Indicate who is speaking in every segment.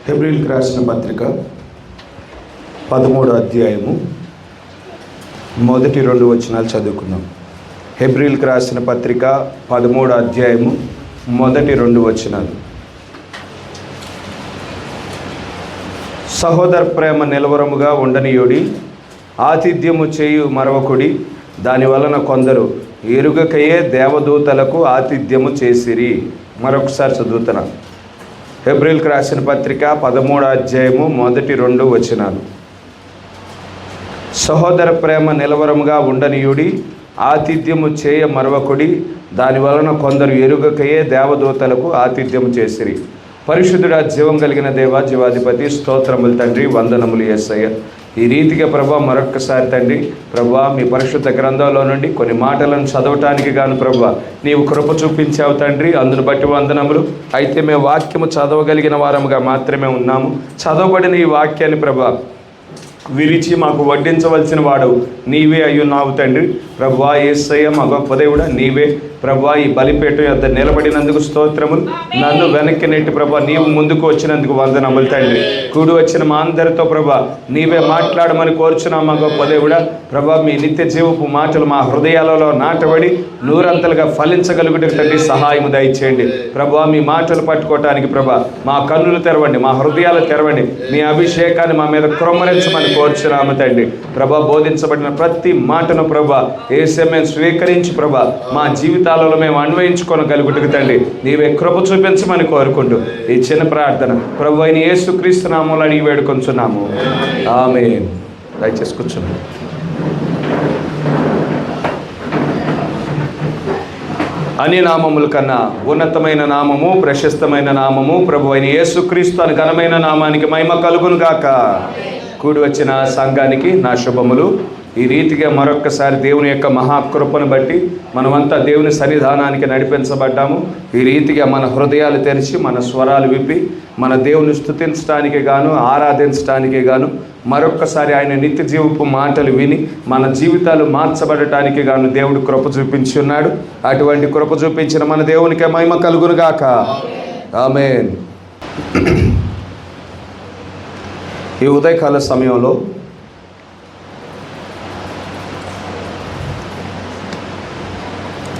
Speaker 1: హెబ్రీయులకు రాసిన పత్రిక 13వ అధ్యాయము మొదటి 2 వచనాలు చదువుకుందాం. హెబ్రీయులకు రాసిన పత్రిక 13వ అధ్యాయము మొదటి 2 వచనాలు. సహోదర ప్రేమ నిలవరముగా ఉండనియుడి, ఆతిథ్యము చేయు మరవకుడి, దాని వలన కొందరు ఎరుగకయే దేవదూతలకు ఆతిథ్యము చేసిరి. మరొకసారి చదువుతున్నా. హెబ్రీయులకు రాసిన పత్రిక 13వ అధ్యాయము మొదటి 2 వచనాలు. సహోదర ప్రేమ నిలవరముగా ఉండనియుడి, ఆతిథ్యము చేయ మరవకుడి, దాని వలన కొందరు ఎరుగకయే దేవదూతలకు ఆతిథ్యము చేసిరి. పరిశుద్ధుడా, జీవం కలిగిన దేవా, జీవాధిపతి, స్తోత్రములు తండ్రి, వందనములు యేసయ్య. ఈ రీతిగా ప్రభా మరొక్కసారి తండ్రి ప్రభా మీ పరిశుద్ధ గ్రంథంలో నుండి కొన్ని మాటలను చదవటానికి గాను ప్రభా నీవు కృప చూపించావు తండ్రి, అందును బట్టి వందనములు. అయితే మేము వాక్యము చదవగలిగిన వారముగా మాత్రమే ఉన్నాము. చదవబడిన ఈ వాక్యాన్ని ప్రభా విరిచి మాకు వడ్డించవలసిన వాడు నీవే అయ్యున్నావు తండ్రి. ప్రభువా యేసయ్య, మా గొప్ప దేవుడా, నీవే ప్రభువా ఈ బలిపీఠం యొద్ద నిలబడినందుకు స్తోత్రములు. నన్ను వెనక్కి నెట్టి ప్రభా నీవు ముందుకు వచ్చినందుకు వందనములు తండ్రి. కూడి వచ్చిన మా అందరితో ప్రభా నీవే మాట్లాడమని కోరుచున్నాం మా గొప్ప దేవుడా. ప్రభా మీ నిత్య జీవపు మాటలు మా హృదయాలలో నాటబడి నూరంతలుగా ఫలించగలుగుటకు తండ్రి సహాయము దయచేయండి. ప్రభా మీ మాటలు పట్టుకోవటానికి ప్రభా మా కన్నులు తెరవండి, మా హృదయాలు తెరవండి. మీ అభిషేకాన్ని మా మీద క్రొమ్మరించమని కోరుచున్నాము తండ్రి. ప్రభా బోధించబడిన ప్రతి మాటను ప్రభా యేసయ్య మేము స్వీకరించి ప్రభా మా జీవితాలలో మేము అన్వయించుకోగలుగుటకు తండ్రి నీవే కృప చూపించమని కోరుకుంటూ ఈ చిన్న ప్రార్థన ప్రభు అయిన యేసుక్రీస్తు నామములో అడిగి వేడుకొంచున్నాము. ఆమేన్. దయచేసి కూర్చున్నాము. అన్ని నామముల కన్నా ఉన్నతమైన నామము, ప్రశస్తమైన నామము ప్రభు అయిన యేసుక్రీస్తు అని ఘనమైన నామానికి మహిమ కలుగును గాక. కూడి వచ్చిన సంఘానికి నా శుభములు. ఈ రీతిగా మరొక్కసారి దేవుని యొక్క మహాకృపను బట్టి మనమంతా దేవుని సన్నిధానానికి నడిపించబడ్డాము. ఈ రీతిగా మన హృదయాలు తెరిచి మన స్వరాలు విప్పి మన దేవుని స్తుతించడానికి గాను, ఆరాధించడానికి గాను, మరొక్కసారి ఆయన నిత్య జీవపు మాటలు విని మన జీవితాలు మార్చబడటానికి గాను దేవుడు కృప చూపించి ఉన్నాడు. అటువంటి కృప చూపించిన మన దేవునికి మహిమ కలుగును గాక. ఆమేన్. ఈ ఉదయకాల సమయంలో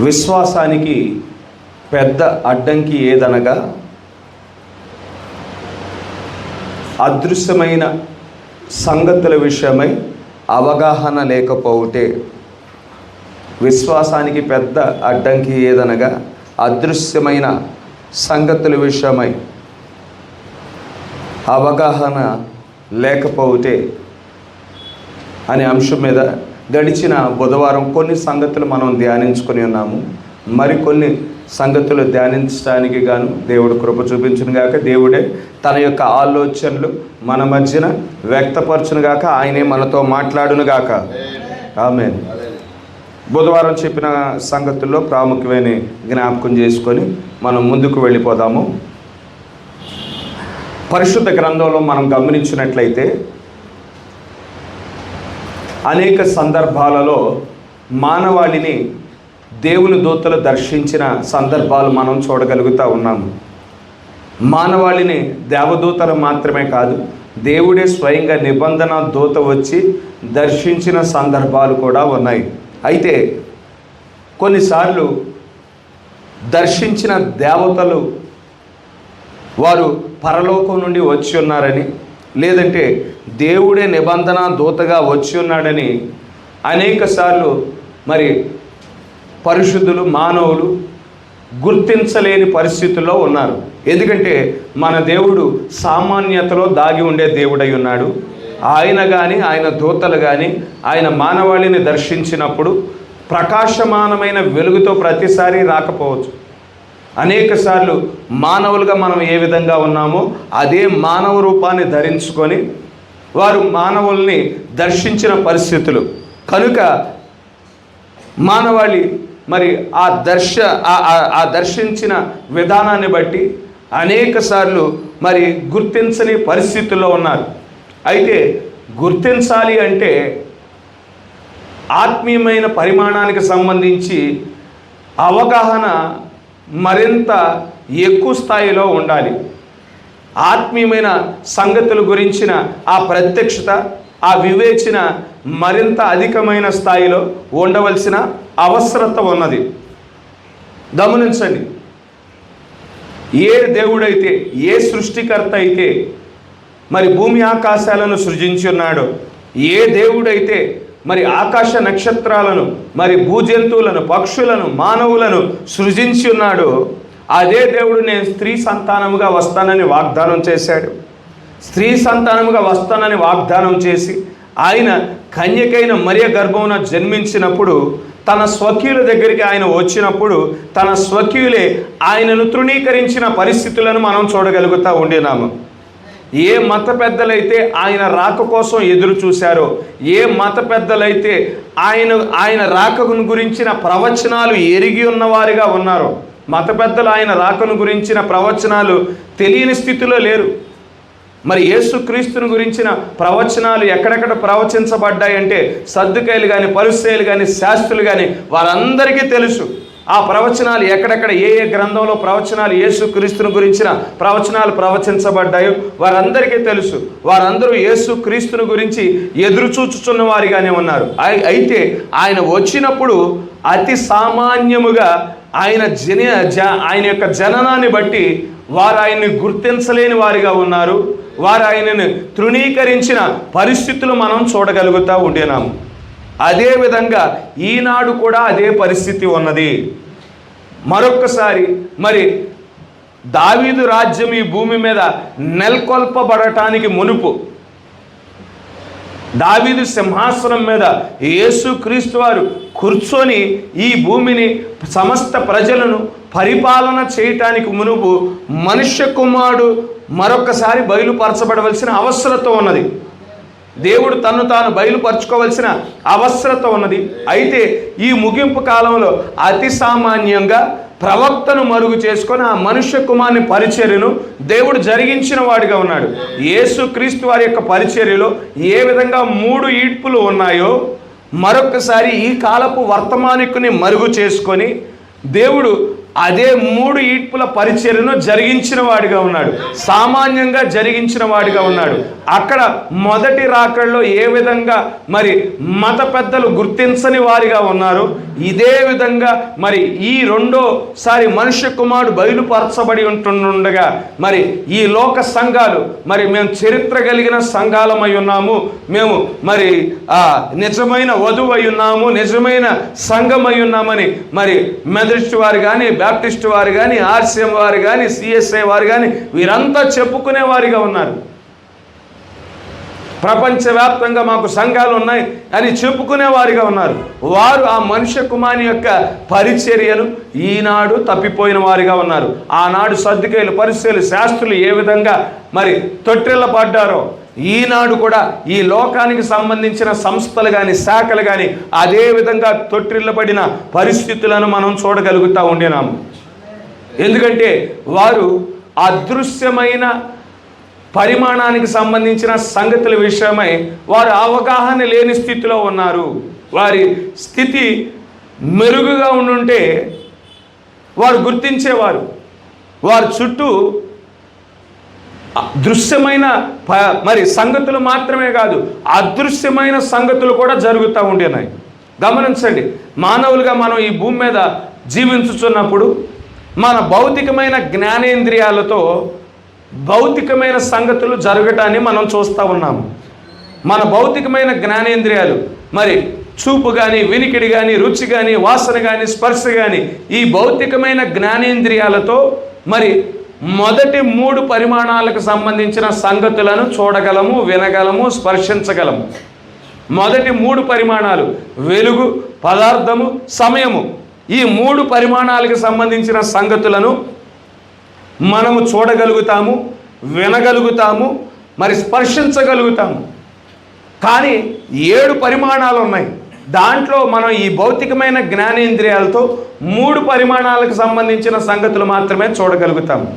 Speaker 1: విశ్వాసానికి పెద్ద అడ్డంకి ఏదనగా అదృశ్యమైన సంగతుల విషయమై అవగాహన లేకపోవుటే. విశ్వాసానికి పెద్ద అడ్డంకి ఏదనగా అదృశ్యమైన సంగతుల విషయమై అవగాహన లేకపోవుటే అనే అంశం మీద గడిచిన బుధవారం కొన్ని సంగతులు మనం ధ్యానించుకొని ఉన్నాము. మరికొన్ని సంగతులు ధ్యానించడానికి గాను దేవుడు కృప చూపించును గాక. దేవుడే తన యొక్క ఆలోచనలు మన మధ్యన వ్యక్తపరచును గాక. ఆయనే మనతో మాట్లాడును గాక. ఆమేన్. బుధవారం చెప్పిన సంగతుల్లో ప్రాముఖ్యమైన జ్ఞాపకం చేసుకొని మనం ముందుకు వెళ్ళిపోదాము. పరిశుద్ధ గ్రంథంలో మనం గమనించినట్లయితే అనేక సందర్భాలలో మానవాళిని దేవుని దూతలు దర్శించిన సందర్భాలు మనం చూడగలుగుతూ ఉన్నాము. మానవాళిని దేవదూతలు మాత్రమే కాదు, దేవుడే స్వయంగా నిబంధన దూత వచ్చి దర్శించిన సందర్భాలు కూడా ఉన్నాయి. అయితే కొన్నిసార్లు దర్శించిన దేవతలు వారు పరలోకం నుండి వచ్చి ఉన్నారని, లేదంటే దేవుడే నిబంధన దూతగా వచ్చి ఉన్నాడని అనేక సార్లు మరి పరిశుద్ధులు, మానవులు గుర్తించలేని పరిస్థితుల్లో ఉన్నారు. ఎందుకంటే మన దేవుడు సామాన్యతలో దాగి ఉండే దేవుడై ఉన్నాడు. ఆయన కానీ ఆయన దూతలు కానీ ఆయన మానవాళిని దర్శించినప్పుడు ప్రకాశమానమైన వెలుగుతో ప్రతిసారి రాకపోవచ్చు. అనేక సార్లు మానవులుగా మనం ఏ విధంగా ఉన్నామో అదే మానవ రూపాన్ని ధరించుకొని వారు మానవుల్ని దర్శించిన పరిస్థితులు కనుక మానవాళి మరి ఆ దర్శించిన విధానాన్ని బట్టి అనేక సార్లు మరి గుర్తించని పరిస్థితుల్లో ఉన్నారు. అయితే గుర్తించాలి అంటే ఆత్మీయమైన పరిమాణానికి సంబంధించి అవగాహన మరింత ఎక్కువ స్థాయిలో ఉండాలి. ఆత్మీయమైన సంగతుల గురించిన ఆ ప్రత్యక్షత, ఆ వివేచన మరింత అధికమైన స్థాయిలో ఉండవలసిన అవసరత ఉన్నది. గమనించండి, ఏ దేవుడైతే, ఏ సృష్టికర్త అయితే మరి భూమి ఆకాశాలను సృజించి ఉన్నాడో, ఏ దేవుడైతే మరి ఆకాశ నక్షత్రాలను, మరి భూజంతువులను, పక్షులను, మానవులను సృజించి ఉన్నాడో, అదే దేవుడు నేను స్త్రీ సంతానముగా వస్తానని వాగ్దానం చేశాడు. స్త్రీ సంతానముగా వస్తానని వాగ్దానం చేసి ఆయన కన్యకైన మరియ గర్భమున జన్మించినప్పుడు, తన స్వకీయుల దగ్గరికి ఆయన వచ్చినప్పుడు తన స్వకీయులే ఆయనను తృణీకరించిన పరిస్థితులను మనం చూడగలుగుతూ ఉండినాము. ఏ మత పెద్దలైతే ఆయన రాక కోసం ఎదురు చూశారో, ఏ మత పెద్దలైతే ఆయన రాకను గురించిన ప్రవచనాలు ఎరిగి ఉన్నవారిగా ఉన్నారో, మత పెద్దలు ఆయన రాకను గురించిన ప్రవచనాలు తెలియని స్థితిలో లేరు. మరి యేసుక్రీస్తుని గురించిన ప్రవచనాలు ఎక్కడెక్కడ ప్రవచించబడ్డాయంటే సద్దుకైలు కానీ, పరిసయ్యులు కానీ, శాస్త్రులు కానీ వారందరికీ తెలుసు ఆ ప్రవచనాలు ఎక్కడెక్కడ, ఏ ఏ గ్రంథంలో ప్రవచనాలు యేసుక్రీస్తుని గురించిన ప్రవచనాలు ప్రవచించబడ్డాయో వారందరికీ తెలుసు. వారందరూ యేసుక్రీస్తుని గురించి ఎదురు చూచుచున్న వారిగానే ఉన్నారు. అయితే ఆయన వచ్చినప్పుడు అతి సామాన్యముగా ఆయన యొక్క జననాన్ని బట్టి వారు ఆయన్ని గుర్తించలేని వారిగా ఉన్నారు. వారు ఆయనను తృణీకరించిన పరిస్థితులు మనం చూడగలుగుతూ ఉండేనాము. అదేవిధంగా ఈనాడు కూడా అదే పరిస్థితి ఉన్నది. మరొక్కసారి మరి దావీదు రాజ్యం ఈ భూమి మీద నెలకొల్పబడటానికి మునుపు, దావీదు సింహాసనం మీద యేసుక్రీస్తు వారు కూర్చొని ఈ భూమిని, సమస్త ప్రజలను పరిపాలన చేయటానికి మునుపు మనుష్య కుమారుడు మరొకసారి బయలుపరచబడవలసిన అవసరత ఉన్నది. దేవుడు తన్ను తాను బయలుపరచుకోవలసిన అవసరత ఉన్నది. అయితే ఈ ముగింపు కాలంలో అతి సామాన్యంగా ప్రవక్తను మరుగు చేసుకొని ఆ మనుష్య కుమారుని పరిచర్యను దేవుడు జరిగించిన వాడిగా ఉన్నాడు. యేసుక్రీస్తు వారి యొక్క పరిచర్యలో ఏ విధంగా 3 ఈడ్పులు ఉన్నాయో మరొకసారి ఈ కాలపు వర్తమానికుని మరుగు చేసుకొని దేవుడు అదే 3 ఈడ్పుల పరిచర్యను జరిగించిన వాడిగా ఉన్నాడు. సామాన్యంగా జరిగించిన వాడిగా ఉన్నాడు. అక్కడ మొదటి రాకడలో ఏ విధంగా మరి మత పెద్దలు గుర్తించని వారిగా ఉన్నారు, ఇదే విధంగా మరి ఈ రెండోసారి మనుష్య కుమారుడు బయలుపరచబడి ఉంటుండగా మరి ఈ లోక సంఘాలు, మరి మేము చరిత్ర కలిగిన సంఘాలమై ఉన్నాము, మేము మరి నిజమైన వధువు అయి ఉన్నాము, నిజమైన సంఘమై ఉన్నామని మరి మెథడిస్ట్ వారు కానీ, బ్యాప్టిస్ట్ వారు కానీ, ఆర్సీఎం వారు కానీ, సిఎస్ఐ వారు కానీ వీరంతా చెప్పుకునే వారిగా ఉన్నారు. ప్రపంచవ్యాప్తంగా మాకు సంఘాలు ఉన్నాయి అని చెప్పుకునే వారిగా ఉన్నారు. వారు ఆ మనుష్య కుమారుని యొక్క పరిచర్యను ఈనాడు తప్పిపోయిన వారిగా ఉన్నారు. ఆనాడు సద్దుకైలు, పరిసయ్యులు, శాస్త్రులు ఏ విధంగా మరి తొట్టిల్లబడ్డారో ఈనాడు కూడా ఈ లోకానికి సంబంధించిన సంస్థలు కానీ, శాఖలు కానీ అదే విధంగా తొట్టిల్లబడిన పరిస్థితులను మనం చూడగలుగుతూ ఉండినాము. ఎందుకంటే వారు అదృశ్యమైన పరిమాణానికి సంబంధించిన సంగతుల విషయమై వారు అవగాహన లేని స్థితిలో ఉన్నారు. వారి స్థితి మెరుగుగా ఉండుంటే వారు గుర్తించేవారు. వారి చుట్టూ దృశ్యమైన మరి సంగతులు మాత్రమే కాదు, అదృశ్యమైన సంగతులు కూడా జరుగుతూ ఉండేనాయి. గమనించండి, మానవులుగా మనం ఈ భూమి మీద జీవించుచున్నప్పుడు మన భౌతికమైన జ్ఞానేంద్రియాలతో భౌతికమైన సంగతులు జరగటాన్ని మనం చూస్తూ ఉన్నాము. మన భౌతికమైన జ్ఞానేంద్రియాలు మరి చూపు కానీ, వినికిడి కానీ, రుచి కానీ, వాసన కానీ, స్పర్శ కానీ ఈ భౌతికమైన జ్ఞానేంద్రియాలతో మరి మొదటి 3 పరిమాణాలకు సంబంధించిన సంగతులను చూడగలము, వినగలము, స్పర్శించగలము. మొదటి 3 పరిమాణాలు వెలుగు, పదార్థము, సమయము. ఈ 3 పరిమాణాలకు సంబంధించిన సంగతులను మనము చూడగలుగుతాము, వినగలుగుతాము, మరి స్పర్శించగలుగుతాము. కానీ 7 పరిమాణాలు ఉన్నాయి. దాంట్లో మనం ఈ భౌతికమైన జ్ఞానేంద్రియాలతో 3 పరిమాణాలకు సంబంధించిన సంగతులు మాత్రమే చూడగలుగుతాము.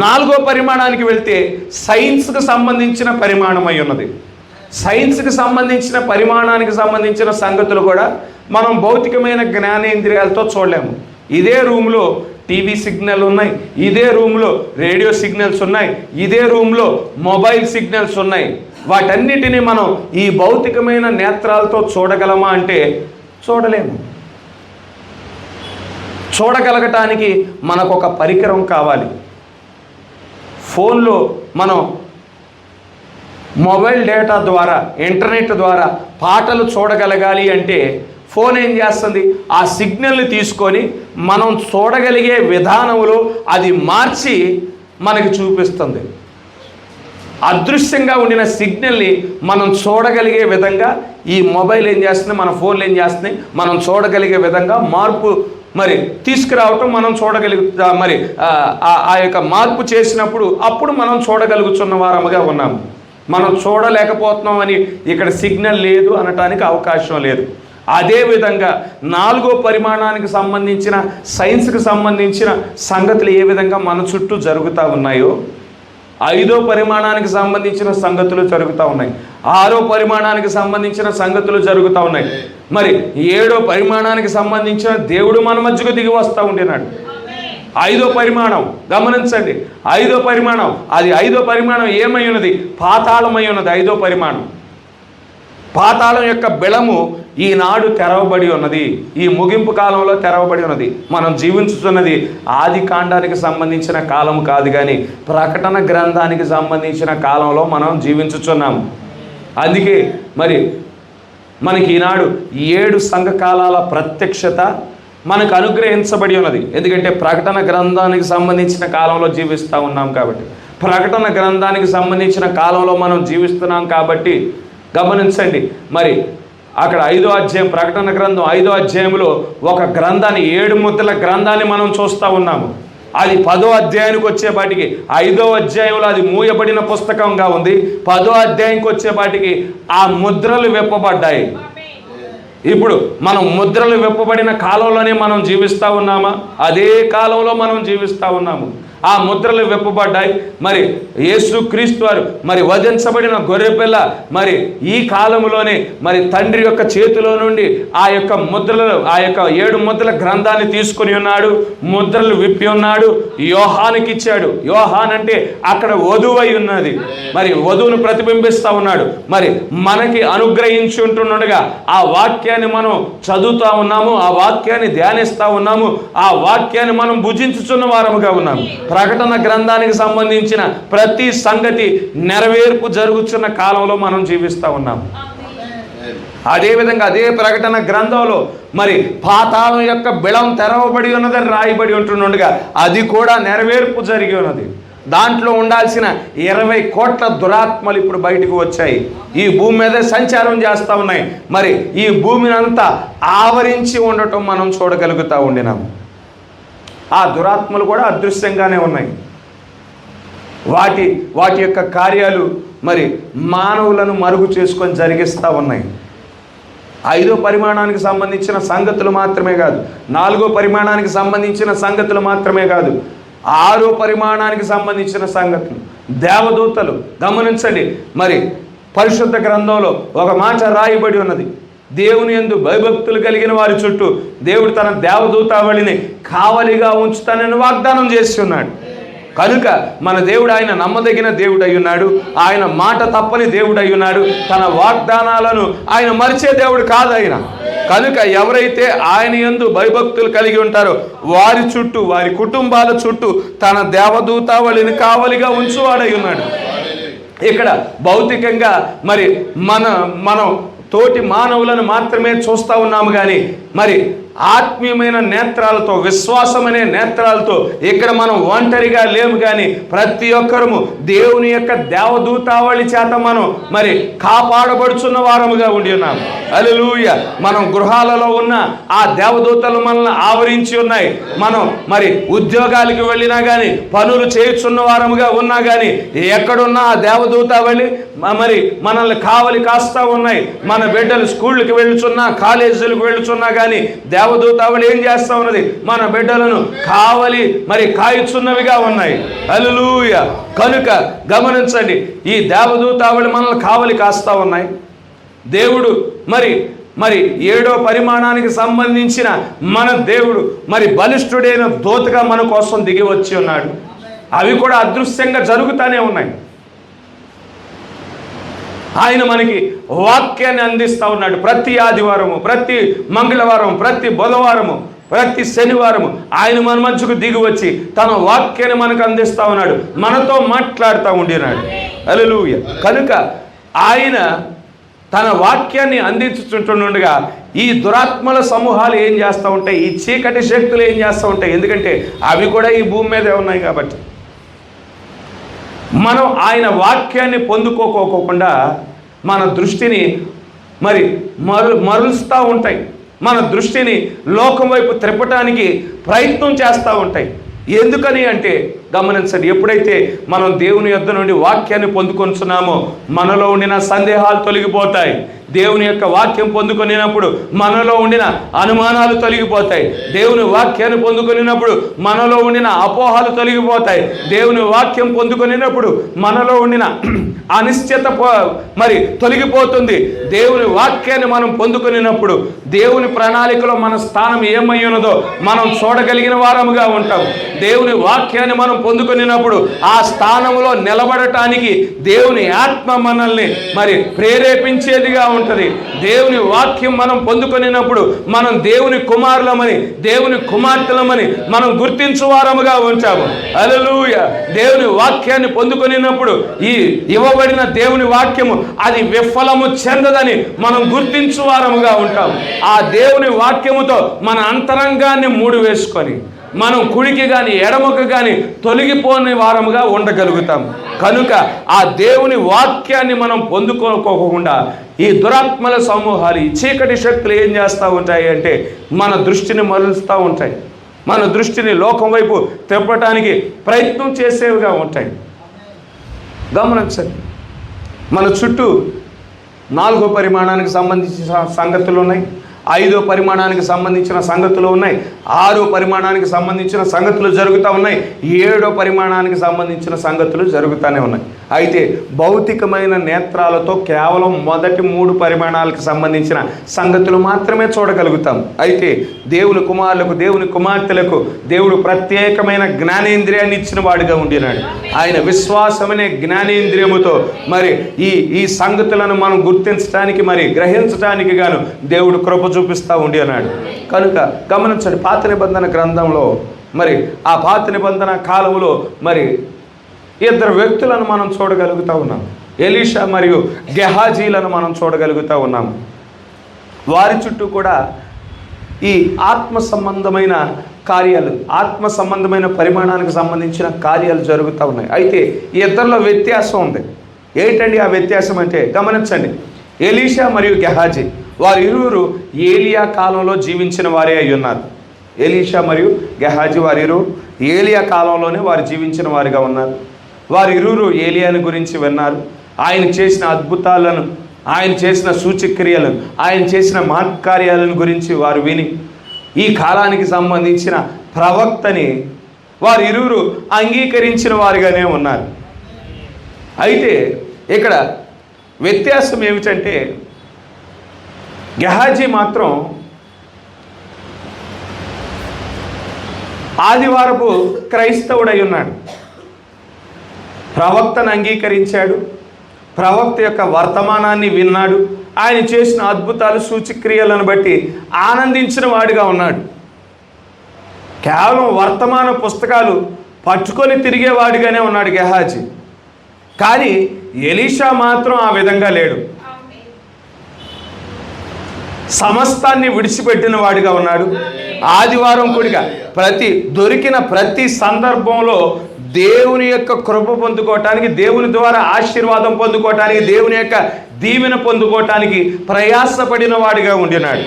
Speaker 1: 4వ పరిమాణానికి వెళ్తే సైన్స్కి సంబంధించిన పరిమాణమై ఉన్నది. సైన్స్కి సంబంధించిన పరిమాణానికి సంబంధించిన సంగతులు కూడా మనం భౌతికమైన జ్ఞానేంద్రియాలతో చూడలేము. ఇదే రూమ్లో టీవీ సిగ్నల్ ఉన్నాయి, ఇదే రూమ్లో రేడియో సిగ్నల్స్ ఉన్నాయి, ఇదే రూమ్లో మొబైల్ సిగ్నల్స్ ఉన్నాయి. వాటన్నిటినీ మనం ఈ భౌతికమైన నేత్రాలతో చూడగలమా అంటే చూడలేము. చూడగలగటానికి మనకు ఒక పరికరం కావాలి. ఫోన్లో మనం మొబైల్ డేటా ద్వారా, ఇంటర్నెట్ ద్వారా పాటలు చూడగలగాలి అంటే ఫోన్ ఏం చేస్తుంది? ఆ సిగ్నల్ని తీసుకొని మనం చూడగలిగే విధానంలో అది మార్చి మనకి చూపిస్తుంది. అదృశ్యంగా ఉండిన సిగ్నల్ని మనం చూడగలిగే విధంగా ఈ మొబైల్ ఏం చేస్తుంది, మన ఫోన్లు ఏం చేస్తుంది, మనం చూడగలిగే విధంగా మార్పు మరి తీసుకురావటం మనం చూడగలుగుతా. మరి ఆ యొక్క మార్పు చేసినప్పుడు అప్పుడు మనం చూడగలుగుతున్న వారముగా ఉన్నాము. మనం చూడలేకపోతున్నాం అని ఇక్కడ సిగ్నల్ లేదు అనటానికి అవకాశం లేదు. అదేవిధంగా 4వ పరిమాణానికి సంబంధించిన, సైన్స్కి సంబంధించిన సంగతులు ఏ విధంగా మన చుట్టూ జరుగుతూ ఉన్నాయో 5వ పరిమాణానికి సంబంధించిన సంగతులు జరుగుతూ ఉన్నాయి, 6వ పరిమాణానికి సంబంధించిన సంగతులు జరుగుతూ ఉన్నాయి. మరి 7వ పరిమాణానికి సంబంధించిన దేవుడు మన మధ్యకు దిగి వస్తూ ఉండినాడు. 5వ పరిమాణం గమనించండి, 5వ పరిమాణం, అది 5వ పరిమాణం ఏమై ఉన్నది? పాతాళమై ఉన్నది. 5వ పరిమాణం పాతాళం యొక్క బెళము ఈనాడు తెరవబడి ఉన్నది. ఈ ముగింపు కాలంలో తెరవబడి ఉన్నది. మనం జీవించుతున్నది ఆది కాండానికి సంబంధించిన కాలం కాదు, కానీ ప్రకటన గ్రంథానికి సంబంధించిన కాలంలో మనం జీవించుచున్నాము. అందుకే మరి మనకి ఈనాడు 7 సంఘకాలాల ప్రత్యక్షత మనకు అనుగ్రహించబడి ఉన్నది. ఎందుకంటే ప్రకటన గ్రంథానికి సంబంధించిన కాలంలో జీవిస్తూ ఉన్నాం కాబట్టి, ప్రకటన గ్రంథానికి సంబంధించిన కాలంలో మనం జీవిస్తున్నాం కాబట్టి గమనించండి. మరి అక్కడ 5వ అధ్యాయం, ప్రకటన గ్రంథం 5వ అధ్యాయంలో ఒక గ్రంథాన్ని, 7 ముద్రల గ్రంథాన్ని మనం చూస్తూ ఉన్నాము. అది 10వ అధ్యాయానికి వచ్చేపాటికి, 5వ అధ్యాయంలో అది మూయబడిన పుస్తకంగా ఉంది. 10వ అధ్యాయంకి వచ్చేపాటికి ఆ ముద్రలు విప్పబడ్డాయి. ఇప్పుడు మనం ముద్రలు విప్పబడిన కాలంలోనే మనం జీవిస్తూ ఉన్నామా? అదే కాలంలో మనం జీవిస్తూ ఉన్నాము. ఆ ముద్రలు విప్పబడ్డాయి. మరి యేసుక్రీస్తు వారు మరి వధించబడిన గొర్రెపిల్ల మరి ఈ కాలంలోనే మరి తండ్రి యొక్క చేతిలో నుండి ఆ యొక్క ముద్రలు, ఆ యొక్క 7 ముద్రల గ్రంథాన్ని తీసుకుని ఉన్నాడు. ముద్రలు విప్పి ఉన్నాడు, యోహానికి ఇచ్చాడు. యోహాన్ అంటే అక్కడ వధువై ఉన్నది, మరి వధువును ప్రతిబింబిస్తూ ఉన్నాడు. మరి మనకి అనుగ్రహించి ఉంటుండగా ఆ వాక్యాన్ని మనం చదువుతూ ఉన్నాము, ఆ వాక్యాన్ని ధ్యానిస్తూ ఉన్నాము, ఆ వాక్యాన్ని మనం భుజించుచున్న వారముగా ఉన్నాము. ప్రకటన గ్రంథానికి సంబంధించిన ప్రతి సంగతి నెరవేర్పు జరుగుతున్న కాలంలో మనం జీవిస్తూ ఉన్నాము. అదేవిధంగా అదే ప్రకటన గ్రంథంలో మరి పాతాళం యొక్క బిళం తెరవబడి ఉన్నదని రాయబడి ఉంటుండగా అది కూడా నెరవేర్పు జరిగి ఉన్నది. దాంట్లో ఉండాల్సిన 20 కోట్ల దురాత్మలు ఇప్పుడు బయటకు వచ్చాయి. ఈ భూమి మీద సంచారం చేస్తూ ఉన్నాయి. మరి ఈ భూమిని అంతా ఆవరించి ఉండటం మనం చూడగలుగుతూ ఉండినాము. ఆ దురాత్మలు కూడా అదృశ్యంగానే ఉన్నాయి. వాటి యొక్క కార్యాలు మరి మానవులను మరుగు చేసుకొని జరిగిస్తూ ఉన్నాయి. 5వ పరిమాణానికి సంబంధించిన సంగతులు మాత్రమే కాదు, 4వ పరిమాణానికి సంబంధించిన సంగతులు మాత్రమే కాదు, 6వ పరిమాణానికి సంబంధించిన సంగతులు, దేవదూతలు. గమనించండి, మరి పరిశుద్ధ గ్రంథంలో ఒక మాట రాయబడి ఉన్నది, దేవుని యందు భయభక్తులు కలిగిన వారి చుట్టూ దేవుడు తన దేవదూతావళిని కావలిగా ఉంచుతానని వాగ్దానం చేసి ఉన్నాడు. కనుక మన దేవుడు ఆయన నమ్మదగిన దేవుడు అయి ఉన్నాడు. ఆయన మాట తప్పని దేవుడు అయి ఉన్నాడు. తన వాగ్దానాలను ఆయన మరిచే దేవుడు కాదు ఆయన. కనుక ఎవరైతే ఆయన యందు భయభక్తులు కలిగి ఉంటారో వారి చుట్టూ, వారి కుటుంబాల చుట్టూ తన దేవదూతావళిని కావలిగా ఉంచువాడై ఉన్నాడు. ఇక్కడ భౌతికంగా మరి మనం తోటి మానవులను మాత్రమే చూస్తూ ఉన్నాము, కానీ మరి ఆత్మీయమైన నేత్రాలతో, విశ్వాసమనే నేత్రాలతో ఇక్కడ మనం ఒంటరిగా లేము. కానీ ప్రతి ఒక్కరము దేవుని యొక్క దేవదూతావళి చేత మనం మరి కాపాడబడుచున్న వారముగా ఉండి ఉన్నాము. హల్లెలూయా. మనం గృహాలలో ఉన్న ఆ దేవదూతలు మనల్ని ఆవరించి ఉన్నాయి. మనం మరి ఉద్యోగాలకు వెళ్ళినా కానీ, పనులు చేయుచున్న వారముగా ఉన్నా కానీ, ఎక్కడున్నా ఆ దేవదూతావళి మరి మనల్ని కావలి కాస్తా ఉన్నాయి. మన బిడ్డలు స్కూళ్ళకి వెళ్ళుచున్నా, కాలేజీలకు వెళ్ళుచున్నా కానీ దేవదూతావళి ఏం చేస్తూ ఉన్నది? మన బిడ్డలను కావలి మరి కాయుచున్నవిగా ఉన్నాయి. హల్లెలూయా. కనుక గమనించండి, ఈ దేవదూతావళి మనల్ని కావలి కాస్తా ఉన్నాయి. దేవుడు మరి మరి 7వ పరిమాణానికి సంబంధించిన మన దేవుడు మరి బలిష్ఠుడైన దూతగా మన కోసం దిగి వచ్చి ఉన్నాడు. అవి కూడా అదృశ్యంగా జరుగుతూనే ఉన్నాయి. ఆయన మనకి వాక్యాన్ని అందిస్తూ ఉన్నాడు. ప్రతి ఆదివారము, ప్రతి మంగళవారం, ప్రతి బుధవారము, ప్రతి శనివారము ఆయన మన మధ్యకు దిగి వచ్చి తన వాక్యాన్ని మనకు అందిస్తూ ఉన్నాడు, మనతో మాట్లాడుతూ ఉండినాడు. హల్లెలూయా. కనుక ఆయన తన వాక్యాన్ని అందించుతుంటుండగా ఈ దురాత్మల సమూహాలు ఏం చేస్తూ ఉంటాయి, ఈ చీకటి శక్తులు ఏం చేస్తూ ఉంటాయి, ఎందుకంటే అవి కూడా ఈ భూమి మీదే ఉన్నాయి కాబట్టి మనం ఆయన వాక్యాన్ని పొందుకోకోకుండా మన దృష్టిని మరి మరులుస్తూ ఉంటాయి. మన దృష్టిని లోకం వైపు త్రిప్పటానికి ప్రయత్నం చేస్తూ ఉంటాయి. ఎందుకని అంటే గమనించండి, ఎప్పుడైతే మనం దేవుని యొద్ద నుండి వాక్యాన్ని పొందుకొనిచున్నామో మనలో ఉండిన సందేహాలు తొలగిపోతాయి. దేవుని యొక్క వాక్యం పొందుకొనినప్పుడు మనలో ఉండిన అనుమానాలు తొలగిపోతాయి. దేవుని వాక్యాన్ని పొందుకొనినప్పుడు మనలో ఉండిన అపోహలు తొలగిపోతాయి. దేవుని వాక్యం పొందుకొనినప్పుడు మనలో ఉండిన అనిశ్చిత మరి తొలగిపోతుంది. దేవుని వాక్యాన్ని మనం పొందుకొనినప్పుడు దేవుని ప్రణాళికలో మన స్థానం ఏమై ఉన్నదో మనం చూడగలిగిన వారముగా ఉంటాం. దేవుని వాక్యాన్ని మనం పొందుకొనినప్పుడు ఆ స్థానంలో నిలబడటానికి దేవుని ఆత్మ మనల్ని మరి ప్రేరేపించేదిగా ఉంటుంది. దేవుని వాక్యం మనం పొందుకొనినప్పుడు మనం దేవుని కుమారులమని, దేవుని కుమార్తెలమని మనం గుర్తించువారముగా ఉంటాము. హల్లెలూయా. దేవుని వాక్యాన్ని పొందుకొనినప్పుడు ఈ ఇవ్వబడిన దేవుని వాక్యము అది విఫలము చెందదని మనం గుర్తించువారముగా ఉంటాం. ఆ దేవుని వాక్యముతో మన అంతరంగాన్ని మూడు వేసుకొని మనం కుడికి కానీ ఎడమకు కానీ తొలగిపోని వారముగా ఉండగలుగుతాం. కనుక ఆ దేవుని వాక్యాన్ని మనం పొందుకోకుండా ఈ దురాత్మల సమూహాలు, ఈ చీకటి శక్తులు ఏం చేస్తూ ఉంటాయి అంటే మన దృష్టిని మరలుస్తూ ఉంటాయి. మన దృష్టిని లోకం వైపు తిప్పటానికి ప్రయత్నం చేసేవిగా ఉంటాయి. గమనించండి, మన చుట్టూ 4వ పరిమాణానికి సంబంధించిన సంగతులు ఉన్నాయి, 5వ పరిమాణానికి సంబంధించిన సంగతులు ఉన్నాయి, 6వ పరిమాణానికి సంబంధించిన సంగతులు జరుగుతూ ఉన్నాయి, 7వ పరిమాణానికి సంబంధించిన సంగతులు జరుగుతూనే ఉన్నాయి. అయితే భౌతికమైన నేత్రాలతో కేవలం మొదటి 3 పరిమాణాలకు సంబంధించిన సంగతులు మాత్రమే చూడగలుగుతాం. అయితే దేవుని కుమారులకు, దేవుని కుమార్తెలకు దేవుడు ప్రత్యేకమైన జ్ఞానేంద్రియాన్ని ఇచ్చిన వాడిగా ఉండినాడు. ఆయన విశ్వాసమనే జ్ఞానేంద్రియముతో మరి ఈ సంగతులను మనం గుర్తించడానికి, మరి గ్రహించడానికి గాను దేవుడు కృప చూపిస్తూ ఉండి అన్నాడు. కనుక గమనించండి, పాత నిబంధన గ్రంథంలో మరి ఆ పాత నిబంధన కాలంలో మరి 2 వ్యక్తులను మనం చూడగలుగుతూ ఉన్నాం. ఎలీషా మరియు గెహాజీలను మనం చూడగలుగుతూ ఉన్నాం. వారి చుట్టూ కూడా ఈ ఆత్మ సంబంధమైన కార్యాలు, ఆత్మ సంబంధమైన పరిమాణానికి సంబంధించిన కార్యాలు జరుగుతూ ఉన్నాయి. అయితే ఈ ఇద్దరిలో వ్యత్యాసం ఉంది. ఏంటండి ఆ వ్యత్యాసం అంటే గమనించండి, ఎలీషా మరియు గెహాజీ వారిరువురు ఏలియా కాలంలో జీవించిన వారే అయి ఉన్నారు. ఎలీషా మరియు గెహాజీ వారిరువురు ఏలియా కాలంలోనే వారు జీవించిన వారిగా ఉన్నారు. వారిరువురు ఏలియాని గురించి విన్నారు. ఆయన చేసిన అద్భుతాలను, ఆయన చేసిన సూచక్రియలను, ఆయన చేసిన మహత్కార్యాలను గురించి వారు విని ఈ కాలానికి సంబంధించిన ప్రవక్తని వారిరువురు అంగీకరించిన వారిగానే ఉన్నారు. అయితే ఇక్కడ వ్యత్యాసం ఏమిటంటే గెహాజీ మాత్రం ఆదివారపు క్రైస్తవుడై ఉన్నాడు. ప్రవక్తను అంగీకరించాడు, ప్రవక్త యొక్క వర్తమానాన్ని విన్నాడు, ఆయన చేసిన అద్భుతాలు సూచక్రియలను బట్టి ఆనందించిన వాడిగా ఉన్నాడు. కేవలం వర్తమాన పుస్తకాలు పట్టుకొని తిరిగేవాడిగానే ఉన్నాడు గెహాజీ. కానీ ఎలీషా మాత్రం ఆ విధంగా లేడు. సమస్తాన్ని విడిచిపెట్టిన వాడిగా ఉన్నాడు. ఆదివారం కూడిగా దొరికిన ప్రతి సందర్భంలో దేవుని యొక్క కృప పొందుకోవటానికి, దేవుని ద్వారా ఆశీర్వాదం పొందుకోవటానికి, దేవుని యొక్క దీవెన పొందుకోవటానికి ప్రయాసపడిన వాడిగా ఉండినాడు.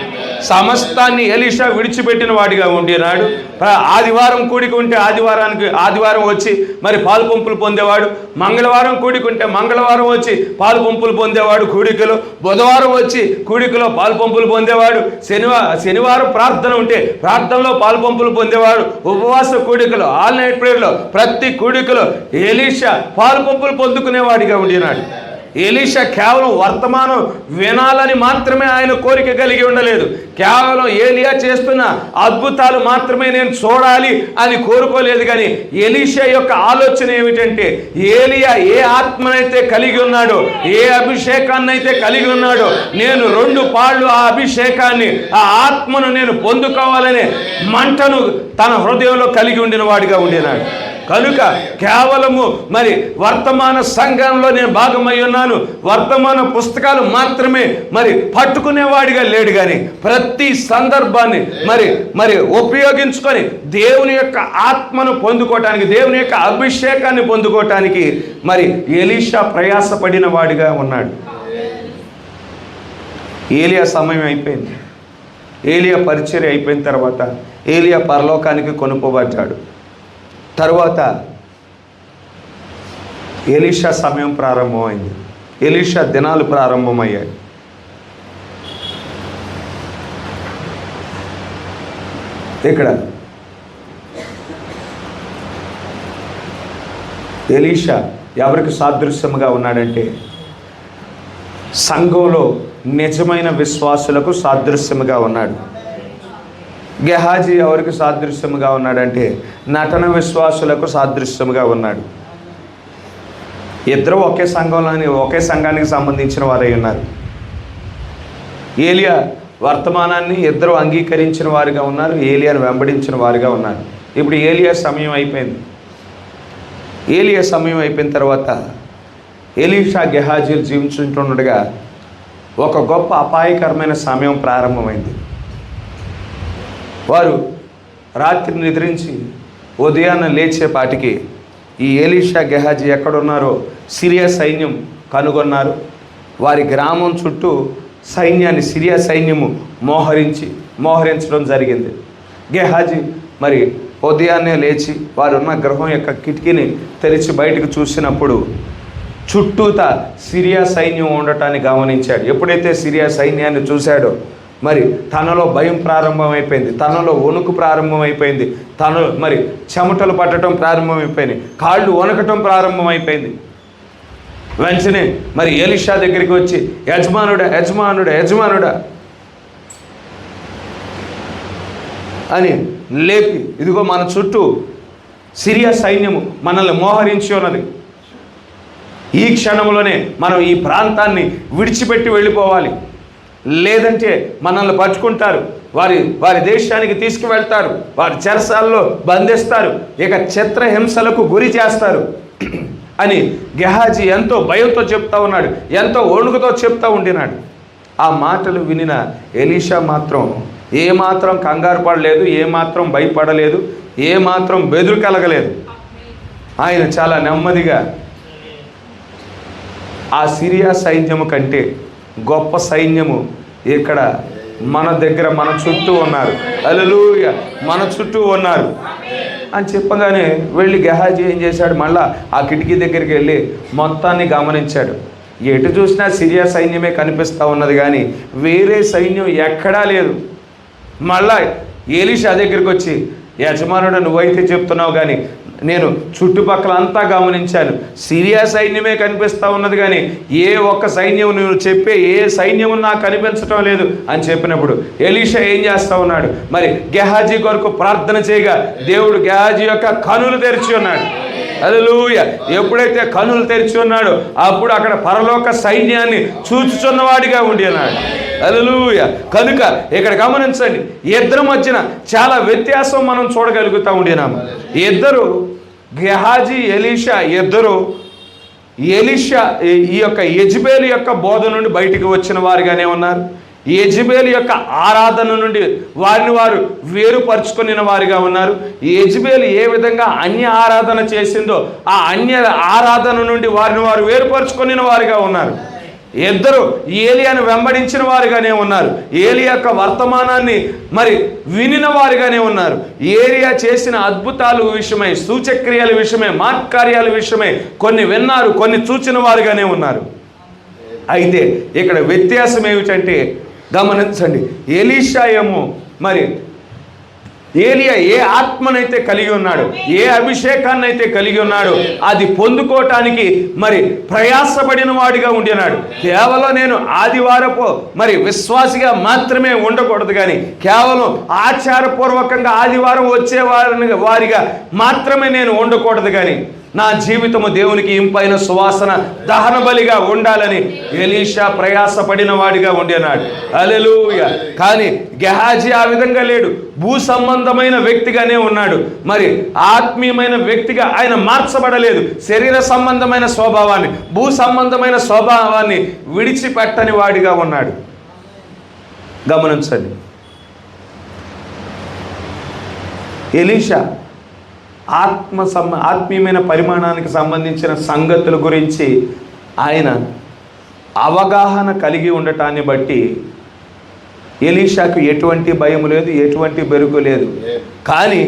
Speaker 1: సమస్తాన్ని ఎలీషా విడిచిపెట్టిన వాడిగా ఉండినాడు. ఆదివారం కూడిక ఉంటే ఆదివారం వచ్చి మరి పాలు పంపులు పొందేవాడు. మంగళవారం కూడిక ఉంటే మంగళవారం వచ్చి పాలు పంపులు పొందేవాడు కూడికలో. బుధవారం వచ్చి కూడికలో పాలు పంపులు పొందేవాడు. శనివారం ప్రార్థన ఉంటే ప్రార్థనలో పాలు పంపులు పొందేవాడు. ఉపవాస కూడికలో, ఆల్ నైట్ ప్రేయర్లో, ప్రతి కూడికలో ఎలీషా పాలు పంపులు పొందుకునేవాడిగా ఉండినాడు. ఎలీషా కేవలం వర్తమానం వినాలని మాత్రమే ఆయన కోరిక కలిగి ఉండలేదు. కేవలం ఏలియా చేస్తున్న అద్భుతాలు మాత్రమే నేను చూడాలి అని కోరుకోలేదు. కానీ ఎలీషా యొక్క ఆలోచన ఏమిటంటే, ఏలియా ఏ ఆత్మనైతే కలిగి ఉన్నాడో, ఏ అభిషేకాన్ని అయితే కలిగి ఉన్నాడో, నేను 2 పాళ్ళు ఆ అభిషేకాన్ని, ఆ ఆత్మను నేను పొందుకోవాలనే మంటను తన హృదయంలో కలిగి ఉండిన వాడిగా ఉండినాడు. కనుక కేవలము మరి వర్తమాన సంఘంలో నేను భాగమై ఉన్నాను, వర్తమాన పుస్తకాలు మాత్రమే మరి పట్టుకునేవాడిగా లేడు. కానీ ప్రతి సందర్భాన్ని మరి ఉపయోగించుకొని దేవుని యొక్క ఆత్మను పొందుకోవటానికి, దేవుని యొక్క అభిషేకాన్ని పొందుకోవటానికి మరి ఎలీషా ప్రయాసపడిన వాడిగా ఉన్నాడు. ఏలియా సమయం అయిపోయింది. ఏలియా పరిచర్య అయిపోయిన తర్వాత ఏలియా పరలోకానికి కొనుక్కోబడ్డాడు. తరువాత ఎలీషా సమయం ప్రారంభమైంది. ఎలీషా దినాలు ప్రారంభమయ్యాయి. ఇక్కడ ఎలీషా ఎవరికి సాదృశ్యముగా ఉన్నాడంటే, సంఘంలో నిజమైన విశ్వాసులకు సాదృశ్యముగా ఉన్నాడు. గెహాజీ ఎవరికి సాదృశ్యముగా ఉన్నాడంటే, నటన విశ్వాసులకు సాదృశ్యముగా ఉన్నాడు. ఇద్దరు ఒకే సంఘానికి సంబంధించిన వారై ఉన్నారు. ఏలియా వర్తమానాన్ని ఇద్దరు అంగీకరించిన వారిగా ఉన్నారు, ఏలియాను వెంబడించిన వారిగా ఉన్నారు. ఇప్పుడు ఏలియా సమయం అయిపోయింది. ఏలియా సమయం అయిపోయిన తర్వాత ఎలీషా గెహాజీలు జీవించుంటుండగా ఒక గొప్ప అపాయకరమైన సమయం ప్రారంభమైంది. వారు రాత్రి నిద్రించి ఉదయాన్నే లేచేపాటికి ఈ ఎలీషా గెహాజీ ఎక్కడున్నారో సిరియా సైన్యం కనుగొన్నారు. వారి గ్రామం చుట్టూ సైన్యాన్ని సిరియా సైన్యము మోహరించడం జరిగింది. గెహాజీ మరి ఉదయాన్నే లేచి వారు ఉన్న గృహం యొక్క కిటికీని తెరిచి బయటకు చూసినప్పుడు చుట్టూతా సిరియా సైన్యం ఉండటాన్ని గమనించాడు. ఎప్పుడైతే సిరియా సైన్యాన్ని చూశాడో మరి తనలో భయం ప్రారంభమైపోయింది, తనలో వణుకు ప్రారంభమైపోయింది, తను మరి చెమటలు పట్టడం ప్రారంభమైపోయింది, కాళ్ళు వణకటం ప్రారంభమైపోయింది. వెంటనే మరి ఎలీషా దగ్గరికి వచ్చి, యజమానుడా యజమానుడా యజమానుడా అని లేపి, ఇదిగో మన చుట్టూ సిరియా సైన్యము మనల్ని మోహరించి ఉన్నది, ఈ క్షణంలోనే మనం ఈ ప్రాంతాన్ని విడిచిపెట్టి వెళ్ళిపోవాలి, లేదంటే మనల్ని పట్టుకుంటారు, వారి దేశానికి తీసుకువెళ్తారు, వారి చెరసాల్లో బంధిస్తారు, ఇక చిత్రహింసలకు గురి చేస్తారు అని గెహాజీ ఎంతో భయంతో చెప్తా ఉన్నాడు, ఎంతో వణుకుతో చెప్తా ఉండినాడు. ఆ మాటలు వినిన ఎలీషా మాత్రం ఏమాత్రం కంగారు పడలేదు, ఏమాత్రం భయపడలేదు, ఏమాత్రం బెదురు కలగలేదు. ఆయన చాలా నెమ్మదిగా ఆ సిరియా సైన్యము కంటే గొప్ప సైన్యము ఇక్కడ మన దగ్గర మన చుట్టూ ఉన్నారు, హల్లెలూయా, మన చుట్టూ ఉన్నారు అని చెప్పగానే వెళ్ళి గెహాజీ ఏం చేశాడు, మళ్ళా ఆ కిటికీ దగ్గరికి వెళ్ళి మొత్తాన్ని గమనించాడు. ఎటు చూసినా సిరియా సైన్యమే కనిపిస్తూ ఉన్నది, కానీ వేరే సైన్యం ఎక్కడా లేదు. మళ్ళా ఎలీషా దగ్గరికి వచ్చి, యజమానుడు నువ్వైతే చెప్తున్నావు, కానీ నేను చుట్టుపక్కల అంతా గమనించాను, సిరియా సైన్యమే కనిపిస్తూ ఉన్నది, కానీ ఏ ఒక్క సైన్యం నువ్వు చెప్పే ఏ సైన్యము నాకు కనిపించడం లేదు అని చెప్పినప్పుడు ఎలీషా ఏం చేస్తూ ఉన్నాడు, మరి గెహాజీ కొరకు ప్రార్థన చేయగా దేవుడు గెహాజీ యొక్క కనులు తెరిచి ఉన్నాడు. హల్లెలూయా. ఎప్పుడైతే కనులు తెరిచి ఉన్నాడో అప్పుడు అక్కడ పరలోక సైన్యాన్ని చూచుచున్నవాడిగా ఉండి ఉన్నాడు. హల్లెలూయా. కనుక ఇక్కడ గమనించండి, ఇద్దరి మధ్యన చాలా వ్యత్యాసం మనం చూడగలుగుతూ ఉండినాము. ఇద్దరు గెహాజీ ఎలీషా ఇద్దరు ఎలీషా ఈ యొక్క యెజబేలు యొక్క బోధ నుండి బయటికి వచ్చిన వారుగానే ఉన్నారు. యెజబేలు యొక్క ఆరాధన నుండి వారిని వారు వేరుపరుచుకున్న వారిగా ఉన్నారు. యెజబేలు ఏ విధంగా అన్య ఆరాధన చేసిందో ఆ అన్య ఆరాధన నుండి వారిని వారు వేరుపరుచుకున్న వారిగా ఉన్నారు. ఇద్దరు ఏలియాను వెంబడించిన వారుగానే ఉన్నారు. ఏలియా యొక్క వర్తమానాన్ని మరి వినిన వారుగానే ఉన్నారు. ఏలియా చేసిన అద్భుతాల విషయమై, సూచక్రియల విషయమై, మహత్కార్యాల విషయమై కొన్ని విన్నారు, కొన్ని చూచిన వారుగానే ఉన్నారు. అయితే ఇక్కడ వ్యత్యాసం ఏమిటంటే గమనించండి, ఎలీషా ఏమో మరి ఏలియా ఏ ఆత్మనైతే కలిగి ఉన్నాడు, ఏ అభిషేకాన్ని అయితే కలిగి ఉన్నాడు, అది పొందుకోవటానికి మరి ప్రయాసపడిన వాడిగా ఉండినాడు. కేవలం నేను ఆదివారపు మరి విశ్వాసిగా మాత్రమే ఉండకూడదు, కానీ కేవలం ఆచారపూర్వకంగా ఆదివారం వచ్చే వారిగా మాత్రమే నేను ఉండకూడదు, కానీ నా జీవితము దేవునికి ఇంపైన సువాసన దహన బలిగా ఉండాలని ఎలీషా ప్రయాసపడిన వాడిగా ఉండినాడు. హల్లెలూయా. కానీ గెహాజీ ఆ విధంగా లేడు, భూ సంబంధమైన వ్యక్తిగానే ఉన్నాడు. మరి ఆత్మీయమైన వ్యక్తిగా ఆయన మార్చబడలేదు. శరీర సంబంధమైన స్వభావాన్ని, భూ సంబంధమైన స్వభావాన్ని విడిచిపెట్టని వాడిగా ఉన్నాడు. గమనించండి, ఎలీషా ఆత్మీయమైన పరిమాణానికి సంబంధించిన సంగతుల గురించి ఆయన అవగాహన కలిగి ఉండటాన్ని బట్టి ఎలీషాకు ఎటువంటి భయం లేదు, ఎటువంటి బెరుకు లేదు. కానీ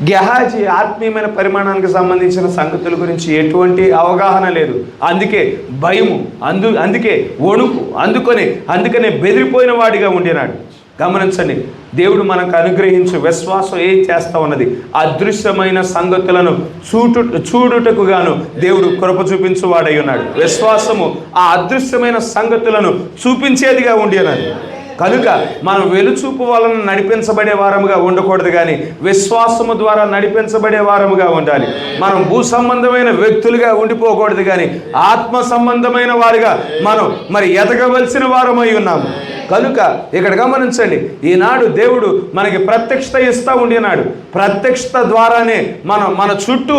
Speaker 1: గెహాజీ ఆత్మీయమైన పరిమాణానికి సంబంధించిన సంగతుల గురించి ఎటువంటి అవగాహన లేదు. అందుకే భయము, అందుకే వణుకు, అందుకనే బెదిరిపోయిన వాడిగా ఉండినాడు. గమనించండి, దేవుడు మనకు అనుగ్రహించు విశ్వాసం ఏం చేస్తూ ఉన్నది? అదృశ్యమైన సంగతులను చూడుటకు గాను దేవుడు కృప చూపించువాడై ఉన్నాడు. విశ్వాసము ఆ అదృశ్యమైన సంగతులను చూపించేదిగా ఉండినాడు. కనుక మనం వెలుచూపు వలన నడిపించబడే వారముగా ఉండకూడదు, కానీ విశ్వాసము ద్వారా నడిపించబడే వారముగా ఉండాలి. మనం భూ సంబంధమైన వ్యక్తులుగా ఉండిపోకూడదు, కానీ ఆత్మ సంబంధమైన వారిగా మనం మరి ఎదగవలసిన వారమై ఉన్నాము. కనుక ఇక్కడ గమనించండి, ఈనాడు దేవుడు మనకి ప్రత్యక్షత ఇస్తూ ఉండినాడు. ప్రత్యక్షత ద్వారానే మన చుట్టూ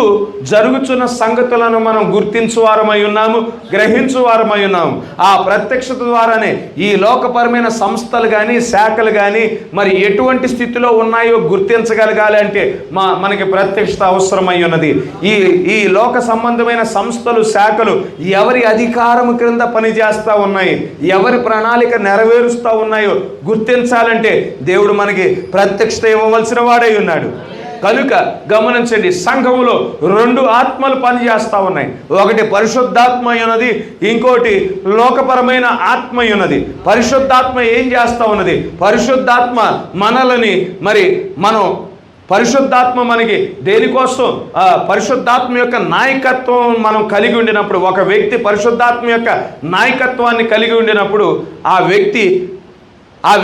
Speaker 1: జరుగుతున్న సంగతులను మనం గుర్తించువారమై ఉన్నాము, గ్రహించువారమై ఉన్నాము. ఆ ప్రత్యక్షత ద్వారానే ఈ లోకపరమైన సంస్థలు కానీ శాఖలు కానీ మరి ఎటువంటి స్థితిలో ఉన్నాయో గుర్తించగలగాలి అంటే మనకి ప్రత్యక్షత అవసరమై ఉన్నది. ఈ లోక సంబంధమైన సంస్థలు శాఖలు ఎవరి అధికారం క్రింద పనిచేస్తూ ఉన్నాయి, ఎవరి ప్రణాళిక నెరవేరుస్తూ ఉన్నాయో గుర్తించాలంటే దేవుడు మనకి ప్రత్యక్షత ఇవ్వవలసిన వాడై ఉన్నాడు. కనుక గమనించండి, సంఘములో రెండు ఆత్మలు పనిచేస్తూ ఉన్నాయి. ఒకటి పరిశుద్ధాత్మ ఉన్నది, ఇంకోటి లోకపరమైన ఆత్మ ఉన్నది. పరిశుద్ధాత్మ ఏం చేస్తూ ఉన్నది? పరిశుద్ధాత్మ మనల్ని పరిశుద్ధాత్మ మనకి దేనికోసం? పరిశుద్ధాత్మ యొక్క నాయకత్వం మనం కలిగి ఉండినప్పుడు, ఒక వ్యక్తి పరిశుద్ధాత్మ యొక్క నాయకత్వాన్ని కలిగి ఉండినప్పుడు ఆ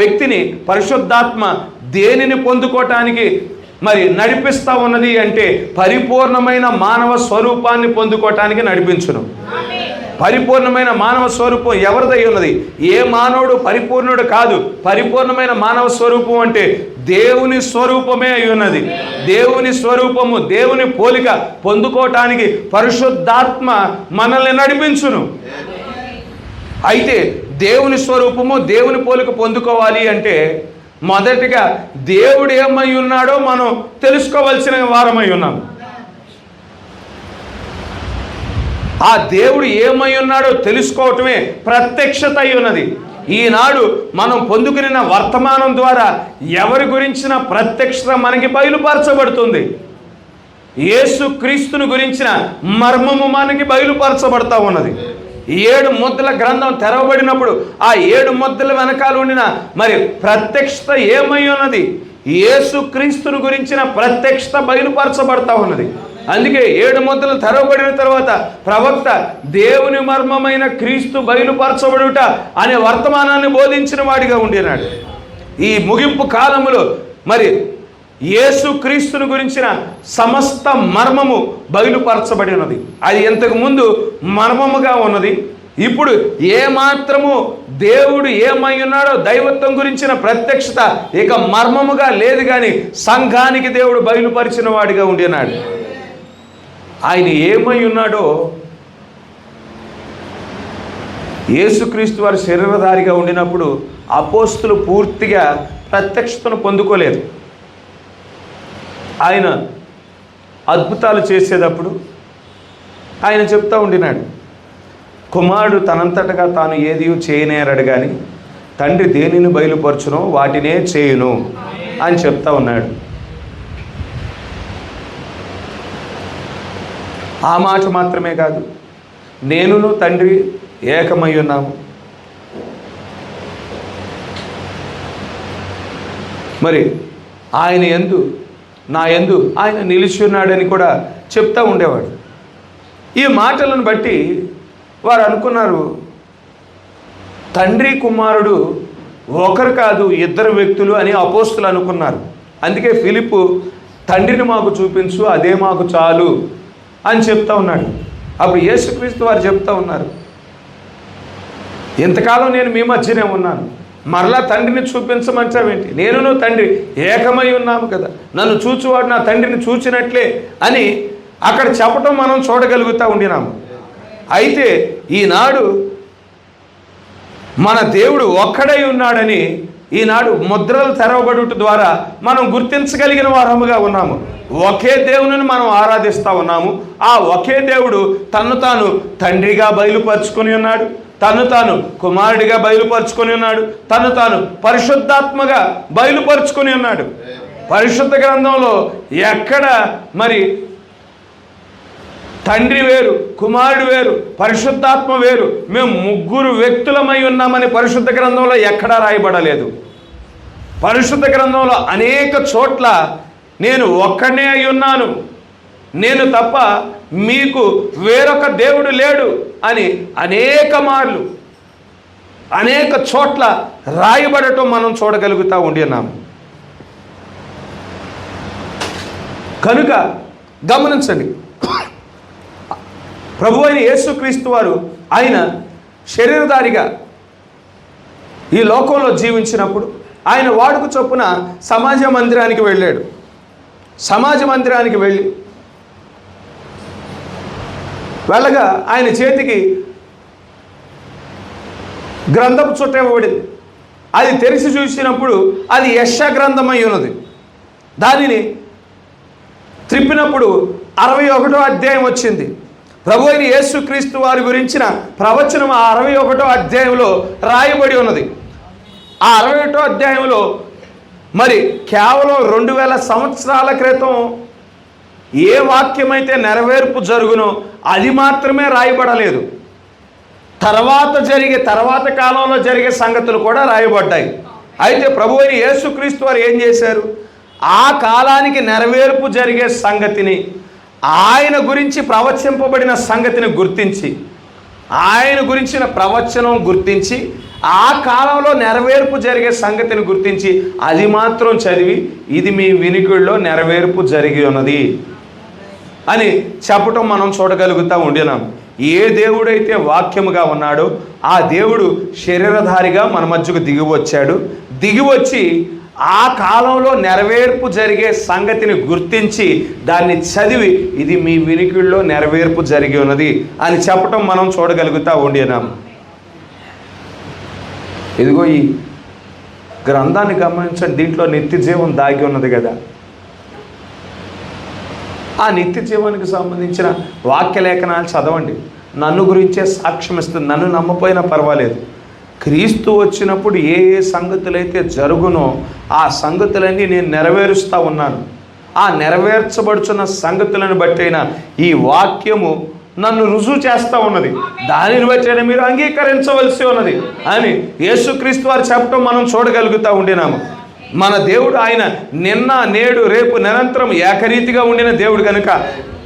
Speaker 1: వ్యక్తిని పరిశుద్ధాత్మ దేనిని పొందుకోవటానికి మరి నడిపిస్తూ ఉన్నది అంటే పరిపూర్ణమైన మానవ స్వరూపాన్ని పొందుకోవటానికి నడిపించును. పరిపూర్ణమైన మానవ స్వరూపం ఎవరిదై ఉన్నది? ఏ మానవుడు పరిపూర్ణుడు కాదు. పరిపూర్ణమైన మానవ స్వరూపం అంటే దేవుని స్వరూపమే అయి ఉన్నది. దేవుని స్వరూపము, దేవుని పోలిక పొందుకోవటానికి పరిశుద్ధాత్మ మనల్ని నడిపించును. అయితే దేవుని స్వరూపము, దేవుని పోలిక పొందుకోవాలి అంటే మొదటిగా దేవుడు ఏమై ఉన్నాడో మనం తెలుసుకోవలసిన వారమై ఉన్నాం. ఆ దేవుడు ఏమై ఉన్నాడో తెలుసుకోవటమే ప్రత్యక్షత అయి ఉన్నది. ఈనాడు మనం పొందుకున్న వర్తమానం ద్వారా ఎవరి గురించిన ప్రత్యక్షత మనకి బయలుపరచబడుతుంది. యేసు క్రీస్తును గురించిన మర్మము మనకి బయలుపరచబడతా ఉన్నది. 7 ముద్దల గ్రంథం తెరవబడినప్పుడు ఆ 7 ముద్దల వెనకాల ఉండిన మరి ప్రత్యక్షత ఏమై ఉన్నది? యేసు క్రీస్తును గురించిన ప్రత్యక్షత బయలుపరచబడతా ఉన్నది. అందుకే 7 ముద్దలు తెరవబడిన తర్వాత ప్రవక్త దేవుని మర్మమైన క్రీస్తు బయలుపరచబడుట అనే వర్తమానాన్ని బోధించిన వాడిగా ఉండినాడు. ఈ ముగింపు కాలములో మరి యేసు క్రీస్తును గురించిన సమస్త మర్మము బయలుపరచబడి ఉన్నది. అది ఇంతకు ముందు మర్మముగా ఉన్నది. ఇప్పుడు ఏమాత్రము దేవుడు ఏమై ఉన్నాడో దైవత్వం గురించిన ప్రత్యక్షత ఇక మర్మముగా లేదు, కానీ సంఘానికి దేవుడు బయలుపరిచిన వాడిగా ఉండినాడు. ఆయన ఏమై ఉన్నాడో యేసుక్రీస్తు వారి శరీరధారిగా ఉండినప్పుడు అపోస్తులు పూర్తిగా ప్రత్యక్షతను పొందుకోలేదు. ఆయన అద్భుతాలు చేసేటప్పుడు ఆయన చెప్తూ ఉండినాడు, కుమారుడు తనంతటగా తాను ఏది చేయనేరడు, కానీ తండ్రి దేనిని బయలుపరచునో వాటినే చేయును అని చెప్తా ఉన్నాడు. ఆ మాట మాత్రమే కాదు, నేనును తండ్రి ఏకమై ఉన్నాము. మరి ఆయన యందు నా యందు ఆయన నిలిచి ఉన్నాడని కూడా చెప్తూ ఉండేవాడు. ఈ మాటలను బట్టి వారు అనుకున్నారు, తండ్రి కుమారుడు ఒకరు కాదు ఇద్దరు వ్యక్తులు అని అపోస్తులు అనుకున్నారు. అందుకే ఫిలిప్పు తండ్రిని మాకు చూపించు, అదే మాకు చాలు అని చెప్తా ఉన్నాడు. అప్పుడు యేసుక్రీస్తు వారు చెప్తా ఉన్నారు, ఇంతకాలం నేను మీ మధ్యనే ఉన్నాను, మరలా తండ్రిని చూపించమంటావేంటి? నేను తండ్రి ఏకమై ఉన్నాము కదా, నన్ను చూచువాడు నా తండ్రిని చూచినట్లే అని అక్కడ చెప్పటం మనం చూడగలుగుతూ ఉండినాము. అయితే ఈనాడు మన దేవుడు ఒక్కడై ఉన్నాడని ఈనాడు ముద్రలు తెరవబడుట ద్వారా మనం గుర్తించగలిగిన వారముగా ఉన్నాము. ఒకే దేవుని మనం ఆరాధిస్తూ ఉన్నాము. ఆ ఒకే దేవుడు తను తాను తండ్రిగా బయలుపరుచుకొని ఉన్నాడు, తను తాను కుమారుడిగా బయలుపరుచుకొని ఉన్నాడు, తను తాను పరిశుద్ధాత్మగా బయలుపరుచుకొని ఉన్నాడు. పరిశుద్ధ గ్రంథంలో ఎక్కడ మరి తండ్రి వేరు, కుమారుడు వేరు, పరిశుద్ధాత్మ వేరు, మేము ముగ్గురు వ్యక్తులమై ఉన్నామని పరిశుద్ధ గ్రంథంలో ఎక్కడా రాయబడలేదు. పరిశుద్ధ గ్రంథంలో అనేక చోట్ల నేను ఒక్కనే అయి ఉన్నాను, నేను తప్ప మీకు వేరొక దేవుడు లేడు అని అనేక మార్లు అనేక చోట్ల రాయబడటం మనం చూడగలుగుతూ ఉండినాము. కనుక గమనించండి, ప్రభు అయిన యేసుక్రీస్తు వారు ఆయన శరీరధారిగా ఈ లోకంలో జీవించినప్పుడు ఆయన వాడుక చొప్పున సమాజ మందిరానికి వెళ్ళాడు. సమాజ మందిరానికి వెళ్ళగా ఆయన చేతికి గ్రంథపు చుట్ట ఇవ్వబడింది. అది తెరిచి చూసినప్పుడు అది యెషయా గ్రంథమై ఉన్నది. దానిని త్రిప్పినప్పుడు 61వ అధ్యాయం వచ్చింది. ప్రభు అయిన యేసుక్రీస్తు వారి గురించిన ప్రవచనం ఆ 61వ అధ్యాయంలో రాయబడి ఉన్నది. ఆ 61వ అధ్యాయంలో మరి కేవలం 2000 సంవత్సరాల క్రితం ఏ వాక్యమైతే నెరవేర్పు జరుగునో అది మాత్రమే రాయబడలేదు. తర్వాత కాలంలో జరిగే సంగతులు కూడా రాయబడ్డాయి. అయితే ప్రభు అయిన యేసుక్రీస్తు వారు ఏం చేశారు? ఆ కాలానికి నెరవేర్పు జరిగే సంగతిని, ఆయన గురించి ప్రవచింపబడిన సంగతిని గుర్తించి, ఆయన గురించిన ప్రవచనం గుర్తించి, ఆ కాలంలో నెరవేర్పు జరిగే సంగతిని గుర్తించి అది మాత్రం చదివి ఇది మీ వినికిడిలో నెరవేర్పు జరిగి ఉన్నది అని చెప్పటం మనం చూడగలుగుతూ ఉండినాం. ఏ దేవుడైతే వాక్యముగా ఉన్నాడో ఆ దేవుడు శరీరధారిగా మన మధ్యకు దిగివచ్చి ఆ కాలంలో నెరవేర్పు జరిగే సంగతిని గుర్తించి దాన్ని చదివి ఇది మీ వినికిడిలో నెరవేర్పు జరిగి ఉన్నది అని చెప్పటం మనం చూడగలుగుతూ ఉండినాం. ఇదిగో ఈ గ్రంథాన్ని గమనించండి, దీంట్లో నిత్య జీవం దాగి ఉన్నది కదా. ఆ నిత్య జీవానికి సంబంధించిన వాక్య లేఖనాలు చదవండి, నన్ను గురించే సాక్ష్యం ఇస్తుంది. నన్ను నమ్మపోయినా పర్వాలేదు, క్రీస్తు వచ్చినప్పుడు ఏ సంగతులైతే జరుగునో ఆ సంగతులన్నీ నేను నెరవేరుస్తూ ఉన్నాను. ఆ నెరవేర్చబడుచున్న సంగతులను బట్టైనా ఈ వాక్యము నన్ను రుజువు చేస్తూ ఉన్నది, దానిని బట్టి మీరు అంగీకరించవలసి ఉన్నది అని యేసుక్రీస్తు వారు చెప్పడం మనం చూడగలుగుతూ ఉండినాము. మన దేవుడు ఆయన నిన్న నేడు రేపు నిరంతరం ఏకరీతిగా ఉండిన దేవుడు కనుక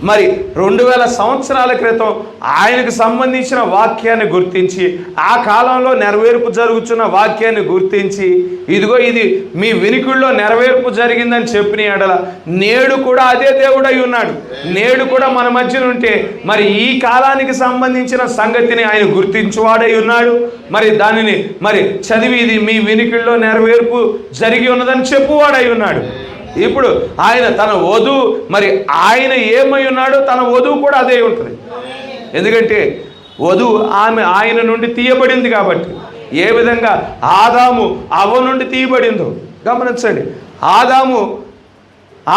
Speaker 1: మరి 2000 సంవత్సరాల క్రితం ఆయనకు సంబంధించిన వాక్యాన్ని గుర్తించి ఆ కాలంలో నెరవేర్పు జరుగుతున్న వాక్యాన్ని గుర్తించి ఇదిగో ఇది మీ వినికిడిలో నెరవేర్పు జరిగిందని చెప్పిన ఎడల నేడు కూడా అదే దేవుడై ఉన్నాడు. నేడు కూడా మన మధ్యన ఉంటే మరి ఈ కాలానికి సంబంధించిన సంగతిని ఆయన గుర్తించువాడై ఉన్నాడు. మరి దానిని మరి చదివి ఇది మీ వినికిడిలో నెరవేర్పు జరిగి ఉన్నదని చెప్పువాడై ఉన్నాడు. ఇప్పుడు ఆయన తన వధువు మరి ఆయన ఏమై ఉన్నాడో తన వధువు కూడా అదే ఉంటుంది. ఎందుకంటే వధువు ఆయన నుండి తీయబడింది కాబట్టి. ఏ విధంగా ఆదాము అవ్వ నుండి తీయబడిందో గమనించండి.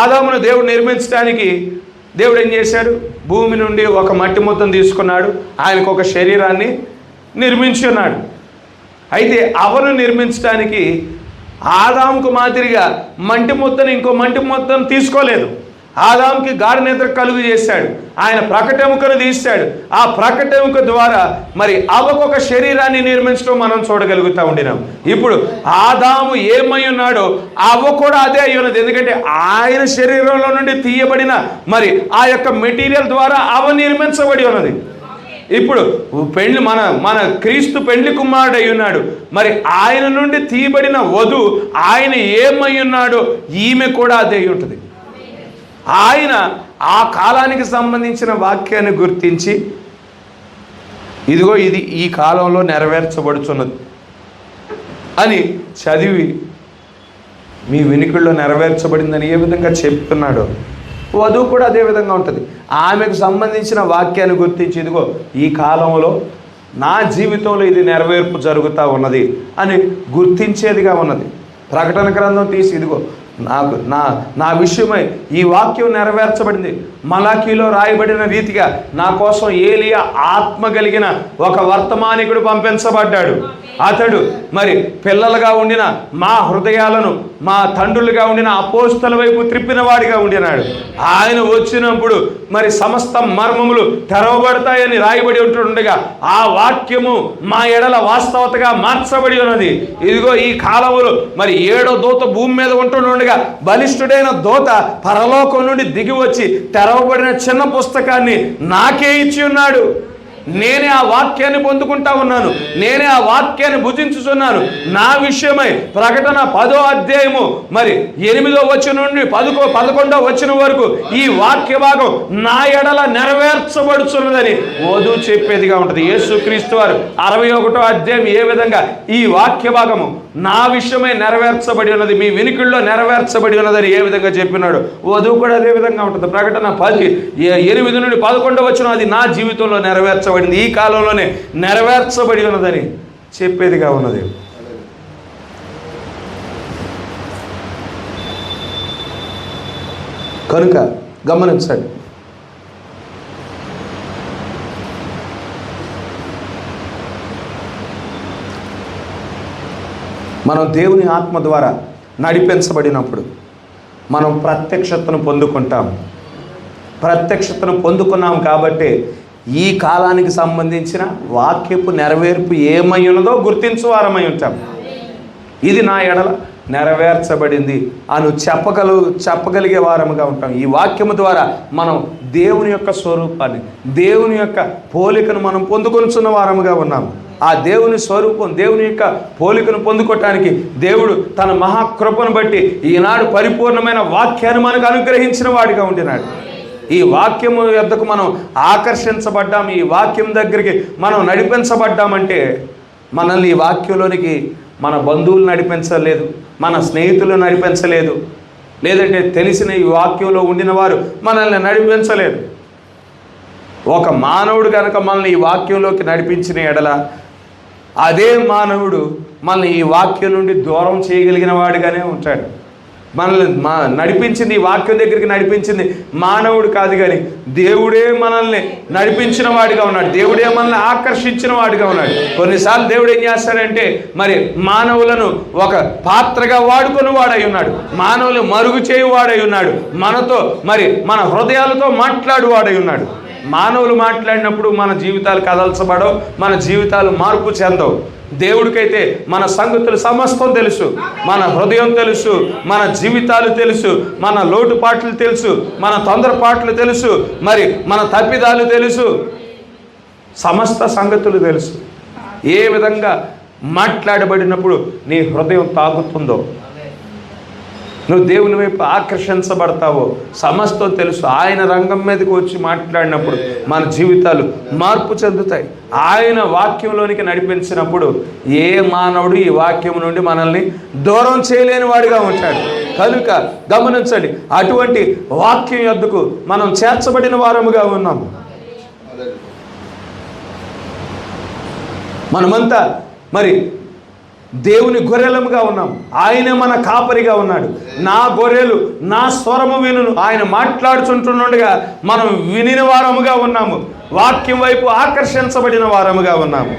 Speaker 1: ఆదామును దేవుడు నిర్మించడానికి దేవుడు ఏం చేశాడు? భూమి నుండి ఒక మట్టి ముద్దను తీసుకున్నాడు, ఆయనకు ఒక శరీరాన్ని నిర్మించి ఉన్నాడు. అయితే అవ్వను నిర్మించడానికి ఆదాముకు మాదిరిగా ఇంకో మంటి ముద్దను తీసుకోలేదు. ఆదాముకి గాఢ నిద్ర కలుగు చేశాడు. ఆయన ప్రకటెముకను తీశాడు. ఆ ప్రకటెముక ద్వారా మరి అవ్వకు ఒక శరీరాన్ని నిర్మించడం మనం చూడగలుగుతూ ఉండినాం. ఇప్పుడు ఆదాము ఏమై ఉన్నాడో అవ్వ కూడా అదే అయి ఉన్నది. ఎందుకంటే ఆయన శరీరంలో నుండి తీయబడిన మరి ఆ యొక్క మెటీరియల్ ద్వారా అవ్వ నిర్మించబడి ఉన్నది. ఇప్పుడు పెళ్లి మన క్రీస్తు పెళ్లి కుమారుడు అయి ఉన్నాడు. మరి ఆయన నుండి తీయబడిన వధువు ఆయన ఏమై ఉన్నాడో ఈమె కూడా అదే అయి ఉంటుంది. ఆయన ఆ కాలానికి సంబంధించిన వాక్యాన్ని గుర్తించి ఇదిగో ఇది ఈ కాలంలో నెరవేర్చబడుచున్నది అని చదివి మీ వినికిడిలో నెరవేర్చబడిందని ఏ విధంగా చెప్తున్నాడో వధువు కూడా అదే విధంగా ఉంటుంది. ఆమెకు సంబంధించిన వాక్యాన్ని గుర్తించి ఇదిగో ఈ కాలంలో నా జీవితంలో ఇది నెరవేర్పు జరుగుతూ ఉన్నది అని గుర్తించేదిగా ఉన్నది. ప్రకటన గ్రంథం తీసి ఇదిగో నాకు నా విషయమై ఈ వాక్యం నెరవేర్చబడింది. మలాకీలో రాయబడిన రీతిగా నా కోసం ఏలియా ఆత్మ కలిగిన ఒక వర్తమానికుడు పంపించబడ్డాడు. అతడు మరి పిల్లలుగా ఉండిన మా హృదయాలను మా తండ్రులుగా ఉండిన అపోస్తల వైపు త్రిప్పిన వాడిగా ఉండినాడు. ఆయన వచ్చినప్పుడు మరి సమస్త మర్మములు తెరవబడతాయని రాయబడి ఉంటుండగా ఆ వాక్యము మా ఎడల వాస్తవతగా మార్చబడి ఉన్నది. ఇదిగో ఈ కాలములో మరి 7వ దూత భూమి మీద ఉంటుండగా బలిష్ఠుడైన దూత పరలోకం నుండి దిగి వచ్చి తెరవబడిన చిన్న పుస్తకాన్ని నాకే ఇచ్చి ఉన్నాడు. నేనే ఆ వాక్యాన్ని పొందుకుంటా ఉన్నాను. నేనే ఆ వాక్యాన్ని భుజించుచున్నాను. నా విషయమై ప్రకటన 10వ అధ్యాయము మరి 8వ వచనం నుండి 11వ వచనం వరకు ఈ వాక్య భాగం నా ఎడల నెరవేర్చబడుచున్నదని వధువు చెప్పేదిగా ఉంటుంది. యేసుక్రీస్తు వారు 61వ అధ్యాయం ఏ విధంగా ఈ వాక్య భాగము నా విషయమై నెరవేర్చబడి ఉన్నది, మీ వినికిడిలో నెరవేర్చబడి ఉన్నదని ఏ విధంగా చెప్పినాడు వధువు కూడా అదే విధంగా ఉంటుంది. ప్రకటన 8 నుండి 11వ వచనం అది నా జీవితంలో నెరవేర్చబడింది, ఈ కాలంలోనే నెరవేర్చబడి ఉన్నదని చెప్పేదిగా ఉన్నది. కనుక గమనించండి, మనం దేవుని ఆత్మ ద్వారా నడిపించబడినప్పుడు మనం ప్రత్యక్షతను పొందుకుంటాం. ప్రత్యక్షతను పొందుకున్నాం కాబట్టి ఈ కాలానికి సంబంధించిన వాక్యపు నెరవేర్పు ఏమై ఉన్నదో గుర్తించువారమై ఉంటాం. ఇది నా ఎడల నెరవేర్చబడింది అని చెప్పగలిగే వారముగా ఉంటాం. ఈ వాక్యము ద్వారా మనం దేవుని యొక్క స్వరూపాన్ని, దేవుని యొక్క పోలికను మనం పొందుకొనుచున్న వారముగా ఉన్నాం. ఆ దేవుని స్వరూపం, దేవుని యొక్క పోలికను పొందుకోవటానికి దేవుడు తన మహాకృపను బట్టి ఈనాడు పరిపూర్ణమైన వాక్యాన్ని మనకు అనుగ్రహించిన వాడిగా ఉండినాడు. ఈ వాక్యము యొద్దకు మనం ఆకర్షించబడ్డాం, ఈ వాక్యం దగ్గరికి మనం నడిపించబడ్డామంటే మనల్ని ఈ వాక్యంలోనికి మన బంధువులు నడిపించలేదు, మన స్నేహితులు నడిపించలేదు, లేదంటే తెలిసిన ఈ వాక్యంలో ఉండిన వారు మనల్ని నడిపించలేదు. ఒక మానవుడు కనుక మనల్ని ఈ వాక్యంలోకి నడిపించిన ఎడల అదే మానవుడు మనల్ని ఈ వాక్యం నుండి దూరం చేయగలిగిన వాడిగానే ఉంటాడు. మనల్ని నడిపించింది, ఈ వాక్యం దగ్గరికి నడిపించింది మానవుడు కాదు, కానీ దేవుడే మనల్ని నడిపించిన వాడిగా ఉన్నాడు. దేవుడే మనల్ని ఆకర్షించిన వాడిగా ఉన్నాడు. కొన్నిసార్లు దేవుడు ఏం చేస్తాడంటే మరి మానవులను ఒక పాత్రగా వాడుకొని వాడై ఉన్నాడు, మానవులు మరుగు చేయువాడై ఉన్నాడు, మనతో మరి మన హృదయాలతో మాట్లాడువాడై ఉన్నాడు. మానవులు మాట్లాడినప్పుడు మన జీవితాలు కదల్చబడవు, మన జీవితాలు మార్పు చెందవు. దేవుడికైతే మన సంగతులు సమస్తం తెలుసు, మన హృదయం తెలుసు, మన జీవితాలు తెలుసు, మన లోటుపాట్లు తెలుసు, మన తొందరపాట్లు తెలుసు, మరి మన తప్పిదాలు తెలుసు, సమస్త సంగతులు తెలుసు. ఏ విధంగా మాట్లాడబడినప్పుడు నీ హృదయం తాగుతుందో, నువ్వు దేవుని వైపు ఆకర్షించబడతావో సమస్తం తెలుసు. ఆయన రంగం మీదకి వచ్చి మాట్లాడినప్పుడు మన జీవితాలు మార్పు చెందుతాయి. ఆయన వాక్యంలోనికి నడిపించినప్పుడు ఏ మానవుడు ఈ వాక్యం నుండి మనల్ని దూరం చేయలేని వాడిగా ఉంటాడు. కనుక గమనించండి, అటువంటి వాక్యం యొద్దకు మనం చేర్చబడిన వారముగా ఉన్నాము. మనమంతా మరి దేవుని గొర్రెలముగా ఉన్నాం. ఆయనే మన కాపరిగా ఉన్నాడు. నా గొర్రెలు నా స్వరము వినును. ఆయన మాట్లాడుచుంటుండగా మనం వినిన వారముగా ఉన్నాము, వాక్యం వైపు ఆకర్షించబడిన వారముగా ఉన్నాము.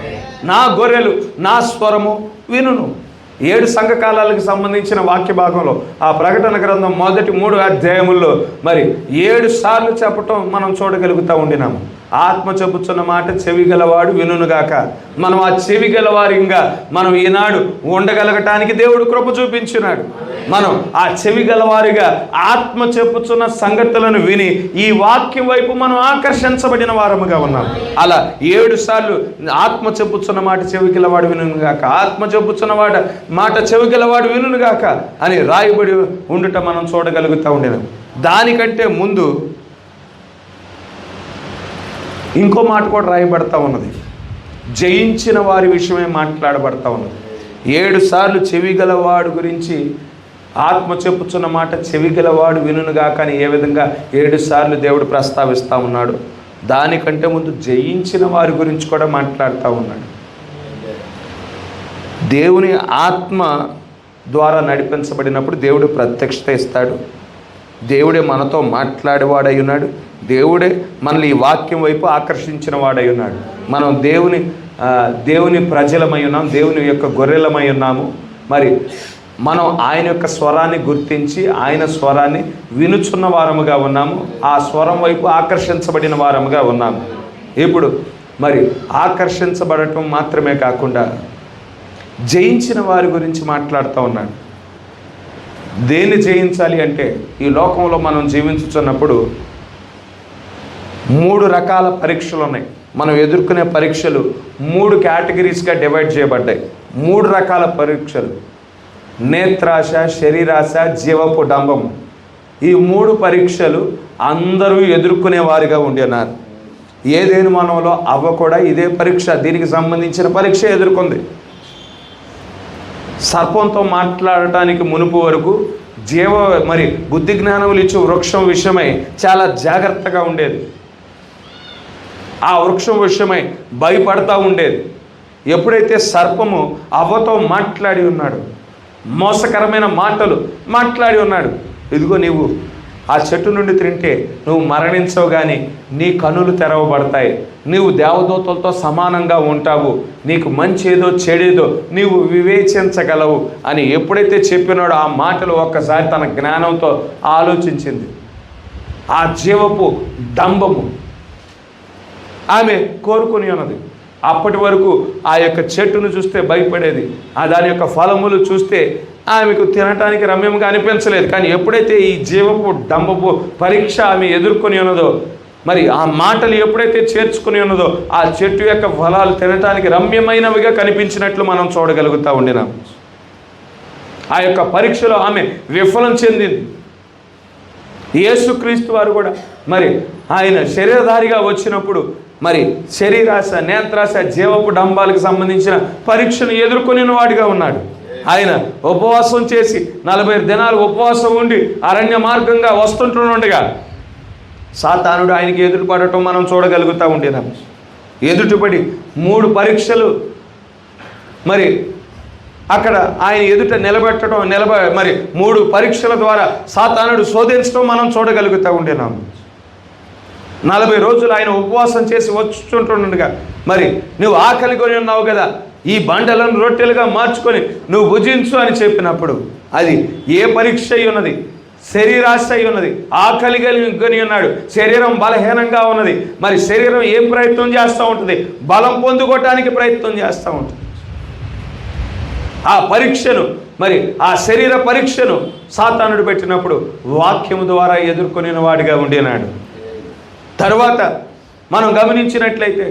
Speaker 1: నా గొర్రెలు నా స్వరము వినును. 7 సంఘకాలాలకు సంబంధించిన వాక్య భాగంలో ఆ ప్రకటన గ్రంథం మొదటి 3 అధ్యాయముల్లో మరి 7 సార్లు చెప్పటం మనం చూడగలుగుతూ ఉండినాము. ఆత్మ చెప్పుచున్న మాట చెవి గలవాడు వినుగాక. మనం ఆ చెవి గలవారిగా మనం ఈనాడు ఉండగలగటానికి దేవుడు కృప చూపించినాడు. మనం ఆ చెవి గలవారిగా ఆత్మ చెప్పుచున్న సంగతులను విని ఈ వాక్యం వైపు మనం ఆకర్షించబడిన వారముగా ఉన్నాం. అలా 7 సార్లు ఆత్మ చెప్పుచున్న మాట చెవి గలవాడు వినుగాక, ఆత్మ చెప్పుచున్న మాట చెవి గలవాడు వినుగాక అని రాయబడి ఉండుట మనం చూడగలుగుతూ ఉండినాం. దానికంటే ముందు ఇంకో మాట కూడా రాయబడతా ఉన్నది. జయించిన వారి విషయమే మాట్లాడబడతా ఉన్నది. 7 సార్లు చెవి గలవాడు గురించి ఆత్మ చెప్పుచున్న మాట చెవి గలవాడు వినుగాక అని ఏ విధంగా 7 సార్లు దేవుడు ప్రస్తావిస్తూ ఉన్నాడు. దానికంటే ముందు జయించిన వారి గురించి కూడా మాట్లాడుతూ ఉన్నాడు. దేవుని ఆత్మ ద్వారా నడిపించబడినప్పుడు దేవుడు ప్రత్యక్షత ఇస్తాడు. దేవుడే మనతో మాట్లాడేవాడై ఉన్నాడు. దేవుడే మనల్ని ఈ వాక్యం వైపు ఆకర్షించిన వాడై ఉన్నాడు. మనం దేవుని ప్రజలమై ఉన్నాం, దేవుని యొక్క గొర్రెలమై ఉన్నాము. మరి మనం ఆయన యొక్క స్వరాన్ని గుర్తించి ఆయన స్వరాన్ని వినుచున్న వారముగా ఉన్నాము. ఆ స్వరం వైపు ఆకర్షించబడిన వారముగా ఉన్నాము. ఇప్పుడు మరి ఆకర్షించబడటం మాత్రమే కాకుండా జయించిన వారి గురించి మాట్లాడుతూ ఉన్నాడు. దేన్ని జయించాలి అంటే ఈ లోకంలో మనం జీవించుతున్నప్పుడు 3 రకాల పరీక్షలు ఉన్నాయి. మనం ఎదుర్కొనే పరీక్షలు 3 కేటగిరీస్గా డివైడ్ చేయబడ్డాయి. 3 రకాల పరీక్షలు: నేత్రాశ, శరీరాశ, జీవపు డంబము. ఈ 3 పరీక్షలు అందరూ ఎదుర్కొనే వారిగా ఉండినారు. ఏదేను మనలో అవ్వ కూడా ఇదే పరీక్ష, దీనికి సంబంధించిన పరీక్ష ఎదుర్కొంది. సర్పంతో మాట్లాడటానికి మునుపు వరకు మరి బుద్ధి జ్ఞానములు ఇచ్చే వృక్షం విషయమై చాలా జాగ్రత్తగా ఉండేది. ఆ వృక్షం విషయమై భయపడతా ఉండేది. ఎప్పుడైతే సర్పము అవ్వతో మాట్లాడి ఉన్నాడు, మోసకరమైన మాటలు మాట్లాడి ఉన్నాడు, ఇదిగో నీవు ఆ చెట్టు నుండి తింటే నువ్వు మరణించవు, కానీ నీ కనులు తెరవబడతాయి, నీవు దేవదూతలతో సమానంగా ఉంటావు, నీకు మంచి ఏదో చెడేదో నీవు వివేచించగలవు అని ఎప్పుడైతే చెప్పినాడో ఆ మాటలు ఒక్కసారి తన జ్ఞానంతో ఆలోచించింది. ఆ జీవపు డంబము ఆమె కోరుకుని ఉన్నది. అప్పటి వరకు ఆ యొక్క చెట్టును చూస్తే భయపడేది, దాని యొక్క ఫలములు చూస్తే ఆమెకు తినటానికి రమ్యంగా అనిపించలేదు. కానీ ఎప్పుడైతే ఈ జీవపు డంబపు పరీక్ష ఆమె ఎదుర్కొని ఉన్నదో, మరి ఆ మాటలు ఎప్పుడైతే చేర్చుకుని ఉన్నదో ఆ చెట్టు యొక్క ఫలాలు తినటానికి రమ్యమైనవిగా కనిపించినట్లు మనం చూడగలుగుతూ ఉండినాం. ఆ యొక్క పరీక్షలో ఆమె విఫలం చెందింది. యేసుక్రీస్తు వారు కూడా మరి ఆయన శరీరధారిగా వచ్చినప్పుడు మరి శరీరాశ, నేత్రాశ, జీవపు డంబాలకు సంబంధించిన పరీక్షను ఎదుర్కొని వాడిగా ఉన్నాడు. ఆయన ఉపవాసం చేసి 40 దినాలు ఉపవాసం ఉండి అరణ్య మార్గంగా వస్తుంటుండగా సాతానుడు ఆయనకి ఎదురుపడటం మనం చూడగలుగుతూ ఉండినాం. ఎదుటిపడి 3 పరీక్షలు మరి అక్కడ ఆయన ఎదుట నిలబెట్టడం, మరి 3 పరీక్షల ద్వారా సాతానుడు శోధించడం మనం చూడగలుగుతూ ఉండినాం. 40 రోజులు ఆయన ఉపవాసం చేసి వచ్చుంటుండగా మరి నువ్వు ఆకలి కొని ఉన్నావు కదా, ఈ బండలను రొట్టెలుగా మార్చుకొని నువ్వు భుజించు అని చెప్పినప్పుడు అది ఏ పరీక్ష అయి ఉన్నది? శరీరాశ అయి ఉన్నది. ఆకలి కలిగి ఉన్నాడు, శరీరం బలహీనంగా ఉన్నది. మరి శరీరం ఏం ప్రయత్నం చేస్తూ ఉంటుంది? బలం పొందుకోవటానికి ప్రయత్నం చేస్తూ ఉంటుంది. ఆ పరీక్షను మరి ఆ శరీర పరీక్షను సాతానుడు పెట్టినప్పుడు వాక్యము ద్వారా ఎదుర్కొనిన వాడిగా ఉండినాడు. తర్వాత మనం గమనించినట్లయితే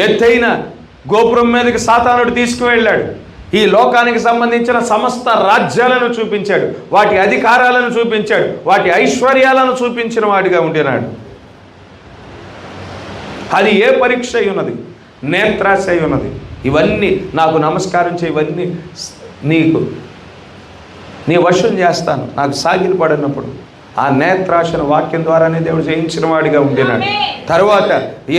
Speaker 1: ఎత్తైన గోపురం మీదకి సాతానుడు తీసుకువెళ్ళాడు. ఈ లోకానికి సంబంధించిన సమస్త రాజ్యాలను చూపించాడు, వాటి అధికారాలను చూపించాడు, వాటి ఐశ్వర్యాలను చూపించిన వాడిగా ఉండినాడు. అది ఏ పరీక్ష అయి ఉన్నది? నేత్రాశ అయి ఉన్నది. ఇవన్నీ నాకు నమస్కారం చేయి, ఇవన్నీ నీ వశం చేస్తాను, నాకు సాగిలు పడినప్పుడు ఆ నేత్రాశను వాక్యం ద్వారానే దేవుడు జయించిన వాడిగా ఉండినాడు. తర్వాత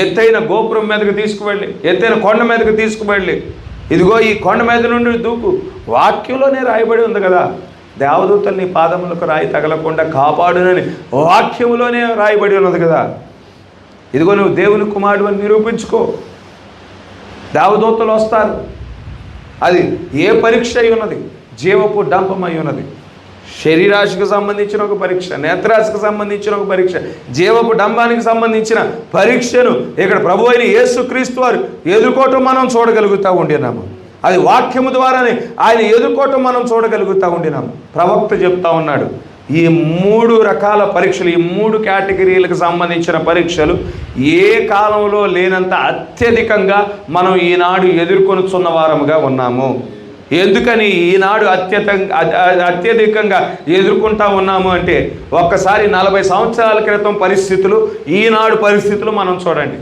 Speaker 1: ఎత్తైన గోపురం మీదకి తీసుకువెళ్ళి, ఎత్తైన కొండ మీదకి తీసుకువెళ్ళి, ఇదిగో ఈ కొండ మీద నుండి దూకు, వాక్యంలోనే రాయబడి ఉంది కదా, దేవదూతలు నీ పాదములకు రాయి తగలకుండా కాపాడునని వాక్యములోనే రాయబడి ఉన్నది కదా, ఇదిగో నువ్వు దేవుని కుమారుడు అని నిరూపించుకో, దేవదూతలు వస్తారు, అది ఏ పరీక్ష అయి ఉన్నది? జీవపు డంపం అయి ఉన్నది. శరీరాశికి సంబంధించిన ఒక పరీక్ష, నేత్రాశికి సంబంధించిన ఒక పరీక్ష, జీవపు డంబానికి సంబంధించిన పరీక్షను ఇక్కడ ప్రభు అయిన యేసుక్రీస్తు వారు ఎదుర్కోవటం మనం చూడగలుగుతూ ఉండినాము. అది వాక్యము ద్వారానే ఆయన ఎదుర్కోవటం మనం చూడగలుగుతూ ఉండినాము. ప్రవక్త చెప్తా ఉన్నాడు, ఈ 3 రకాల పరీక్షలు, ఈ 3 కేటగిరీలకు సంబంధించిన పరీక్షలు ఏ కాలంలో లేనంత అత్యధికంగా మనం ఈనాడు ఎదుర్కొనుచున్న వారముగా ఉన్నాము. ఎందుకని ఈనాడు అత్యధికంగా ఎదుర్కొంటా ఉన్నాము అంటే, ఒక్కసారి 40 సంవత్సరాల క్రితం పరిస్థితులు, ఈనాడు పరిస్థితులు మనం చూడండి.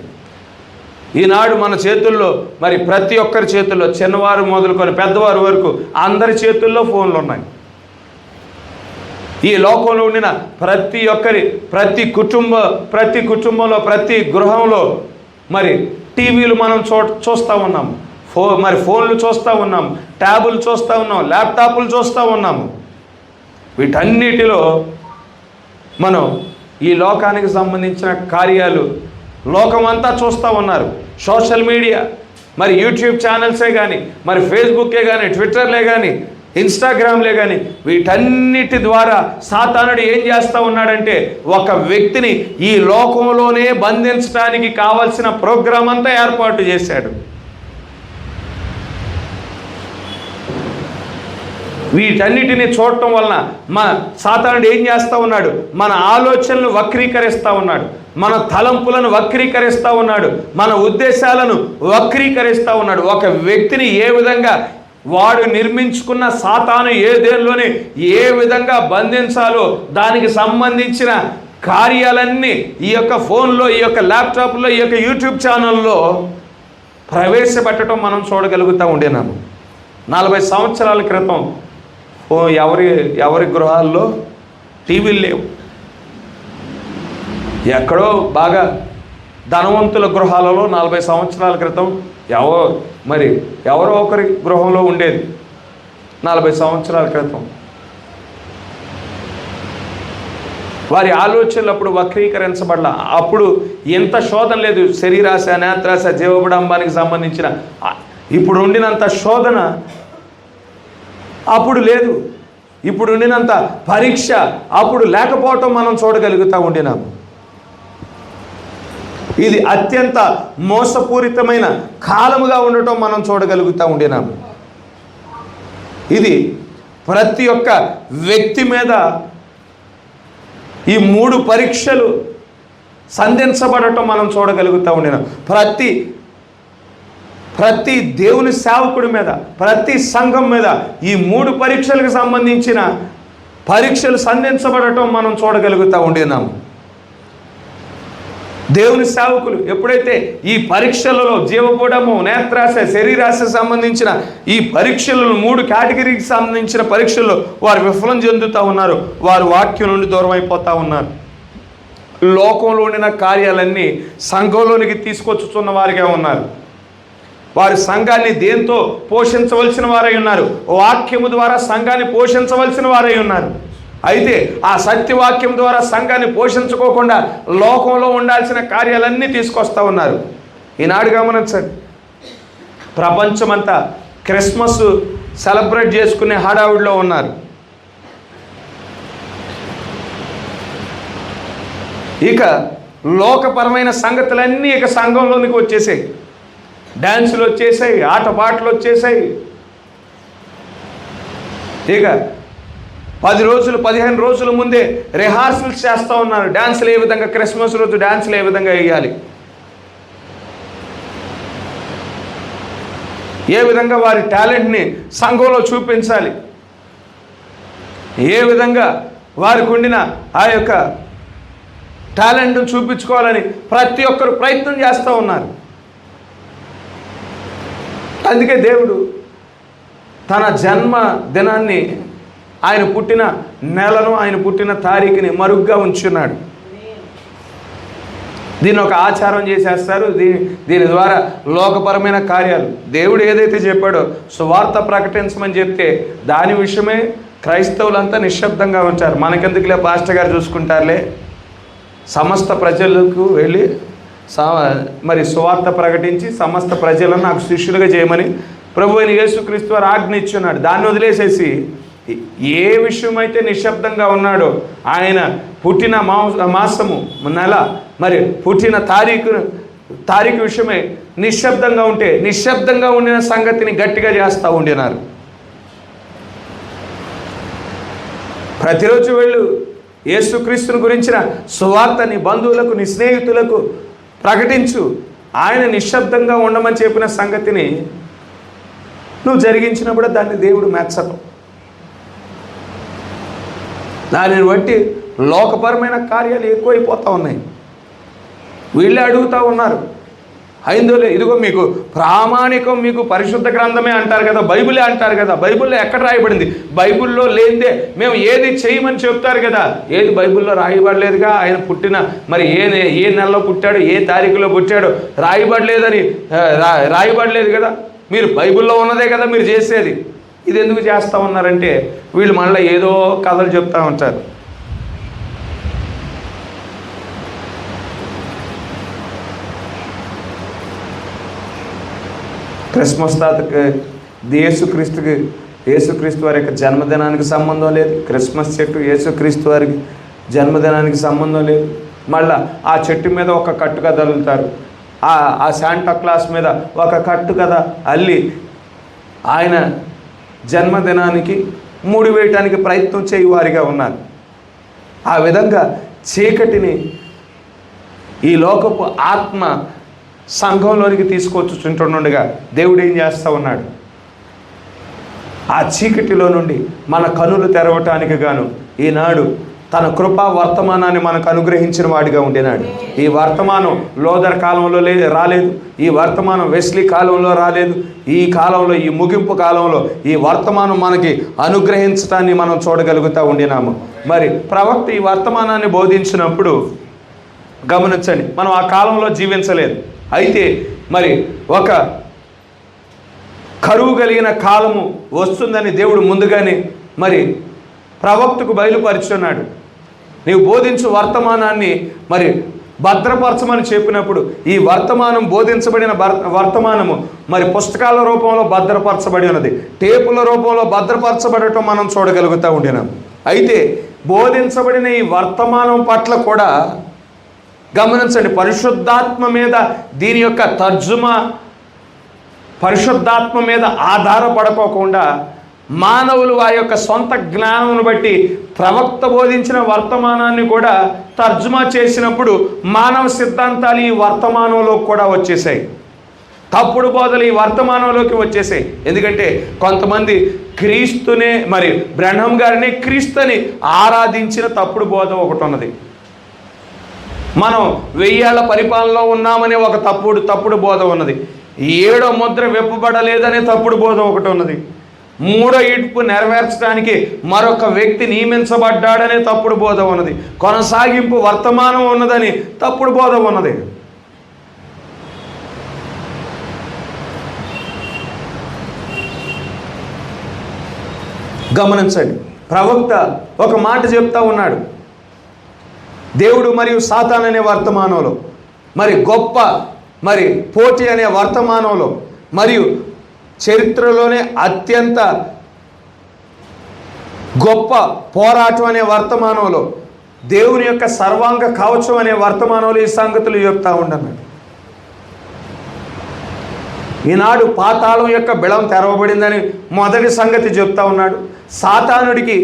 Speaker 1: ఈనాడు మన చేతుల్లో, మరి ప్రతి ఒక్కరి చేతుల్లో, చిన్నవారు మొదలుకొని పెద్దవారు వరకు అందరి చేతుల్లో ఫోన్లు ఉన్నాయి. ఈ లోకంలో ఉండిన ప్రతి కుటుంబంలో ప్రతి గృహంలో మరి టీవీలు మనం చూస్తూ ఉన్నాము. మరి ఫోన్లు చూస్తూ ఉన్నాము, ట్యాబులు చూస్తూ ఉన్నాము, ల్యాప్టాప్లు చూస్తూ ఉన్నాము. వీటన్నిటిలో మనం ఈ లోకానికి సంబంధించిన కార్యాలు లోకమంతా చూస్తూ ఉన్నారు. సోషల్ మీడియా, మరి యూట్యూబ్ ఛానల్సే కానీ, మరి ఫేస్బుక్కే కానీ, ట్విట్టర్లే కానీ, ఇన్స్టాగ్రామ్లే కానీ, వీటన్నిటి ద్వారా సాతానుడు ఏం చేస్తూ ఉన్నాడంటే, ఒక వ్యక్తిని ఈ లోకంలోనే బంధించడానికి కావలసిన ప్రోగ్రాం అంతా ఏర్పాటు చేశాడు. వీటన్నిటిని చూడటం వలన సాతానుడు ఏం చేస్తూ ఉన్నాడు? మన ఆలోచనలు వక్రీకరిస్తూ ఉన్నాడు, మన తలంపులను వక్రీకరిస్తూ ఉన్నాడు, మన ఉద్దేశాలను వక్రీకరిస్తూ ఉన్నాడు. ఒక వ్యక్తిని ఏ విధంగా వాడు నిర్మించుకున్న సాతాను ఏదేలోనే ఏ విధంగా బంధించాలో దానికి సంబంధించిన కార్యాలన్నీ ఈ యొక్క ఫోన్లో, ఈ యొక్క ల్యాప్టాప్లో, ఈ యొక్క యూట్యూబ్ ఛానల్లో ప్రవేశపెట్టడం మనం చూడగలుగుతూ ఉండేనాము. 40 సంవత్సరాల క్రితం ఎవరి గృహాల్లో టీవీలు లేవు. ఎక్కడో బాగా ధనవంతుల గృహాలలో 40 సంవత్సరాల క్రితం ఎవరో ఒకరి గృహంలో ఉండేది. 40 సంవత్సరాల క్రితం వారి ఆలోచనలు అప్పుడు వక్రీకరించబడాల. అప్పుడు ఎంత శోధన లేదు. శరీరాశ, నేత్రాశ, జీవబడంబానికి సంబంధించిన ఇప్పుడు ఉండినంత శోధన అప్పుడు లేదు. ఇప్పుడు ఉండినంత పరీక్ష అప్పుడు లేకపోవటం మనం చూడగలుగుతూ ఉండినాము. ఇది అత్యంత మోసపూరితమైన కాలముగా ఉండటం మనం చూడగలుగుతూ ఉండినాము. ఇది ప్రతి ఒక్క వ్యక్తి మీద ఈ 3 పరీక్షలు సంధించబడటం మనం చూడగలుగుతూ ఉండినాం. ప్రతి దేవుని సేవకుడి మీద, ప్రతి సంఘం మీద ఈ 3 పరీక్షలకు సంబంధించిన పరీక్షలు సంధించబడటం మనం చూడగలుగుతూ ఉండినాము. దేవుని సేవకులు ఎప్పుడైతే ఈ పరీక్షలలో జీవపూడము, నేత్రాశ, శరీరాశ సంబంధించిన ఈ పరీక్షలను 3 కేటగిరీకి సంబంధించిన పరీక్షల్లో వారు విఫలం చెందుతూ ఉన్నారు. వారు వాక్యం నుండి దూరం అయిపోతూ ఉన్నారు. లోకంలో ఉండిన కార్యాలన్నీ సంఘంలోనికి తీసుకొచ్చుతున్న వారిగా ఉన్నారు. వారు సంఘాన్ని దేంతో పోషించవలసిన వారై ఉన్నారు? వాక్యము ద్వారా సంఘాన్ని పోషించవలసిన వారై ఉన్నారు. అయితే ఆ సత్యవాక్యం ద్వారా సంఘాన్ని పోషించుకోకుండా లోకంలో ఉండాల్సిన కార్యాలన్నీ తీసుకొస్తూ ఉన్నారు. ఈనాడు గమనించండి, ప్రపంచమంతా క్రిస్మస్ సెలబ్రేట్ చేసుకునే హడావుడిలో ఉన్నారు. ఇక లోకపరమైన సంగతులన్నీ ఇక సంఘంలోనికి వచ్చేసాయి. డ్యాన్సులు వచ్చేసాయి, ఆటపాటలు వచ్చేసాయి. ఇక 10 రోజులు 15 రోజుల ముందే రిహార్సల్స్ చేస్తూ ఉన్నారు. డ్యాన్సులు ఏ విధంగా, క్రిస్మస్ రోజు డ్యాన్సులు ఏ విధంగా వేయాలి, ఏ విధంగా వారి టాలెంట్ని సంఘంలో చూపించాలి, ఏ విధంగా వారికి ఉండిన ఆ యొక్క టాలెంట్ను చూపించుకోవాలని ప్రతి ఒక్కరు ప్రయత్నం చేస్తూ ఉన్నారు. అందుకే దేవుడు తన జన్మ దినాన్ని, ఆయన పుట్టిన నెలను, ఆయన పుట్టిన తారీఖుని మరుగ్గా ఉంచున్నాడు. దీన్ని ఒక ఆచారం చేసేస్తారు. దీని ద్వారా లోకపరమైన కార్యాలు, దేవుడు ఏదైతే చెప్పాడో సువార్త ప్రకటించమని చెప్తే దాని విషయమే క్రైస్తవులంతా నిశ్శబ్దంగా ఉంటారు. మనకెందుకులే, పాస్టర్ గారు చూసుకుంటారులే, సమస్త ప్రజలకు వెళ్ళి మరి సువార్త ప్రకటించి సమస్త ప్రజలను నాకు శిష్యులుగా చేయమని ప్రభు అయిన యేసుక్రీస్తు వారు ఆజ్ఞ ఇచ్చున్నాడు. దాన్ని వదిలేసేసి ఏ విషయమైతే నిశ్శబ్దంగా ఉన్నాడో, ఆయన పుట్టిన మాసము నెల మరి పుట్టిన తారీఖు విషయమై నిశ్శబ్దంగా ఉంటే నిశ్శబ్దంగా ఉండిన సంగతిని గట్టిగా చేస్తూ ఉండినారు. ప్రతిరోజు వెళ్ళు యేసుక్రీస్తుని గురించిన సువార్త నీ బంధువులకు, నీ స్నేహితులకు ప్రకటించు. ఆయన నిశ్శబ్దంగా ఉండమని చెప్పిన సంగతిని నువ్వు జరిగించినప్పుడు దాన్ని దేవుడు మెచ్చడు. దానిని బట్టి లోకపరమైన కార్యాలు ఎక్కువైపోతూ ఉన్నాయి. వీళ్ళే అడుగుతూ ఉన్నారు హైందవులే, ఇదిగో మీకు ప్రామాణికం, మీకు పరిశుద్ధ గ్రంథమే అంటారు కదా, బైబిలే అంటారు కదా, బైబిల్లో ఎక్కడ రాయబడింది? బైబిల్లో లేనిదే మేము ఏది చేయమని చెప్తారు కదా. ఏది బైబిల్లో రాయబడలేదుగా. ఆయన పుట్టిన మరి ఏ నెలలో పుట్టాడు, ఏ తారీఖులో పుట్టాడు రాయబడలేదని రాయబడలేదు కదా. మీరు బైబిల్లో ఉన్నదే కదా మీరు చేసేది. ఇది ఎందుకు చేస్తూ ఉన్నారంటే వీళ్ళు మళ్ళీ ఏదో కథలు చెప్తూ ఉంటారు. క్రిస్మస్ తాతకి యేసుక్రీస్తు వారి యొక్క జన్మదినానికి సంబంధం లేదు. క్రిస్మస్ చెట్టు యేసుక్రీస్తు వారికి జన్మదినానికి సంబంధం లేదు. మళ్ళీ ఆ చెట్టు మీద ఒక కట్టు కథ అల్లుతారు. ఆ శాంటా క్లాస్ మీద ఒక కట్టు కథ అల్లి ఆయన జన్మదినానికి ముడి వేయటానికి ప్రయత్నం చేయవారిగా ఉన్నారు. ఆ విధంగా చీకటిని ఈ లోకపు ఆత్మ సంఘంలోనికి తీసుకొచ్చుచుంటుండగా దేవుడు ఏం చేస్తూ ఉన్నాడు? ఆ చీకటిలో నుండి మన కనులు తెరవటానికి గాను ఈనాడు తన కృపా వర్తమానాన్ని మనకు అనుగ్రహించిన వాడిగా ఉండినాడు. ఈ వర్తమానం లోదర్ కాలంలో రాలేదు. ఈ వర్తమానం వెస్లీ కాలంలో రాలేదు. ఈ కాలంలో, ఈ ముగింపు కాలంలో ఈ వర్తమానం మనకి అనుగ్రహించటాన్ని మనం చూడగలుగుతూ ఉండినాము. మరి ప్రవక్త ఈ వర్తమానాన్ని బోధించినప్పుడు గమనించండి, మనం ఆ కాలంలో జీవించలేదు. అయితే మరి ఒక కరువు కలిగిన కాలము వస్తుందని దేవుడు ముందుగానే మరి ప్రవక్తకు బయలుపరుచున్నాడు. నీవు బోధించు వర్తమానాన్ని మరి భద్రపరచమని చెప్పినప్పుడు ఈ వర్తమానం, బోధించబడిన వర్తమానము మరి పుస్తకాల రూపంలో భద్రపరచబడి ఉన్నది, టేపుల రూపంలో భద్రపరచబడటం మనం చూడగలుగుతూ ఉండినాం. అయితే బోధించబడిన ఈ వర్తమానం పట్ల కూడా గమనించండి, పరిశుద్ధాత్మ మీద దీని యొక్క తర్జుమా పరిశుద్ధాత్మ మీద ఆధారపడకోకుండా మానవులు వారి యొక్క సొంత జ్ఞానమును బట్టి ప్రవక్త బోధించిన వర్తమానాన్ని కూడా తర్జుమా చేసినప్పుడు మానవ సిద్ధాంతాలు ఈ వర్తమానంలో కూడా వచ్చేసాయి. తప్పుడు బోధలు ఈ వర్తమానంలోకి వచ్చేసాయి. ఎందుకంటే కొంతమంది క్రీస్తునే మరి బ్రహ్మం గారిని క్రీస్తుని ఆరాధించిన తప్పుడు బోధ ఒకటి ఉన్నది. మనం 1000 ఏళ్ల పరిపాలనలో ఉన్నామనే ఒక తప్పుడు బోధ ఉన్నది. 7వ ముద్ర విప్పబడలేదనే తప్పుడు బోధ ఒకటి ఉన్నది. 3వ ఈడ్పు నెరవేర్చడానికి మరొక వ్యక్తి నియమించబడ్డాడనే తప్పుడు బోధ ఉన్నది. కొనసాగింపు వర్తమానం ఉన్నదని తప్పుడు బోధ ఉన్నది. గమనించండి, ప్రవక్త ఒక మాట చెప్తా ఉన్నాడు. దేవుడు మరియు సాతాన్ అనే వర్తమానంలో, మరి గొప్ప మరి పోటీ అనే వర్తమానంలో, మరియు చరిత్రలోనే అత్యంత గొప్ప పోరాటం అనే వర్తమానంలో, దేవుని యొక్క సర్వాంగ కవచం అనే వర్తమానంలో ఈ సంగతులు చెప్తా ఉండన్నాడు. ఈనాడు పాతాళం యొక్క బిళం తెరవబడిందని మొదటి సంగతి చెప్తా ఉన్నాడు. సాతానుడికి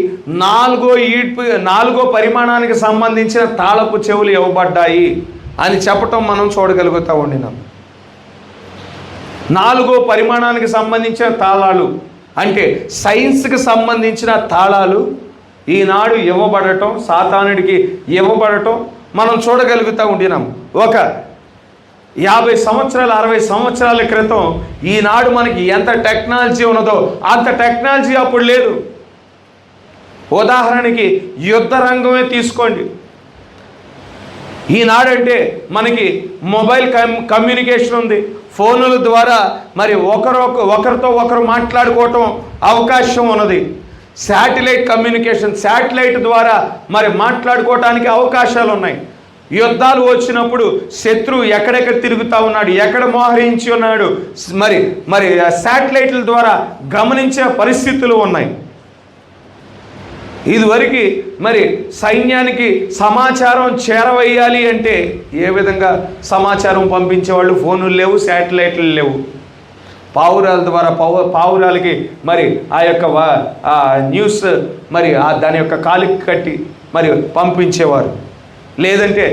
Speaker 1: 4వ పరిమాణానికి సంబంధించిన తాళపు చెవులు ఇవ్వబడ్డాయి అని చెప్పటం మనం చూడగలుగుతూ ఉండినాం. 4వ పరిమాణానికి సంబంధించిన తాళాలు అంటే సైన్స్కి సంబంధించిన తాళాలు ఈనాడు ఇవ్వబడటం, సాతానుడికి ఇవ్వబడటం మనం చూడగలుగుతూ ఉండినాం. ఒక 50 సంవత్సరాలు 60 సంవత్సరాల క్రితం ఈనాడు మనకి ఎంత టెక్నాలజీ ఉన్నదో అంత టెక్నాలజీ అప్పుడు లేదు. ఉదాహరణకి యుద్ధ రంగమే తీసుకోండి. ఈనాడంటే మనకి మొబైల్ కమ్యూనికేషన్ ఉంది. ఫోనుల ద్వారా మరి ఒకరితో ఒకరు మాట్లాడుకోవటం అవకాశం ఉన్నది. శాటిలైట్ కమ్యూనికేషన్, శాటిలైట్ ద్వారా మరి మాట్లాడుకోవటానికి అవకాశాలు ఉన్నాయి. యుద్ధాలు వచ్చినప్పుడు శత్రువు ఎక్కడెక్కడ తిరుగుతూ ఉన్నాడు, ఎక్కడ మోహరించి ఉన్నాడు, మరి మరి శాటిలైట్ల ద్వారా గమనించే పరిస్థితులు ఉన్నాయి. ఇదివరకు మరి సైన్యానికి సమాచారం చేరవేయాలి అంటే ఏ విధంగా సమాచారం పంపించేవాళ్ళు? ఫోనులు లేవు, శాటిలైట్లు లేవు. పావురాల ద్వారా పావురాలకి మరి ఆ యొక్క న్యూస్ మరి దాని యొక్క కాలికి కట్టి మరి పంపించేవారు. లేదంటే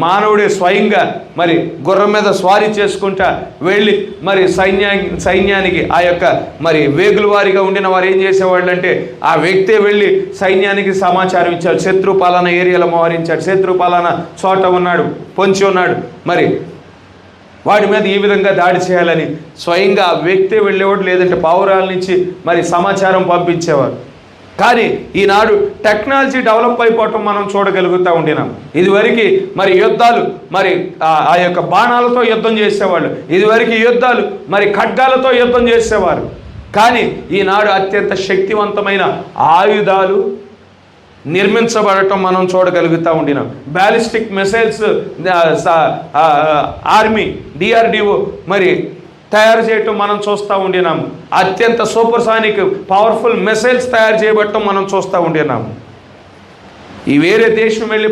Speaker 1: మానవుడే స్వయంగా మరి గుర్రం మీద స్వారీ చేసుకుంటా వెళ్ళి మరి సైన్యానికి ఆ యొక్క మరి వేగుల వారిగా ఉండిన వారు ఏం చేసేవాళ్ళు అంటే ఆ వ్యక్తే వెళ్ళి సైన్యానికి సమాచారం ఇచ్చాడు. శత్రు పాలన ఏరియాలో మోహరించాడు, శత్రు పాలన చోట ఉన్నాడు, పొంచి ఉన్నాడు, మరి వాడి మీద ఈ విధంగా దాడి చేయాలని స్వయంగా ఆ వ్యక్తే వెళ్ళేవాడు. లేదంటే పావురాల నుంచి మరి సమాచారం పంపించేవారు. కానీ ఈనాడు టెక్నాలజీ డెవలప్ అయిపోవటం మనం చూడగలుగుతూ ఉండినాం. ఇదివరకు మరి యుద్ధాలు మరి ఆ యొక్క బాణాలతో యుద్ధం చేసేవాళ్ళు, ఇదివరకు యుద్ధాలు మరి ఖడ్గాలతో యుద్ధం చేసేవారు. కానీ ఈనాడు అత్యంత శక్తివంతమైన ఆయుధాలు నిర్మించబడటం మనం చూడగలుగుతూ ఉండినాం. బ్యాలిస్టిక్ మిసైల్స్ ఆర్మీ DRDO మరి తయారు చేయటం మనం చూస్తూ ఉండినాము. అత్యంత సూపర్సానిక్ పవర్ఫుల్ మిసైల్స్ తయారు చేయబట్టం మనం చూస్తూ ఉండినాము. ఈ వేరే దేశం వెళ్ళి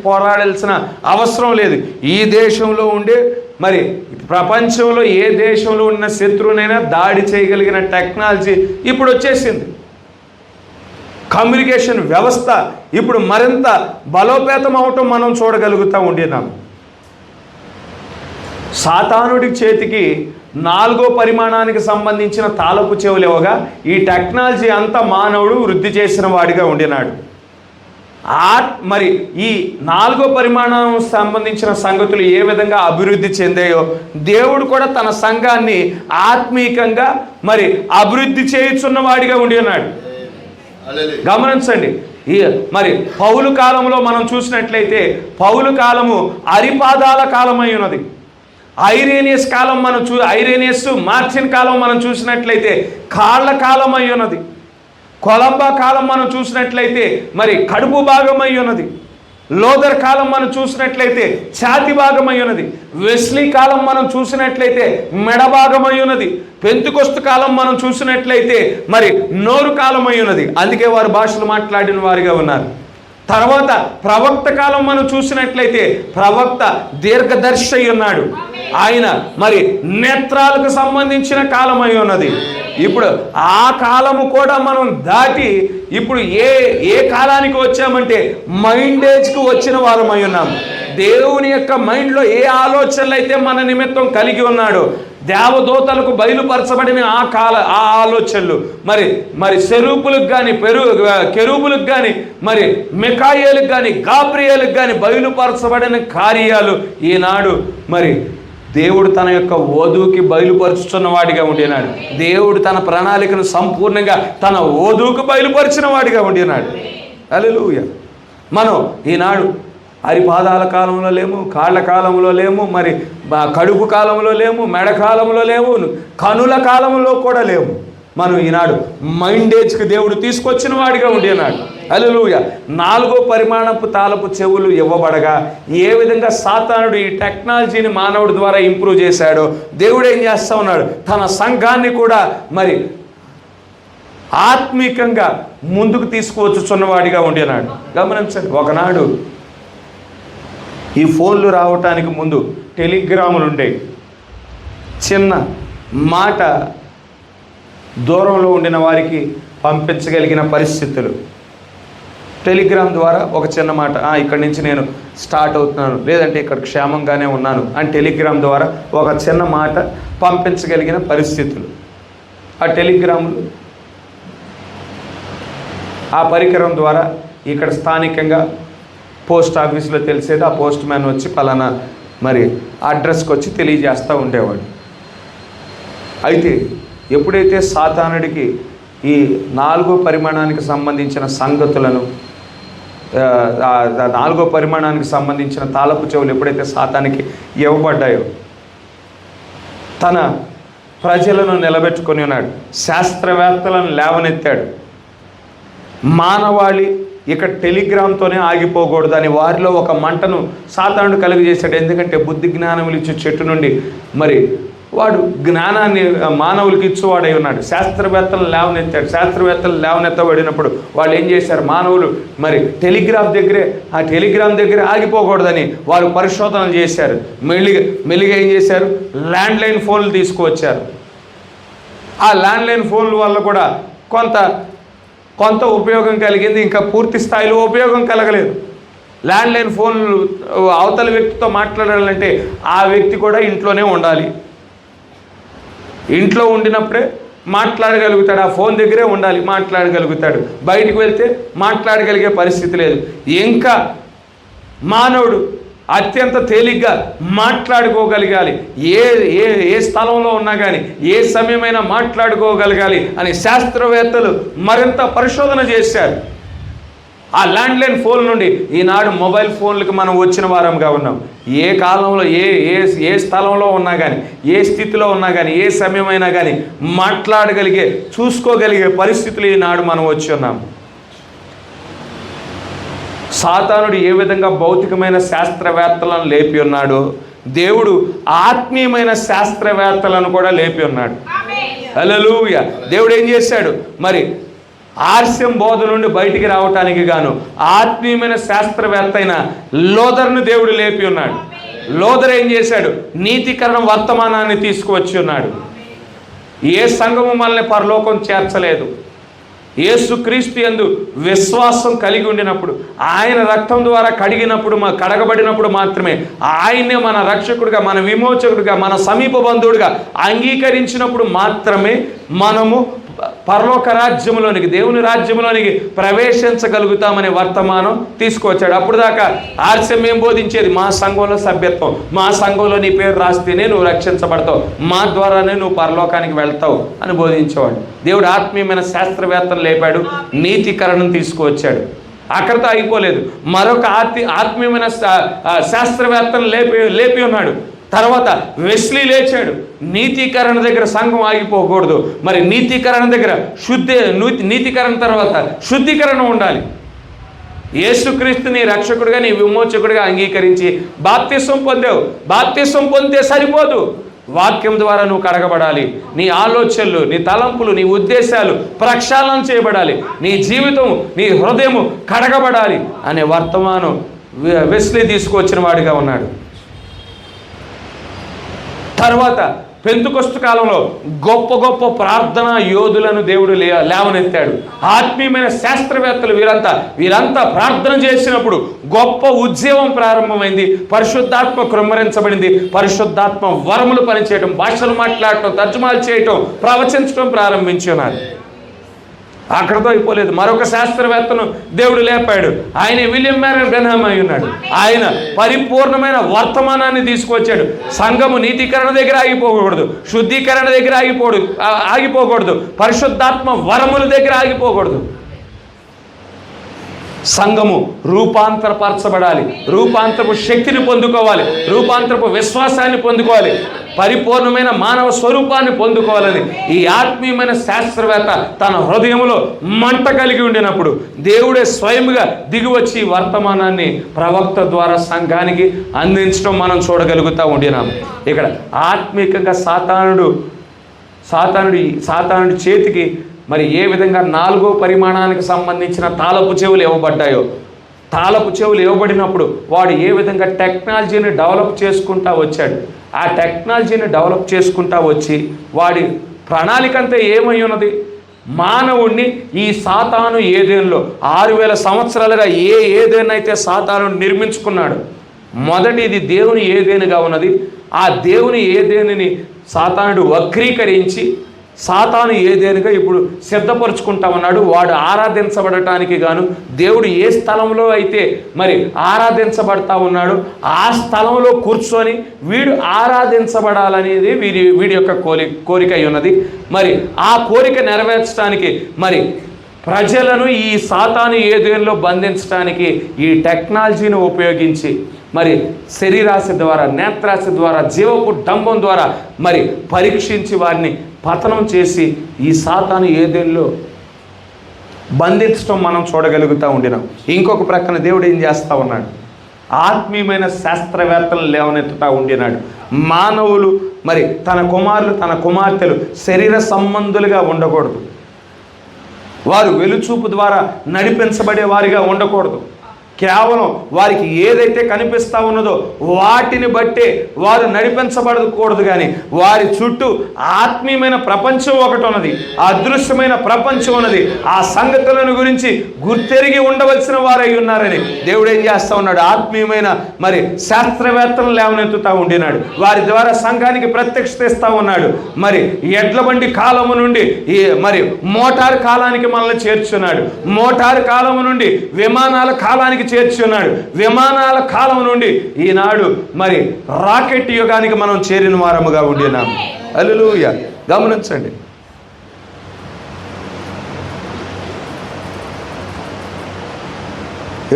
Speaker 1: పోరాడాల్సిన అవసరం లేదు. ఈ దేశంలో ఉండే మరి ప్రపంచంలో ఏ దేశంలో ఉన్న శత్రువునైనా దాడి చేయగలిగిన టెక్నాలజీ ఇప్పుడు వచ్చేసింది. కమ్యూనికేషన్ వ్యవస్థ ఇప్పుడు మరింత బలోపేతం అవటం మనం చూడగలుగుతూ ఉండినాము. సాతానుడి చేతికి 4వ పరిమాణానికి సంబంధించిన తాళపు చెవులు ఇవ్వగా ఈ టెక్నాలజీ అంతా మానవుడు వృద్ధి చేసిన వాడిగా ఉండినాడు. మరి ఈ 4వ పరిమాణం సంబంధించిన సంగతులు ఏ విధంగా అభివృద్ధి చెందాయో దేవుడు కూడా తన సంఘాన్ని ఆత్మీకంగా మరి అభివృద్ధి చేయుచున్న వాడిగా ఉండి ఉన్నాడు. గమనించండి. మరి పౌలు కాలంలో మనం చూసినట్లయితే పౌలు కాలము అరిపాదాల కాలమై ఉన్నది. ఐరేనియస్ కాలం ఐరేనియస్ మార్చిన్ కాలం మనం చూసినట్లయితే కాళ్ళ కాలం అయి ఉన్నది. కొలంబా కాలం మనం చూసినట్లయితే మరి కడుపు భాగం అయి ఉన్నది. లోదర్ కాలం మనం చూసినట్లయితే ఛాతి భాగం అయి ఉన్నది. వెస్లీ కాలం మనం చూసినట్లయితే మెడ భాగం అయి ఉన్నది. పెంతుకొస్తు కాలం మనం చూసినట్లయితే మరి నోరు కాలం అయి ఉన్నది. అందుకే వారు భాషలు మాట్లాడిన వారిగా ఉన్నారు. తర్వాత ప్రవక్త కాలం మనం చూసినట్లయితే ప్రవక్త దీర్ఘదర్శి అయి ఉన్నాడు. ఆయన మరి నేత్రాలకు సంబంధించిన కాలం అయి ఉన్నది. ఇప్పుడు ఆ కాలము కూడా మనం దాటి ఇప్పుడు ఏ కాలానికి వచ్చామంటే మైండేజ్కి వచ్చిన వారం అయి ఉన్నాం. దేవుని యొక్క మైండ్లో ఏ ఆలోచనలు అయితే మన నిమిత్తం కలిగి ఉన్నాడో దేవదూతలకు బయలుపరచబడిన ఆ ఆలోచనలు మరి సెరూపులకు కానీ కెరూబులకు కానీ మరి మికాయేలుకు కానీ గాబ్రియేలుకు కానీ బయలుపరచబడిన కార్యాలు ఈనాడు మరి దేవుడు తన యొక్క వధువుకి బయలుపరుచుతున్న వాడిగా ఉండినాడు. దేవుడు తన ప్రణాళికను సంపూర్ణంగా తన వధువుకు బయలుపరిచిన వాడిగా ఉండినాడు. హల్లెలూయా. మనం ఈనాడు అరిపాదాల కాలంలో లేము, కాళ్ళ కాలంలో లేము, మరి కడుపు కాలంలో లేము, మెడ కాలంలో లేము, కనుల కాలంలో కూడా లేము. మనం ఈనాడు మైండేజ్కి దేవుడు తీసుకొచ్చిన వాడిగా ఉండినాడు. హల్లెలూయా. 4వ పరిమాణపు తాళపు చెవులు ఇవ్వబడగా ఏ విధంగా సాతానుడు ఈ టెక్నాలజీని మానవుడి ద్వారా ఇంప్రూవ్ చేశాడో దేవుడు ఏం చేస్తూ ఉన్నాడు, తన సంఘాన్ని కూడా మరి ఆత్మీకంగా ముందుకు తీసుకువచ్చుచున్నవాడిగా ఉండినాడు. గమనించండి, ఒకనాడు ఈ ఫోన్లు రావటానికి ముందు టెలిగ్రాములు ఉండేవి. చిన్న మాట దూరంలో ఉండిన వారికి పంపించగలిగిన పరిస్థితులు. టెలిగ్రామ్ ద్వారా ఒక చిన్న మాట, ఇక్కడి నుంచి నేను స్టార్ట్ అవుతున్నాను, లేదంటే ఇక్కడ క్షేమంగానే ఉన్నాను అని టెలిగ్రామ్ ద్వారా ఒక చిన్న మాట పంపించగలిగిన పరిస్థితులు. ఆ టెలిగ్రాములు ఆ పరికరం ద్వారా ఇక్కడ స్థానికంగా పోస్ట్ ఆఫీస్లో తెలిసేది, ఆ పోస్ట్ మ్యాన్ వచ్చి పలానా మరి అడ్రస్కి వచ్చి తెలియజేస్తూ ఉండేవాడు. అయితే ఎప్పుడైతే సాతానుడికి ఈ 4వ పరిమాణానికి సంబంధించిన సంగతులను 4వ పరిమాణానికి సంబంధించిన తాళపు చెవులు ఎప్పుడైతే సాతానికి ఇవ్వబడ్డాయో తన ప్రజలను నిలబెట్టుకొని ఉన్నాడు. శాస్త్రవేత్తలను లేవనెత్తాడు. మానవాళి ఇక టెలిగ్రామ్తోనే ఆగిపోకూడదని వారిలో ఒక మంటను సాతానుడు కలుగజేశాడు. ఎందుకంటే బుద్ధి జ్ఞానములు ఇచ్చే చెట్టు నుండి మరి వాడు జ్ఞానాన్ని మానవులకి ఇచ్చేవాడై ఉన్నాడు. శాస్త్రవేత్తలను లేవనెత్తబడినప్పుడు వాళ్ళు ఏం చేశారు? మానవులు మరి ఆ టెలిగ్రామ్ దగ్గరే ఆగిపోకూడదని వారు పరిశోధనలు చేశారు. మెల్లిగా ఏం చేశారు? ల్యాండ్లైన్ ఫోన్లు తీసుకువచ్చారు. ఆ ల్యాండ్లైన్ ఫోన్ల వల్ల కూడా కొంత ఉపయోగం కలిగింది, ఇంకా పూర్తి స్థాయిలో ఉపయోగం కలగలేదు. ల్యాండ్లైన్ ఫోన్లు అవతల వ్యక్తితో మాట్లాడాలంటే ఆ వ్యక్తి కూడా ఇంట్లోనే ఉండాలి. ఇంట్లో ఉండినప్పుడే మాట్లాడగలుగుతాడు. ఆ ఫోన్ దగ్గరే ఉండాలి, మాట్లాడగలుగుతాడు. బయటికి వెళ్తే మాట్లాడగలిగే పరిస్థితి లేదు. ఇంకా మానవుడు అత్యంత తేలిగ్గా మాట్లాడుకోగలగాలి. ఏ స్థలంలో ఉన్నా కానీ ఏ సమయమైనా మాట్లాడుకోగలగాలి అని శాస్త్రవేత్తలు మరింత పరిశోధన చేశారు. ఆ ల్యాండ్లైన్ ఫోన్ నుండి ఈనాడు మొబైల్ ఫోన్లకు మనం వచ్చిన వారంగా ఉన్నాం. ఏ కాలంలో ఏ స్థలంలో ఉన్నా కానీ, ఏ స్థితిలో ఉన్నా కానీ, ఏ సమయమైనా కానీ చూసుకోగలిగే పరిస్థితులు ఈనాడు మనం వచ్చి ఉన్నాం. సాతానుడు ఏ విధంగా భౌతికమైన శాస్త్రవేత్తలను లేపి ఉన్నాడో, దేవుడు ఆత్మీయమైన శాస్త్రవేత్తలను కూడా లేపి ఉన్నాడు. హల్లెలూయా. దేవుడు ఏం చేశాడు? మరి ఆర్స్యం బోధ నుండి బయటికి రావటానికి గాను ఆత్మీయమైన శాస్త్రవేత్త అయిన లోదర్ను దేవుడు లేపి ఉన్నాడు. లోదర్ ఏం చేశాడు? నీతికరణ వర్తమానాన్ని తీసుకువచ్చి ఉన్నాడు. ఏ సంఘము మనల్ని పరలోకం చేర్చలేదు. యేసుక్రీస్తు యందు విశ్వాసం కలిగి ఉండినప్పుడు, ఆయన రక్తం ద్వారా కడగబడినప్పుడు మాత్రమే ఆయన్నే మన రక్షకుడిగా, మన విమోచకుడిగా, మన సమీప బంధువుడిగా అంగీకరించినప్పుడు మాత్రమే మనము పరలోక రాజ్యంలోనికి, దేవుని రాజ్యంలోనికి ప్రవేశించగలుగుతామనే వర్తమానం తీసుకువచ్చాడు. అప్పుడు దాకా ఆర్స్యం ఏం బోధించేది? మా సంఘంలో సభ్యత్వం, మా సంఘంలో నీ పేరు రాస్తేనే నువ్వు రక్షించబడతావు, మా ద్వారానే నువ్వు పరలోకానికి వెళ్తావు అని బోధించేవాడు. దేవుడు ఆత్మీయమైన శాస్త్రవేత్తలు లేపాడు, నీతికరణను తీసుకువచ్చాడు. అక్కడితో అయిపోలేదు. మరొక ఆత్మీయమైన శాస్త్రవేత్తను లేపి ఉన్నాడు. తర్వాత వెస్లీ లేచాడు. నీతికరణ దగ్గర సంఘం ఆగిపోకూడదు. మరి నీతికరణ దగ్గర నీతికరణ తర్వాత శుద్ధీకరణ ఉండాలి. యేసుక్రీస్తుని రక్షకుడిగా, నీ విమోచకుడిగా అంగీకరించి బాప్తిసం పొందావు. బాప్తిసం పొందితే సరిపోదు, వాక్యం ద్వారా నువ్వు కడగబడాలి. నీ ఆలోచనలు, నీ తలంపులు, నీ ఉద్దేశాలు ప్రక్షాళన చేయబడాలి. నీ జీవితం, నీ హృదయము కడగబడాలి అనే వర్తమానం వెస్లీ తీసుకువచ్చిన వాడిగా ఉన్నాడు. తర్వాత పెంతుకొస్తు కాలంలో గొప్ప ప్రార్థనా యోధులను దేవుడు లేవనెత్తాడు. ఆత్మీయమైన శాస్త్రవేత్తలు వీరంతా ప్రార్థన చేసినప్పుడు గొప్ప ఉద్యమం ప్రారంభమైంది. పరిశుద్ధాత్మ కృమ్మరించబడింది. పరిశుద్ధాత్మ వరములు పనిచేయటం, భాషలు మాట్లాడటం, తర్జుమాలు చేయటం, ప్రవచించడం ప్రారంభించి ఉన్నారు. అక్కడితో అయిపోలేదు. మరొక శాస్త్రవేత్తను దేవుడు లేపాడు. ఆయన విలియం మ్యారియన్ బ్రెన్హామ్ అయి ఉన్నాడు. ఆయన పరిపూర్ణమైన వర్తమానాన్ని తీసుకొచ్చాడు. సంఘము నీతికరణ దగ్గర ఆగిపోకూడదు, శుద్ధీకరణ దగ్గర ఆగిపోకూడదు, పరిశుద్ధాత్మ వరముల దగ్గర ఆగిపోకూడదు. సంఘము రూపాంతరపరచబడాలి, రూపాంతరపు శక్తిని పొందుకోవాలి, రూపాంతరపు విశ్వాసాన్ని పొందుకోవాలి, పరిపూర్ణమైన మానవ స్వరూపాన్ని పొందుకోవాలని ఈ ఆత్మీయమైన శాస్త్రవేత్త తన హృదయంలో మంట కలిగి ఉండినప్పుడు దేవుడే స్వయంగా దిగివచ్చి వర్తమానాన్ని ప్రవక్త ద్వారా సంఘానికి అందించడం మనం చూడగలుగుతూ ఉండినాము. ఇక్కడ ఆత్మీయంగా సాతానుడి చేతికి మరి ఏ విధంగా 4వ పరిమాణానికి సంబంధించిన తాళపు చెవులు ఇవ్వబడ్డాయో, తాళపు చెవులు ఇవ్వబడినప్పుడు వాడు ఏ విధంగా టెక్నాలజీని డెవలప్ చేసుకుంటా వచ్చాడు. ఆ టెక్నాలజీని డెవలప్ చేసుకుంటా వచ్చి వాడి ప్రణాళిక అంతా ఏమై ఉన్నది? మానవుణ్ణి ఈ సాతాను ఏదేనులో 6000 సంవత్సరాలుగా ఏదేనైతే సాతాను నిర్మించుకున్నాడు, మొదటి ఇది దేవుని ఏదేనుగా ఉన్నది. ఆ దేవుని ఏదేనుని సాతానుడు వక్రీకరించి సాతాను ఏదేనుగా ఇప్పుడు సిద్ధపరుచుకుంటా ఉన్నాడు. వాడు ఆరాధించబడటానికి గాను దేవుడు ఏ స్థలంలో అయితే మరి ఆరాధించబడతా ఉన్నాడు ఆ స్థలంలో కూర్చొని వీడు ఆరాధించబడాలనేది వీడి యొక్క కోరిక అయి ఉన్నది. మరి ఆ కోరిక నెరవేర్చడానికి మరి ప్రజలను ఈ సాతాను ఏదేనులో బంధించడానికి ఈ టెక్నాలజీని ఉపయోగించి మరి శరీరాశ ద్వారా, నేత్రాశ ద్వారా, జీవపు డంబం ద్వారా మరి పరీక్షించి వారిని పతనం చేసి ఈ సాతాను ఏదేనులో బంధించడం మనం చూడగలుగుతూ ఉండినాం. ఇంకొక ప్రక్కన దేవుడు ఏం చేస్తూ ఉన్నాడు? ఆత్మీయమైన శాస్త్రవేత్తలను లేవనెత్తుతూ ఉండినాడు. మానవులు మరి తన కుమారులు తన కుమార్తెలు శరీర సంబంధులుగా ఉండకూడదు. వారు వెలుచూపు ద్వారా నడిపించబడే వారిగా ఉండకూడదు. కేవలం వారికి ఏదైతే కనిపిస్తూ ఉన్నదో వాటిని బట్టే వారు నడిపించబడకూడదు. కానీ వారి చుట్టూ ఆత్మీయమైన ప్రపంచం ఒకటి ఉన్నది, అదృశ్యమైన ప్రపంచం ఉన్నది. ఆ సంగతులను గురించి గుర్తెరిగి ఉండవలసిన వారై ఉన్నారని దేవుడు ఏం చేస్తూ ఉన్నాడు? ఆత్మీయమైన మరి శాస్త్రవేత్తలను లేవనెత్తుతూ ఉండినాడు. వారి ద్వారా సంఘానికి ప్రత్యక్షత ఇస్తూ ఉన్నాడు. మరి ఎడ్ల బండి కాలము నుండి మరి మోటారు కాలానికి మనల్ని చేర్చున్నాడు. మోటారు కాలము నుండి విమానాల కాలానికి చేర్చున్నాడు. విమానాల కాలం నుండి ఈనాడు మరి రాకెట్ యుగానికి మనం చేరిన వారముగా ఉండినాము. హల్లెలూయా. గమనించండి,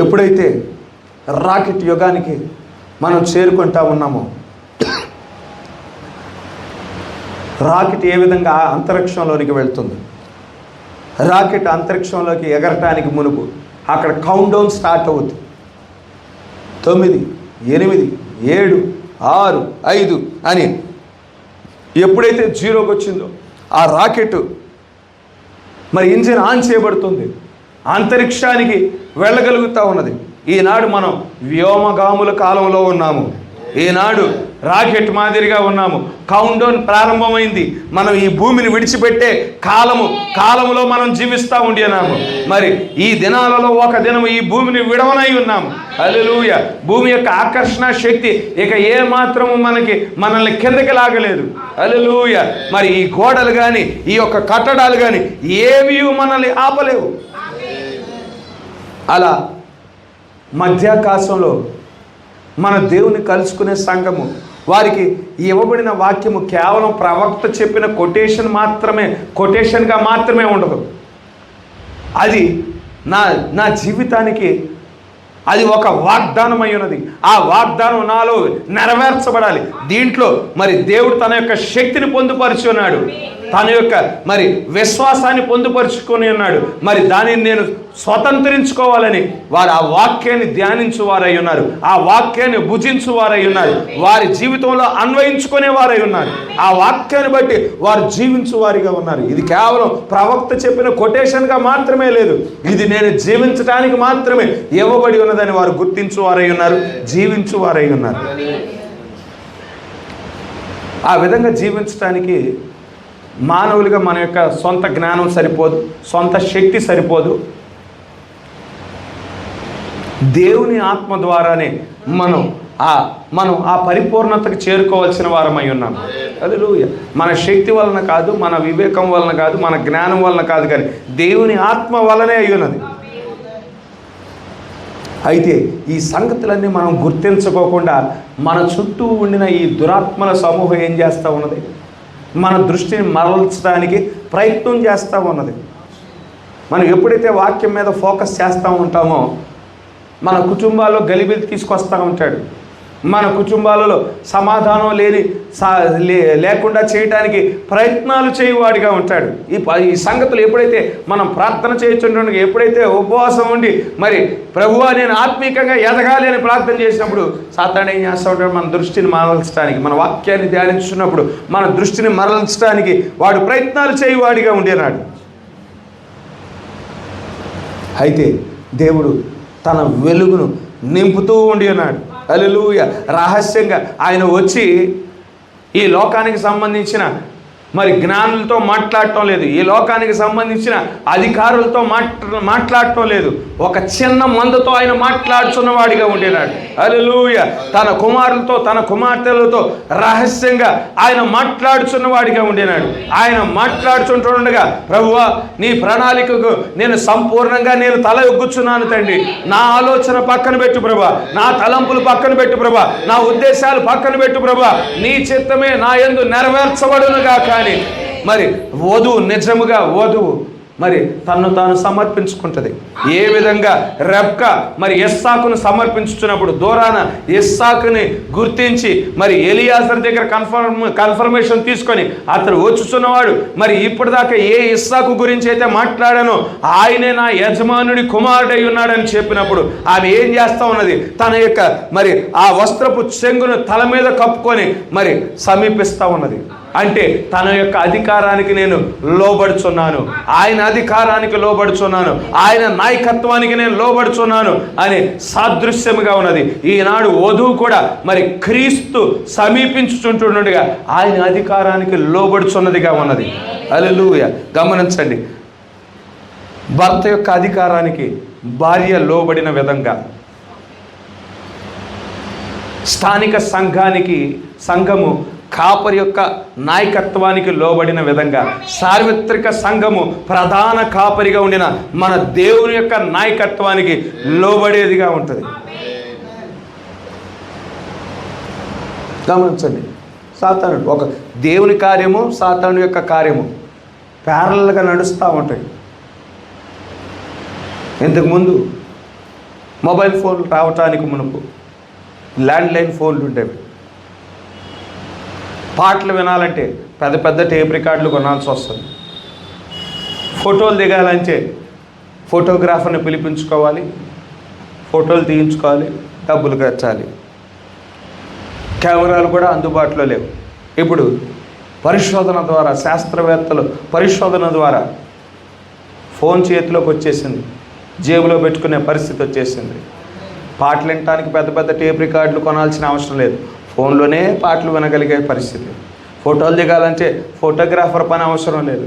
Speaker 1: ఎప్పుడైతే రాకెట్ యుగానికి మనం చేరుకుంటా ఉన్నామో, రాకెట్ ఏ విధంగా అంతరిక్షంలోనికి వెళ్తుంది, రాకెట్ అంతరిక్షంలోకి ఎగరటానికి మునుపు అక్కడ కౌంట్ డౌన్ స్టార్ట్ అవుతుంది. 9, 8, 7, 6, 5 అని ఎప్పుడైతే 0కి వచ్చిందో ఆ రాకెట్ మరి ఇంజిన్ ఆన్ చేయబడుతుంది, అంతరిక్షానికి వెళ్ళగలుగుతూ ఉన్నది. ఈనాడు మనం వ్యోమగాముల కాలంలో ఉన్నాము. ఈనాడు రాకెట్ మాదిరిగా ఉన్నాము. కౌంట్ డౌన్ ప్రారంభమైంది. మనం ఈ భూమిని విడిచిపెట్టే కాలములో మనం జీవిస్తూ ఉండినాము. మరి ఈ దినాలలో ఒక దినము ఈ భూమిని విడవనై ఉన్నాము. హల్లెలూయా. భూమి యొక్క ఆకర్షణ శక్తి ఇక ఏ మాత్రము మనల్ని కిందకి లాగలేదు. హల్లెలూయా. మరి ఈ గోడలు కానీ ఈ యొక్క కట్టడాలు కానీ ఏవి మనల్ని ఆపలేవు. అలా మధ్యాకాశంలో మన దేవుని కలుసుకునే సంఘము, వారికి ఇవ్వబడిన వాక్యము కేవలం ప్రవక్త చెప్పిన కొటేషన్గా మాత్రమే ఉండదు. అది నా జీవితానికి అది ఒక వాగ్దానం అయి ఉన్నది. ఆ వాగ్దానం నాలో నెరవేర్చబడాలి. దీంట్లో మరి దేవుడు తన యొక్క శక్తిని పొందుపరిచి ఉన్నాడు, తన యొక్క మరి విశ్వాసాన్ని పొందుపరుచుకొని ఉన్నాడు. మరి దానిని నేను స్వతంత్రించుకోవాలని వారు ఆ వాక్యాన్ని ధ్యానించువారై ఉన్నారు, ఆ వాక్యాన్ని భుజించువారై ఉన్నారు, వారి జీవితంలో అన్వయించుకునే వారై ఉన్నారు. ఆ వాక్యాన్ని బట్టి వారు జీవించువారిగా ఉన్నారు. ఇది కేవలం ప్రవక్త చెప్పిన కొటేషన్గా మాత్రమే లేదు, ఇది నేను జీవించడానికి మాత్రమే ఇవ్వబడి ఉన్నదని వారు గుర్తించువారై ఉన్నారు, జీవించువారై ఉన్నారు. ఆ విధంగా జీవించడానికి మానవులుగా మన యొక్క సొంత జ్ఞానం సరిపోదు, సొంత శక్తి సరిపోదు. దేవుని ఆత్మ ద్వారానే మనం ఆ పరిపూర్ణతకు చేరుకోవాల్సిన వారమై ఉన్నాం. హల్లెలూయా. మన శక్తి వలన కాదు, మన వివేకం వలన కాదు, మన జ్ఞానం వలన కాదు, కానీ దేవుని ఆత్మ వలనే అయి ఉన్నది. అయితే ఈ సంగతులన్నీ మనం గుర్తించుకోకుండా మన చుట్టూ ఉండిన ఈ దురాత్మల సమూహం ఏం చేస్తూ ఉన్నది? మన దృష్టిని మరల్చడానికి ప్రయత్నం చేస్తూ ఉన్నది. మనం ఎప్పుడైతే వాక్యం మీద ఫోకస్ చేస్తూ ఉంటామో మన కుటుంబాల్లో గలిబిలి తీసుకొస్తూ ఉంటాడు. మన కుటుంబాలలో సమాధానం లేకుండా చేయడానికి ప్రయత్నాలు చేయవాడిగా ఉంటాడు. ఈ సంగతులు ఎప్పుడైతే మనం ప్రార్థన చేయించుండగా, ఎప్పుడైతే ఉపవాసం ఉండి మరి ప్రభువా నేను ఆత్మీయంగా ఎదగాలి అని ప్రార్థన చేసినప్పుడు సాతాను ఏం చేస్తూ ఉంటాడు? మన దృష్టిని మరల్చడానికి, మన వాక్యాన్ని ధ్యానించున్నప్పుడు మన దృష్టిని మరల్చడానికి వాడు ప్రయత్నాలు చేయవాడిగా ఉండేనాడు. అయితే దేవుడు తన వెలుగును నింపుతూ ఉండి ఉన్నాడు. హల్లెలూయా. రహస్యంగా ఆయన వచ్చి ఈ లోకానికి సంబంధించిన మరి జ్ఞానులతో మాట్లాడటం లేదు, ఈ లోకానికి సంబంధించిన అధికారులతో మాట్లాడటం లేదు, ఒక చిన్న మందతో ఆయన మాట్లాడుచున్నవాడిగా ఉండేనాడు. హల్లెలూయా. తన కుమారులతో తన కుమార్తెలతో రహస్యంగా ఆయన మాట్లాడుచున్నవాడిగా ఉండేనాడు. ఆయన మాట్లాడుచుంటుండగా ప్రభువా నీ ప్రణాళికకు నేను సంపూర్ణంగా తల ఎగ్గుచున్నాను తండ్రి, నా ఆలోచన పక్కన పెట్టు ప్రభా, నా తలంపులు పక్కన పెట్టు ప్రభా, నా ఉద్దేశాలు పక్కన పెట్టు ప్రభా, నీ చిత్తమే నా యందు నెరవేర్చబడునుగా. కానీ మరి వధువు నిజముగా వధువు మరి తన్ను తాను సమర్పించుకుంటుంది. ఏ విధంగా రెబ్కా మరి ఇస్సాకును సమర్పించుతున్నప్పుడు దూరాన ఇస్సాకుని గుర్తించి మరి ఎలియాజర్ దగ్గర కన్ఫర్మేషన్ తీసుకొని అతడు వచ్చుచున్నవాడు మరి ఇప్పటిదాకా ఏ ఇస్సాకు గురించి అయితే మాట్లాడానో ఆయనే నా యజమానుడి కుమారుడై ఉన్నాడని చెప్పినప్పుడు ఆమె ఏం చేస్తా ఉన్నది? తన యొక్క మరి ఆ వస్త్రపు చెంగును తల మీద కప్పుకొని మరి సమీపిస్తూ ఉన్నది. అంటే తన యొక్క అధికారానికి నేను లోబడుచున్నాను, ఆయన అధికారానికి లోబడుచున్నాను, ఆయన నాయకత్వానికి నేను లోబడుచున్నాను అనే సాదృశ్యముగా ఉన్నది. ఈనాడు వధువు కూడా మరి క్రీస్తు సమీపించుచుంటుండగా ఆయన అధికారానికి లోబడుచున్నదిగా ఉన్నది. హల్లెలూయా. గమనించండి, భర్త యొక్క అధికారానికి భార్య లోబడిన విధంగా, స్థానిక సంఘము కాపరి యొక్క నాయకత్వానికి లోబడిన విధంగా, సార్వత్రిక సంఘము ప్రధాన కాపరిగా ఉండిన మన దేవుని యొక్క నాయకత్వానికి లోబడేదిగా ఉంటుంది. గమనించండి, సాతానుడు ఒక దేవుని కార్యము సాతాను యొక్క కార్యము ప్యారలల్గా నడుస్తూ ఉంటాయి. ఇంతకుముందు మొబైల్ ఫోన్లు రావటానికి మునుపు ల్యాండ్లైన్ ఫోన్లు ఉండేవి. పాటలు వినాలంటే పెద్ద పెద్ద టేప్ రికార్డులు కొనాల్సి వస్తుంది. ఫోటోలు దిగాలంటే ఫోటోగ్రాఫర్ని పిలిపించుకోవాలి, ఫోటోలు తీయించుకోవాలి, డబ్బులు ఖర్చాలి. కెమెరాలు కూడా అందుబాటులో లేవు. ఇప్పుడు పరిశోధన ద్వారా, శాస్త్రవేత్తలు పరిశోధన ద్వారా ఫోన్ చేతిలోకి వచ్చేసింది, జేబులో పెట్టుకునే పరిస్థితి వచ్చేసింది. పాటలు వినటానికి పెద్ద పెద్ద టేప్ రికార్డులు కొనాల్సిన అవసరం లేదు, ఫోన్లోనే పాటలు వినగలిగే పరిస్థితి. ఫోటోలు దిగాలంటే ఫోటోగ్రాఫర్ పని అవసరం లేదు,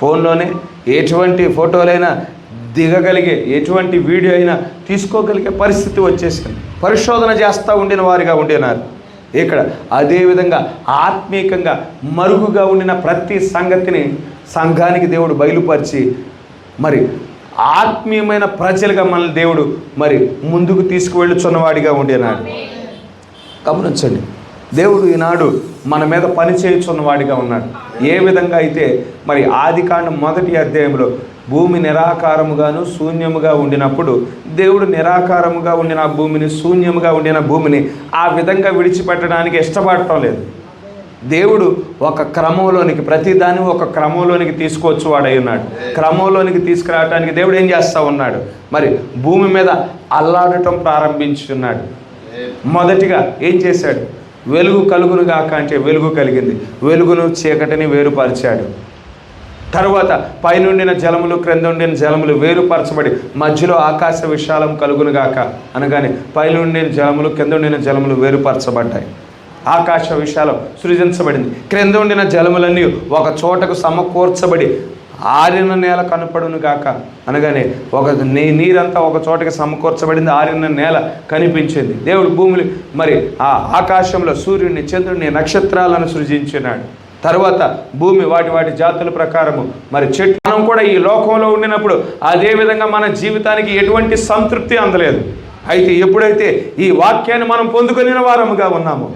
Speaker 1: ఫోన్లోనే ఎటువంటి ఫోటోలైనా దిగగలిగే, ఎటువంటి వీడియో అయినా తీసుకోగలిగే పరిస్థితి వచ్చేసింది. పరిశోధన చేస్తూ ఉండిన వారిగా ఉండినారు. ఇక్కడ అదేవిధంగా ఆత్మీయంగా మరుగుగా ఉండిన ప్రతి సంగతిని సంఘానికి దేవుడు బయలుపరిచి మరి ఆత్మీయమైన ప్రజలుగా మనల్ని దేవుడు మరి ముందుకు తీసుకువెళ్ళుచున్నవాడిగా ఉండినాడు. గమనించండి, దేవుడు ఈనాడు మన మీద పని చేయుచున్నవాడిగా ఉన్నాడు. ఏ విధంగా అయితే మరి ఆదికాండం 1వ అధ్యాయంలో భూమి నిరాకారముగాను శూన్యముగా ఉండినప్పుడు దేవుడు నిరాకారముగా ఉండిన భూమిని, శూన్యముగా ఉండిన భూమిని ఆ విధంగా విడిచిపెట్టడానికి ఇష్టపడటం లేదు. దేవుడు ఒక క్రమంలోనికి, ప్రతిదాన్ని ఒక క్రమంలోనికి తీసుకొచ్చు వాడై ఉన్నాడు. క్రమంలోనికి తీసుకురావడానికి దేవుడు ఏం చేస్తూ ఉన్నాడు? మరి భూమి మీద అల్లాడటం ప్రారంభించున్నాడు. మొదటిగా ఏం చేశాడు? వెలుగు కలుగును గాక అంటే వెలుగు కలిగింది. వెలుగును చీకటిని వేరుపరిచాడు. తరువాత పైనుండిన జలములు క్రింద ఉండిన జలములు వేరుపరచబడి మధ్యలో ఆకాశ విశాలం కలుగును గాక అనగానే పైనుండిన జలములు కింద ఉండిన జలములు వేరుపరచబడ్డాయి. ఆకాశ విశాలం సృజించబడింది. క్రింద ఉండిన జలములన్నీ ఒక చోటకు సమకూర్చబడి ఆరిన నేల కనపడును గాక అనగానే ఒక నీరంతా ఒక చోటకి సమకూర్చబడింది, ఆరిన నేల కనిపించింది. దేవుడు భూమిని మరి ఆ ఆకాశంలో సూర్యుడిని, చంద్రుడిని, నక్షత్రాలను సృజించినాడు. తర్వాత భూమి వాటి జాతుల ప్రకారము మరి చెట్టు. మనం కూడా ఈ లోకంలో ఉండినప్పుడు అదేవిధంగా మన జీవితానికి ఎటువంటి సంతృప్తి అందలేదు. అయితే ఎప్పుడైతే ఈ వాక్యాన్ని మనం పొందుకొనిన వారముగా ఉన్నామో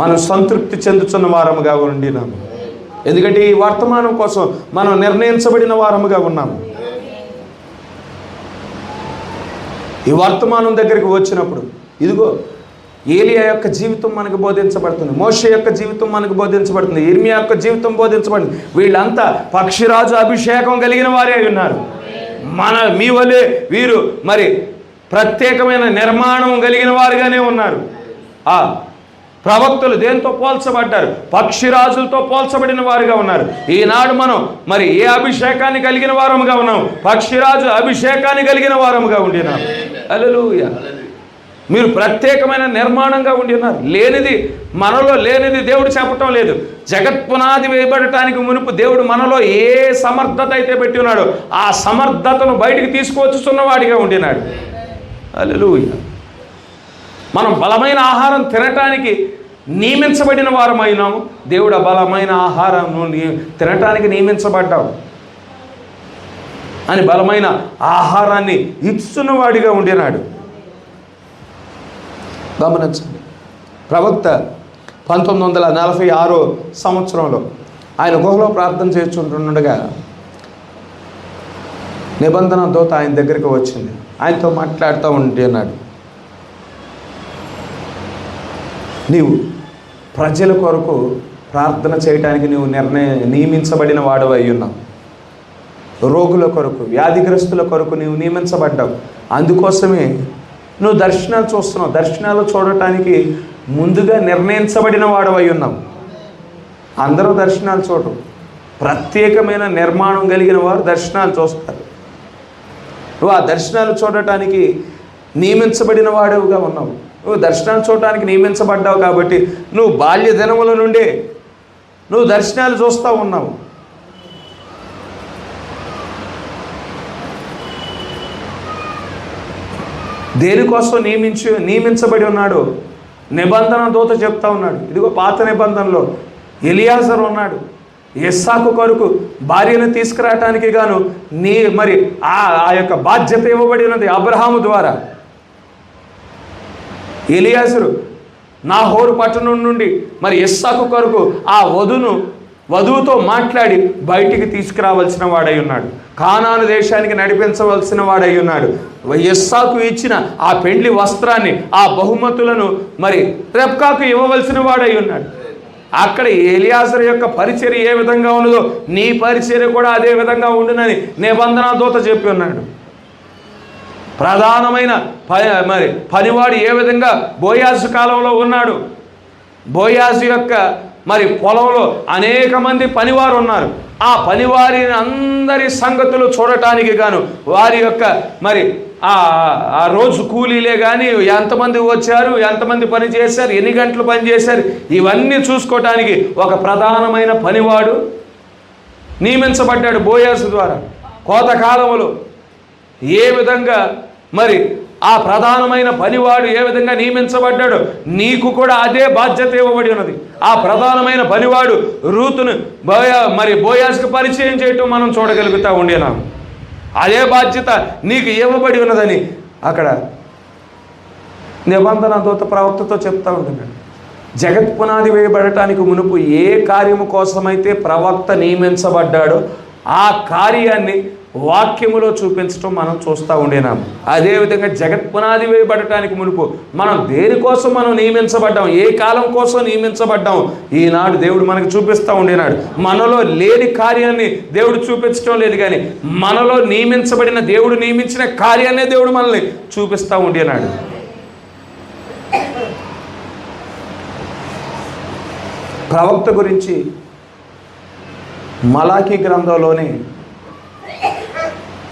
Speaker 1: మనం సంతృప్తి చెందుతున్న వారముగా ఉండినాము. ఎందుకంటే ఈ వర్తమానం కోసం మనం నిర్ణయించబడిన వారముగా ఉన్నాము. ఈ వర్తమానం దగ్గరికి వచ్చినప్పుడు ఇదిగో ఏలియా యొక్క జీవితం మనకు బోధించబడుతుంది, మోషే యొక్క జీవితం మనకు బోధించబడుతుంది, ఇర్మియా యొక్క జీవితం బోధించబడుతుంది. వీళ్ళంతా పక్షిరాజు అభిషేకం కలిగిన వారే ఉన్నారు. మీ వలే వీరు మరి ప్రత్యేకమైన నిర్మాణం కలిగిన వారుగానే ఉన్నారు. ప్రవక్తలు దేంతో పోల్చబడ్డారు? పక్షిరాజులతో పోల్చబడిన వారుగా ఉన్నారు. ఈనాడు మనం మరి ఏ అభిషేకాన్ని కలిగిన వారముగా ఉన్నాం? పక్షిరాజు అభిషేకాన్ని కలిగిన వారముగా ఉండినాం. హల్లెలూయా. మీరు ప్రత్యేకమైన నిర్మాణంగా ఉండి ఉన్నారు. మనలో లేనిది దేవుడు చెప్పటం లేదు. జగత్ పునాది వేయబడటానికి మునుపు దేవుడు మనలో ఏ సమర్థత అయితే పెట్టి ఉన్నాడో ఆ సమర్థతను బయటికి తీసుకువచ్చుతున్నవాడిగా ఉండినాడు. హల్లెలూయా. మనం బలమైన ఆహారం తినటానికి నియమించబడిన వారమైనాము. దేవుడు బలమైన ఆహారం తినటానికి నియమించబడ్డావు అని బలమైన ఆహారాన్ని ఇస్తున్నవాడిగా ఉండినాడు. గమనించండి, ప్రవక్త 1946 సంవత్సరంలో ఆయన గుహలో ప్రార్థన చేస్తుండగా నిబంధన దూత ఆయన దగ్గరికి వచ్చింది, ఆయనతో మాట్లాడుతూ ఉంటున్నాడు. నీవు ప్రజల కొరకు ప్రార్థన చేయడానికి నీవు నియమించబడిన వాడవై ఉన్నావు. రోగుల కొరకు, వ్యాధిగ్రస్తుల కొరకు నీవు నియమించబడ్డావు. అందుకోసమే నువ్వు దర్శనాలు చూస్తున్నావు. దర్శనాలు చూడటానికి ముందుగా నిర్ణయించబడిన వాడవై ఉన్నావు. అందరూ దర్శనాలు చూడరు. ప్రత్యేకమైన నిర్మాణం కలిగిన వారు దర్శనాలు చూస్తారు. నువ్వు ఆ దర్శనాలు చూడటానికి నియమించబడిన వాడవుగా ఉన్నావు. నువ్వు దర్శనాలు చూడటానికి నియమించబడ్డావు కాబట్టి నువ్వు బాల్య దినముల నుండే నువ్వు దర్శనాలు చూస్తూ ఉన్నావు. దేనికోసం నియమించబడి ఉన్నాడు? నిబంధన దూత చెప్తా ఉన్నాడు. ఇదిగో పాత నిబంధనలో ఎలియాజరు ఉన్నాడు. ఇస్సాకు కొరకు భార్యను తీసుకురావటానికి గాను మరి ఆ యొక్క బాధ్యత ఇవ్వబడినది అబ్రహాము ద్వారా. ఎలియాజరు నాహోరు పట్టణం నుండి మరి ఇస్సాకు కొరకు ఆ వధువుతో మాట్లాడి బయటికి తీసుకురావాల్సిన వాడై ఉన్నాడు. కానాను దేశానికి నడిపించవలసిన వాడై ఉన్నాడు. ఇస్సాకు ఇచ్చిన ఆ పెండ్లి వస్త్రాన్ని, ఆ బహుమతులను మరి రెబ్కాకు ఇవ్వవలసిన వాడై ఉన్నాడు. అక్కడ ఎలియాజరు యొక్క పరిచర్య ఏ విధంగా ఉన్నదో నీ పరిచర్య కూడా అదే విధంగా ఉండునని నిబంధన దూత చెప్పి ఉన్నాడు. ప్రధానమైన మరి పనివాడు ఏ విధంగా బోయాజు కాలంలో ఉన్నాడు. బోయాజు యొక్క మరి పొలంలో అనేక మంది పనివారు ఉన్నారు. ఆ పనివారి అందరి సంగతులు చూడటానికి గాను వారి యొక్క మరి ఆ రోజు కూలీలే కానీ ఎంతమంది వచ్చారు, ఎంతమంది పని చేశారు, ఎన్ని గంటలు పని చేశారు, ఇవన్నీ చూసుకోవటానికి ఒక ప్రధానమైన పనివాడు నియమించబడ్డాడు బోయాజు ద్వారా. కోతకాలములో ఏ విధంగా మరి ఆ ప్రధానమైన పనివాడు ఏ విధంగా నియమించబడ్డాడు, నీకు కూడా అదే బాధ్యత ఇవ్వబడి ఉన్నది. ఆ ప్రధానమైన పనివాడు రూతును బోయాజుకు పరిచయం చేయటం మనం చూడగలుగుతూ ఉండేనాము. అదే బాధ్యత నీకు ఇవ్వబడి ఉన్నదని అక్కడ నిబంధన దూత ప్రవక్తతో చెప్తా ఉంటున్నాడు. జగత్ పునాది వేయబడటానికి మునుపు ఏ కార్యము కోసమైతే ప్రవక్త నియమించబడ్డాడో ఆ కార్యాన్ని వాక్యములో చూపించడం మనం చూస్తూ ఉండేనాము. అదేవిధంగా జగత్ పునాది వేయబడటానికి మునుపు మనం దేనికోసం మనం నియమించబడ్డాం, ఏ కాలం కోసం నియమించబడ్డాం, ఈనాడు దేవుడు మనకు చూపిస్తూ ఉండేనాడు. మనలో లేని కార్యాన్ని దేవుడు చూపించడం లేదు, కానీ మనలో నియమించబడిన దేవుడు నియమించిన కార్యాన్నే దేవుడు మనల్ని చూపిస్తూ ఉండేనాడు. ప్రవక్త గురించి మలాకీ గ్రంథంలోనే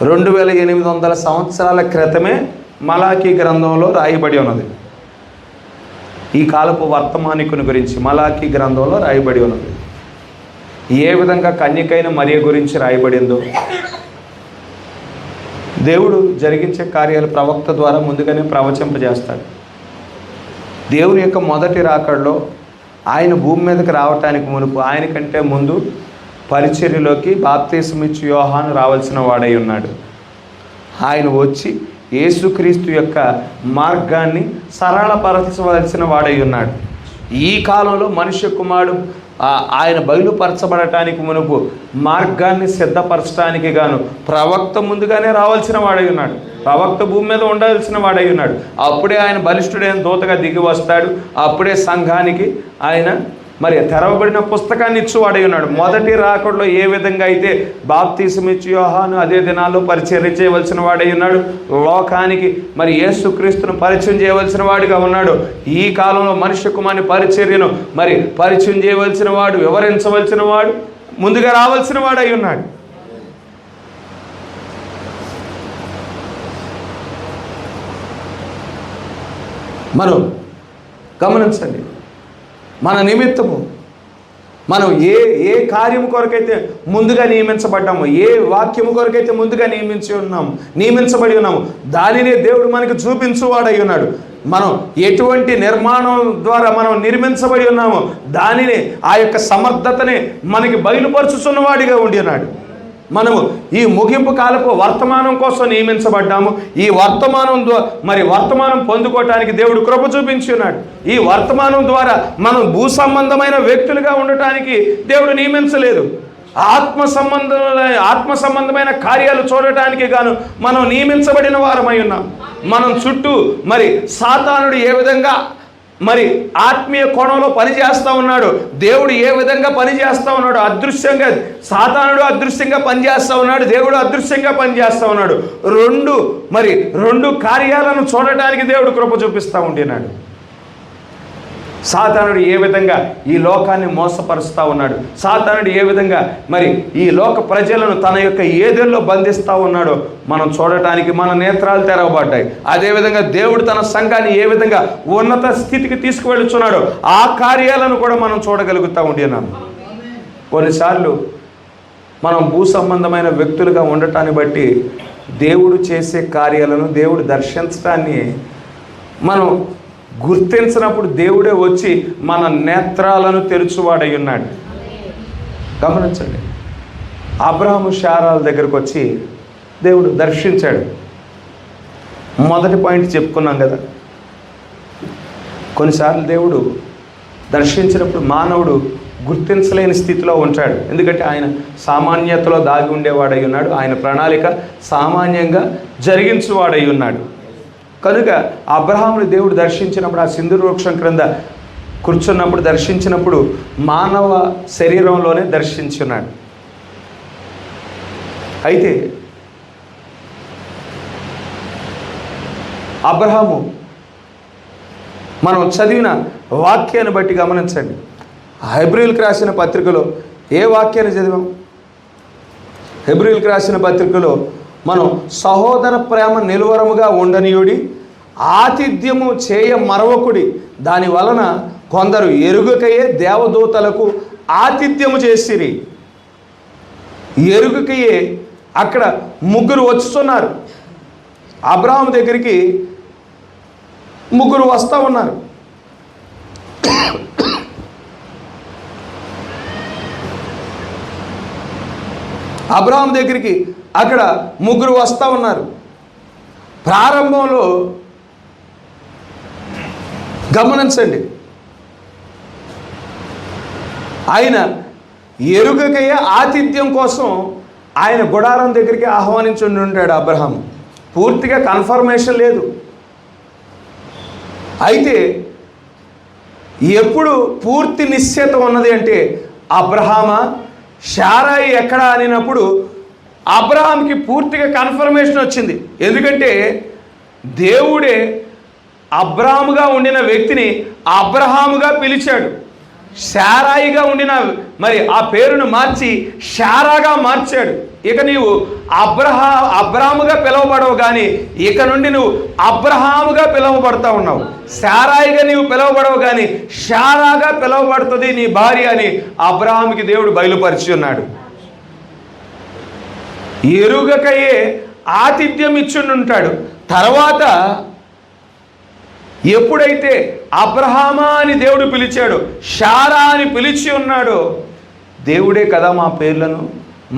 Speaker 1: 2800 సంవత్సరాల క్రితమే మలాకీ గ్రంథంలో రాయబడి ఉన్నది. ఈ కాలపు వర్తమానికుని గురించి మలాకీ గ్రంథంలో రాయబడి ఉన్నది. ఏ విధంగా కన్యకైన మరియ గురించి రాయబడిందో, దేవుడు జరిగించే కార్యాలు ప్రవక్త ద్వారా ముందుగానే ప్రవచింపజేస్తాడు. దేవుని యొక్క మొదటి రాకడలో ఆయన భూమి మీదకి రావటానికి మునుపు, ఆయన కంటే ముందు పరిచర్యలోకి బాప్తిసమిచ్చు యోహాను రావాల్సిన వాడై ఉన్నాడు. ఆయన వచ్చి యేసుక్రీస్తు యొక్క మార్గాన్ని సరళపరచవలసిన వాడై ఉన్నాడు. ఈ కాలంలో మనుష్య కుమారుడు ఆయన బయలుపరచబడటానికి మునుపు మార్గాన్ని సిద్ధపరచడానికి గాను ప్రవక్త ముందుగానే రావాల్సిన వాడై ఉన్నాడు. ప్రవక్త భూమి మీద ఉండాల్సిన వాడై ఉన్నాడు. అప్పుడే ఆయన బలిష్ఠుడైన దూతగా దిగి వస్తాడు. అప్పుడే సంఘానికి ఆయన మరి తెరవబడిన పుస్తకాన్ని ఇచ్చువాడై ఉన్నాడు. మొదటి రాకడలో ఏ విధంగా అయితే బాప్తిసమిచ్చు యోహాను అదే దినాల్లో పరిచర్య చేయవలసిన వాడై ఉన్నాడు, లోకానికి మరి యేసుక్రీస్తును పరిచయం చేయవలసిన వాడిగా ఉన్నాడు. ఈ కాలంలో మనుష్య కుమారుని పరిచర్యను మరి పరిచయం చేయవలసిన వాడు, వివరించవలసిన వాడు, ముందుగా రావాల్సిన వాడై ఉన్నాడు. మనం గమనించండి, మన నిమిత్తము మనం ఏ కార్యము కొరకైతే ముందుగా నియమించబడ్డాము, ఏ వాక్యము కొరకైతే ముందుగా నియమించబడి ఉన్నాము, దానినే దేవుడు మనకు చూపించువాడై ఉన్నాడు. మనం ఎటువంటి నిర్మాణం ద్వారా మనం నిర్మించబడి ఉన్నామో దానిని, ఆ యొక్క సమర్థతని మనకి బయలుపరుచుతున్నవాడిగా ఉండి ఉన్నాడు. మనము ఈ ముగింపు కాలపు వర్తమానం కోసం నియమించబడ్డాము. ఈ వర్తమానం పొందుకోవటానికి దేవుడు కృప చూపించి ఉన్నాడు. ఈ వర్తమానం ద్వారా మనం భూ సంబంధమైన వ్యక్తులుగా ఉండటానికి దేవుడు నియమించలేదు. ఆత్మ సంబంధమైన కార్యాలు చూడటానికి గాను మనం నియమించబడిన వారమై ఉన్నాం. మనం చుట్టూ మరి సాతానుడు ఏ విధంగా మరి ఆత్మీయ కోణంలో పనిచేస్తూ ఉన్నాడు, దేవుడు ఏ విధంగా పనిచేస్తూ ఉన్నాడు, అదృశ్యంగా సాతానుడు అదృశ్యంగా పనిచేస్తూ ఉన్నాడు, దేవుడు అదృశ్యంగా పనిచేస్తూ ఉన్నాడు. రెండు కార్యాలను చూడటానికి దేవుడు కృప చూపిస్తూ ఉంటున్నాడు. సాతానుడు ఏ విధంగా ఈ లోకాన్ని మోసపరుస్తూ ఉన్నాడు, సాతానుడు ఏ విధంగా మరి ఈ లోక ప్రజలను తన యొక్క ఏదెల్లో బంధిస్తూ ఉన్నాడో మనం చూడటానికి మన నేత్రాలు తెరవబడ్డాయి. అదేవిధంగా దేవుడు తన సంఘాన్ని ఏ విధంగా ఉన్నత స్థితికి తీసుకువెళ్ళుచున్నాడో ఆ కార్యాలను కూడా మనం చూడగలుగుతూ ఉంటున్నాం. కొన్నిసార్లు మనం భూ సంబంధమైన వ్యక్తులుగా ఉండటాన్ని బట్టి దేవుడు చేసే కార్యాలను, దేవుడు దర్శించడాన్ని మనం గుర్తించినప్పుడు దేవుడే వచ్చి మన నేత్రాలను తెరుచువాడై ఉన్నాడు. గమనించండి, అబ్రహాము శారాల దగ్గరకు వచ్చి దేవుడు దర్శించాడు. మొదటి పాయింట్ చెప్పుకున్నాం కదా, కొన్నిసార్లు దేవుడు దర్శించినప్పుడు మానవుడు గుర్తించలేని స్థితిలో ఉంటాడు. ఎందుకంటే ఆయన సామాన్యతలో దాగి ఉండేవాడై ఉన్నాడు, ఆయన ప్రణాళిక సామాన్యంగా జరిగించువాడై ఉన్నాడు. కనుక అబ్రహాముని దేవుడు దర్శించినప్పుడు, ఆ సింధూర వృక్షం క్రింద కూర్చున్నప్పుడు దర్శించినప్పుడు మానవ శరీరంలోనే దర్శించున్నాడు. అయితే అబ్రహాము మనం చదివిన వాక్యాన్ని బట్టి గమనించండి. హెబ్రీయులకు రాసిన పత్రికలో ఏ వాక్యాన్ని చదివాం? హెబ్రీయులకు రాసిన పత్రికలో మనం సహోదర ప్రేమ నిలువరముగా ఉండనీయుడి, ఆతిథ్యము చేయ మరవకుడి, దాని వలన కొందరు ఎరుగకయే దేవదూతలకు ఆతిథ్యము చేసిరి. ఎరుగకయే అక్కడ ముగ్గురు వచ్చుతున్నారు. అబ్రహాము దగ్గరికి ముగ్గురు వస్తూ ఉన్నారు. అబ్రహాం దగ్గరికి అక్కడ ముగ్గురు వస్తూ ఉన్నారు. ప్రారంభంలో గమనించండి, ఆయన ఎరుగకయ్యే ఆతిథ్యం కోసం ఆయన గుడారం దగ్గరికి ఆహ్వానించి ఉంటాడు అబ్రహాం. పూర్తిగా కన్ఫర్మేషన్ లేదు. అయితే ఎప్పుడు పూర్తి నిశ్చయత ఉన్నది అంటే అబ్రహామా శారాయి ఎక్కడ అనినప్పుడు అబ్రహాంకి పూర్తిగా కన్ఫర్మేషన్ వచ్చింది. ఎందుకంటే దేవుడే అబ్రహాముగా ఉండిన వ్యక్తిని అబ్రహాముగా పిలిచాడు. శారాయిగా ఉండిన మరి ఆ పేరును మార్చి శారాగా మార్చాడు. ఇక నీవు అబ్రహాముగా పిలువబడవు, కానీ ఇక నుండి నువ్వు అబ్రహాముగా పిలువబడతా ఉన్నావు. శారాయిగా నీవు పిలువబడవు, కానీ శారాగా పిలువబడుతుంది నీ భార్య అని అబ్రహాముకి దేవుడు బయలుపరిచి ఉన్నాడు. ఎరుగకయే ఆతిథ్యం ఇచ్చుంటాడు. తర్వాత ఎప్పుడైతే అబ్రహామా అని దేవుడు పిలిచాడో, శారా అని పిలిచి ఉన్నాడో, దేవుడే కదా మా పేర్లను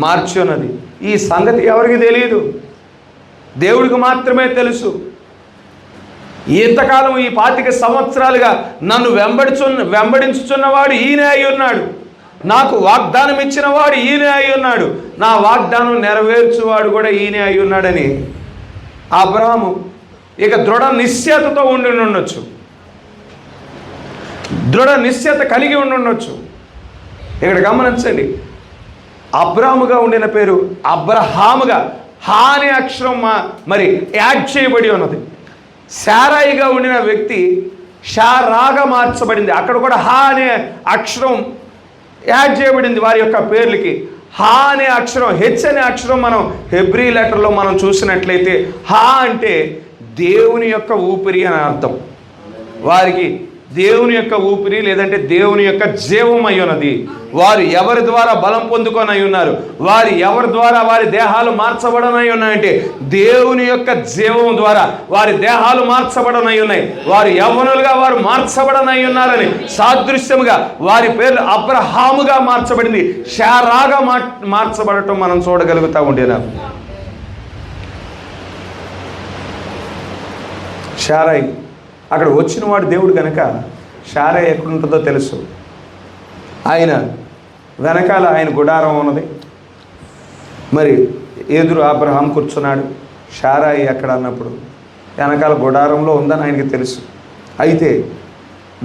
Speaker 1: మార్చి ఉన్నది. ఈ సంగతి ఎవరికి తెలియదు, దేవుడికి మాత్రమే తెలుసు. ఇంతకాలం ఈ 25 సంవత్సరాలుగా నన్ను వెంబడించుచున్నవాడు ఈయనే అయి ఉన్నాడు, నాకు వాగ్దానం ఇచ్చిన వాడు ఈయనే అయి ఉన్నాడు, నా వాగ్దానం నెరవేర్చువాడు కూడా ఈయనే అయి ఉన్నాడని అబ్రహాము ఇక దృఢ నిశ్చయతతో ఉండి ఉండొచ్చు, దృఢ నిశ్చయత కలిగి ఉండొచ్చు. ఇక్కడ గమనించండి, అబ్రాముగా ఉండిన పేరు అబ్రహాముగా హా అనే అక్షరం మరి యాడ్ చేయబడి ఉన్నది. శారాయిగా ఉండిన వ్యక్తి శారాగా మార్చబడింది. అక్కడ కూడా హా అనే అక్షరం యాడ్ చేయబడింది వారి యొక్క పేర్లకి. హా అనే అక్షరం, హెచ్ అనే అక్షరం మనం హెబ్రీ లెటర్లో మనం చూసినట్లయితే హా అంటే దేవుని యొక్క ఊపిరి అని అర్థం. వారికి దేవుని యొక్క ఊపిరి లేదంటే దేవుని యొక్క జీవం అయి ఉన్నది. వారు ఎవరి ద్వారా బలం పొందుకొని ఉన్నారు, వారు ఎవరి ద్వారా వారి దేహాలు మార్చబడనై ఉన్నాయంటే దేవుని యొక్క జీవం ద్వారా వారి దేహాలు మార్చబడనై ఉన్నాయి. వారు యవ్వనులుగా వారు మార్చబడనై ఉన్నారని సాదృశ్యముగా వారి పేర్లు అబ్రహాముగా మార్చబడింది, శారాగా మార్చబడటం మనం చూడగలుగుతూ ఉండేనాం. శారాయి అక్కడ వచ్చిన వాడు దేవుడు కనుక శారాయి ఎక్కడుంటుందో తెలుసు. ఆయన వెనకాల ఆయన గుడారం ఉన్నది. మరి ఎదురు అబ్రహాం కూర్చున్నాడు. శారాయి ఎక్కడ అన్నప్పుడు వెనకాల గుడారంలో ఉందని ఆయనకి తెలుసు. అయితే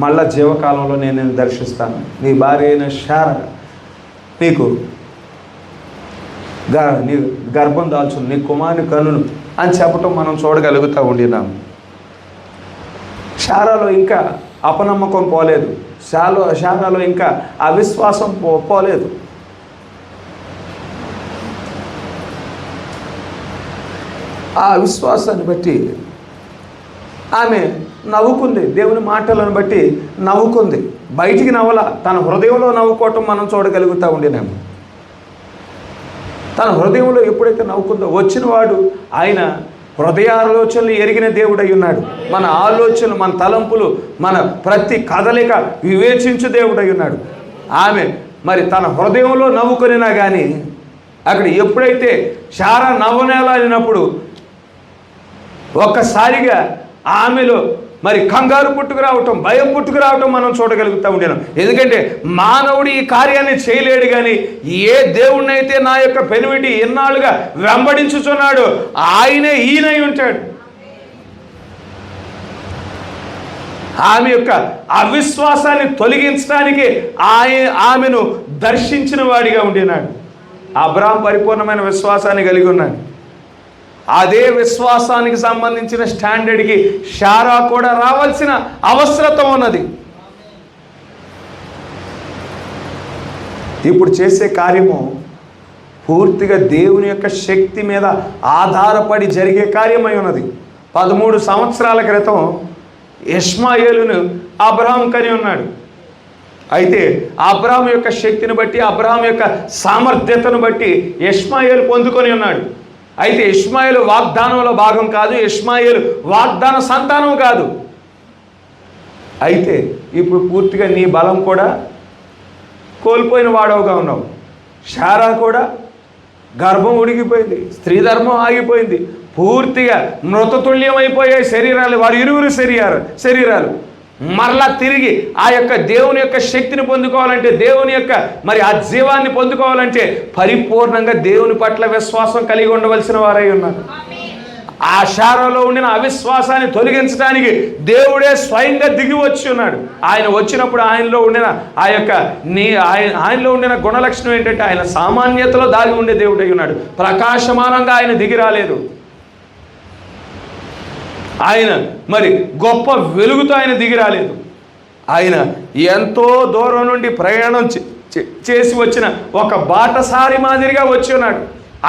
Speaker 1: మళ్ళా జీవకాలంలో నేను నిన్ను దర్శిస్తాను, నీ భార్య అయిన శారా నీకు నీ గర్భం దాల్చును, నీ కుమారుని కనును అని చెప్పటం మనం చూడగలుగుతూ ఉండినాము. శారాలో ఇంకా అపనమ్మకం పోలేదు, శారాలో ఇంకా అవిశ్వాసం పోలేదు. ఆ అవిశ్వాసాన్ని బట్టి ఆమె నవ్వుకుంది, దేవుని మాటలను బట్టి నవ్వుకుంది. బయటికి నవ్వల, తన హృదయంలో నవ్వుకోవటం మనం చూడగలుగుతూ ఉండినాము. తన హృదయంలో ఎప్పుడైతే నవ్వుకుందో వచ్చిన వాడు ఆయన హృదయాలోచనలు ఎరిగిన దేవుడై ఉన్నాడు. మన ఆలోచనలు, మన తలంపులు, మన ప్రతి కదలిక వివేచించు దేవుడై ఉన్నాడు. ఆమె మరి తన హృదయంలో నవ్వుకొనినా కానీ అక్కడ ఎప్పుడైతే శారా నవ్వనేలాడినప్పుడు ఒక్కసారిగా ఆమెలో మరి కంగారు పుట్టుకురావటం, భయం పుట్టుకురావటం మనం చూడగలుగుతూ ఉంటున్నాం. ఎందుకంటే మానవుడు ఈ కార్యాన్ని చేయలేడు, కానీ ఏ దేవుణ్ణైతే నా యొక్క పెనిమిటి ఎన్నాళ్ళుగా వెంబడించుచున్నాడో ఆయనే ఈయనై ఉంటాడు. ఆమె యొక్క అవిశ్వాసాన్ని తొలగించడానికి ఆమెను దర్శించిన వాడిగా ఉండినాడు. అబ్రాహాం పరిపూర్ణమైన విశ్వాసాన్ని కలిగి ఉన్నాడు. అదే విశ్వాసానికి సంబంధించిన స్టాండర్డ్కి శారా కూడా రావాల్సిన అవసరత ఉన్నది. ఇప్పుడు చేసే కార్యము పూర్తిగా దేవుని యొక్క శక్తి మీద ఆధారపడి జరిగే కార్యమై ఉన్నది. 13 సంవత్సరాల క్రితం ఇష్మాయేలును అబ్రహాం కని ఉన్నాడు. అయితే అబ్రహాం యొక్క శక్తిని బట్టి, అబ్రహాం యొక్క సామర్థ్యతను బట్టి ఇష్మాయేలు పొందుకొని ఉన్నాడు. అయితే ఇష్మాయేలు వాగ్దానంలో భాగం కాదు, ఇష్మాయేలు వాగ్దాన సంతానం కాదు. అయితే ఇప్పుడు పూర్తిగా నీ బలం కూడా కోల్పోయిన వాడవుగా ఉన్నావు. శారా కూడా గర్భం ఉడిగిపోయింది, స్త్రీ ధర్మం ఆగిపోయింది, పూర్తిగా మృతతుల్యం అయిపోయాయి శరీరాలు, వారి ఇరువురు శరీరాలు. మరలా తిరిగి ఆ యొక్క దేవుని యొక్క శక్తిని పొందుకోవాలంటే, దేవుని యొక్క మరి ఆ జీవాన్ని పొందుకోవాలంటే పరిపూర్ణంగా దేవుని పట్ల విశ్వాసం కలిగి ఉండవలసిన వారై ఉన్నారు. ఆ శారాలో ఉండిన అవిశ్వాసాన్ని తొలగించడానికి దేవుడే స్వయంగా దిగి వచ్చి ఉన్నాడు. ఆయన వచ్చినప్పుడు ఆయనలో ఉండిన ఆ యొక్క ఆయనలో ఉండిన గుణలక్షణం ఏంటంటే ఆయన సామాన్యతలో దాగి ఉండే దేవుడై ఉన్నాడు. ప్రకాశమానంగా ఆయన దిగి రాలేదు. ఆయన మరి గొప్ప వెలుగుతో ఆయన దిగి రాలేదు. ఆయన ఎంతో దూరం నుండి ప్రయాణం చేసి వచ్చిన ఒక బాటసారి మాదిరిగా వచ్చి ఉన్నాడు.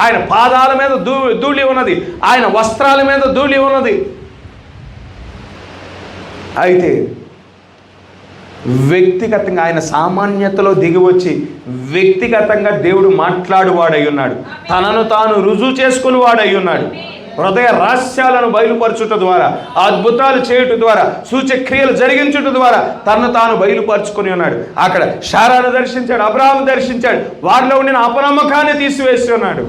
Speaker 1: ఆయన పాదాల మీద ధూళి ఉన్నది, ఆయన వస్త్రాల మీద ధూళి ఉన్నది. అయితే వ్యక్తిగతంగా ఆయన సామాన్యతలో దిగి వచ్చి వ్యక్తిగతంగా దేవుడు మాట్లాడువాడై ఉన్నాడు. తనను తాను రుజువు చేసుకుని వాడై ఉన్నాడు. హృదయ రహస్యాలను బయలుపరచుట ద్వారా, అద్భుతాలు చేయుట ద్వారా, సూచక్రియలు జరిగించుట ద్వారా తనను తాను బయలుపరుచుకొని ఉన్నాడు. అక్కడ శారాను దర్శించాడు, అబ్రహాము దర్శించాడు. వారిలో ఉండిన అపనమ్మకాన్ని తీసివేసి ఉన్నాడు.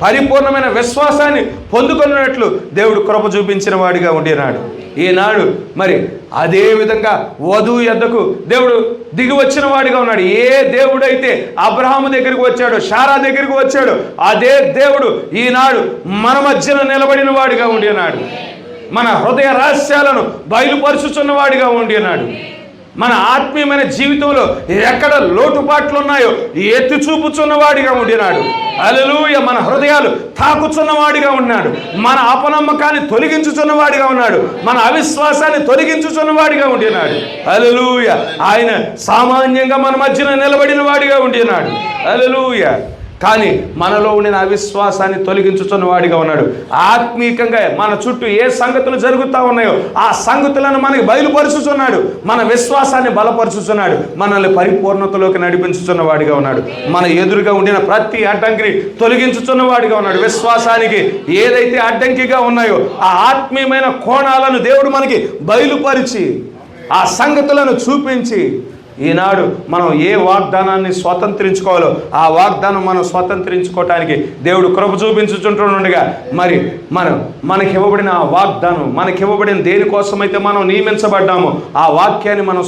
Speaker 1: పరిపూర్ణమైన విశ్వాసాన్ని పొందుకున్నట్లు దేవుడు కృప చూపించిన వాడిగా ఉండినాడు. ఈనాడు మరి అదే విధంగా వధువు యొద్దకు దేవుడు దిగి వచ్చిన వాడిగా ఉన్నాడు. ఏ దేవుడైతే అబ్రహాము దగ్గరికి వచ్చాడో, శారా దగ్గరికి వచ్చాడో, అదే దేవుడు ఈనాడు మన మధ్యన నిలబడిన వాడిగా ఉండినాడు. మన హృదయ రహస్యాలను బయలుపరుచుచున్న వాడిగా ఉండినాడు. మన ఆత్మీయమైన జీవితంలో ఎక్కడ లోటుపాట్లు ఉన్నాయో ఎత్తి చూపుచున్నవాడిగా ఉండినాడు. హల్లెలూయా. మన హృదయాలు తాకుచున్నవాడిగా ఉన్నాడు. మన అపనమ్మకాన్ని తొలగించుచున్నవాడిగా ఉన్నాడు. మన అవిశ్వాసాన్ని తొలగించుచున్నవాడిగా ఉండినాడు. హల్లెలూయా. ఆయన సామాన్యంగా మన మధ్యన నిలబడిన వాడిగా ఉండినాడు. హల్లెలూయా. కానీ మనలో ఉండిన అవిశ్వాసాన్ని తొలగించుతున్న వాడిగా ఉన్నాడు. ఆత్మీయంగా మన చుట్టూ ఏ సంగతులు జరుగుతూ ఉన్నాయో ఆ సంగతులను మనకి బయలుపరుచుతున్నాడు. మన విశ్వాసాన్ని బలపరుచుతున్నాడు. మనల్ని పరిపూర్ణతలోకి నడిపించుతున్న వాడిగా ఉన్నాడు. మన ఎదురుగా ఉండిన ప్రతి అడ్డంకిని తొలగించుతున్న వాడిగా ఉన్నాడు. విశ్వాసానికి ఏదైతే అడ్డంకిగా ఉన్నాయో ఆ ఆత్మీయమైన కోణాలను దేవుడు మనకి బయలుపరిచి ఆ సంగతులను చూపించి ఈనాడు మనం ఏ వాగ్దానాన్ని స్వతంత్రించుకోవాలో ఆ వాగ్దానం మనం స్వతంత్రించుకోవటానికి దేవుడు కృప చూపించుచుంటుండగా మరి మనకి ఇవ్వబడిన ఆ వాగ్దానం, మనకి ఇవ్వబడిన దేనికోసమైతే మనం నియమించబడ్డామో ఆ వాక్యాన్ని మనం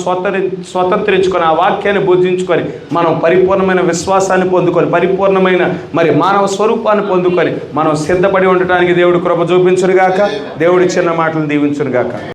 Speaker 1: స్వతంత్రించుకొని, ఆ వాక్యాన్ని బుద్ధించుకొని మనం పరిపూర్ణమైన విశ్వాసాన్ని పొందుకొని, పరిపూర్ణమైన మరి మానవ స్వరూపాన్ని పొందుకొని మనం సిద్ధపడి ఉండటానికి దేవుడు కృప చూపించునుగాక. దేవుడి చిన్న మాటలు దీవించునుగాక.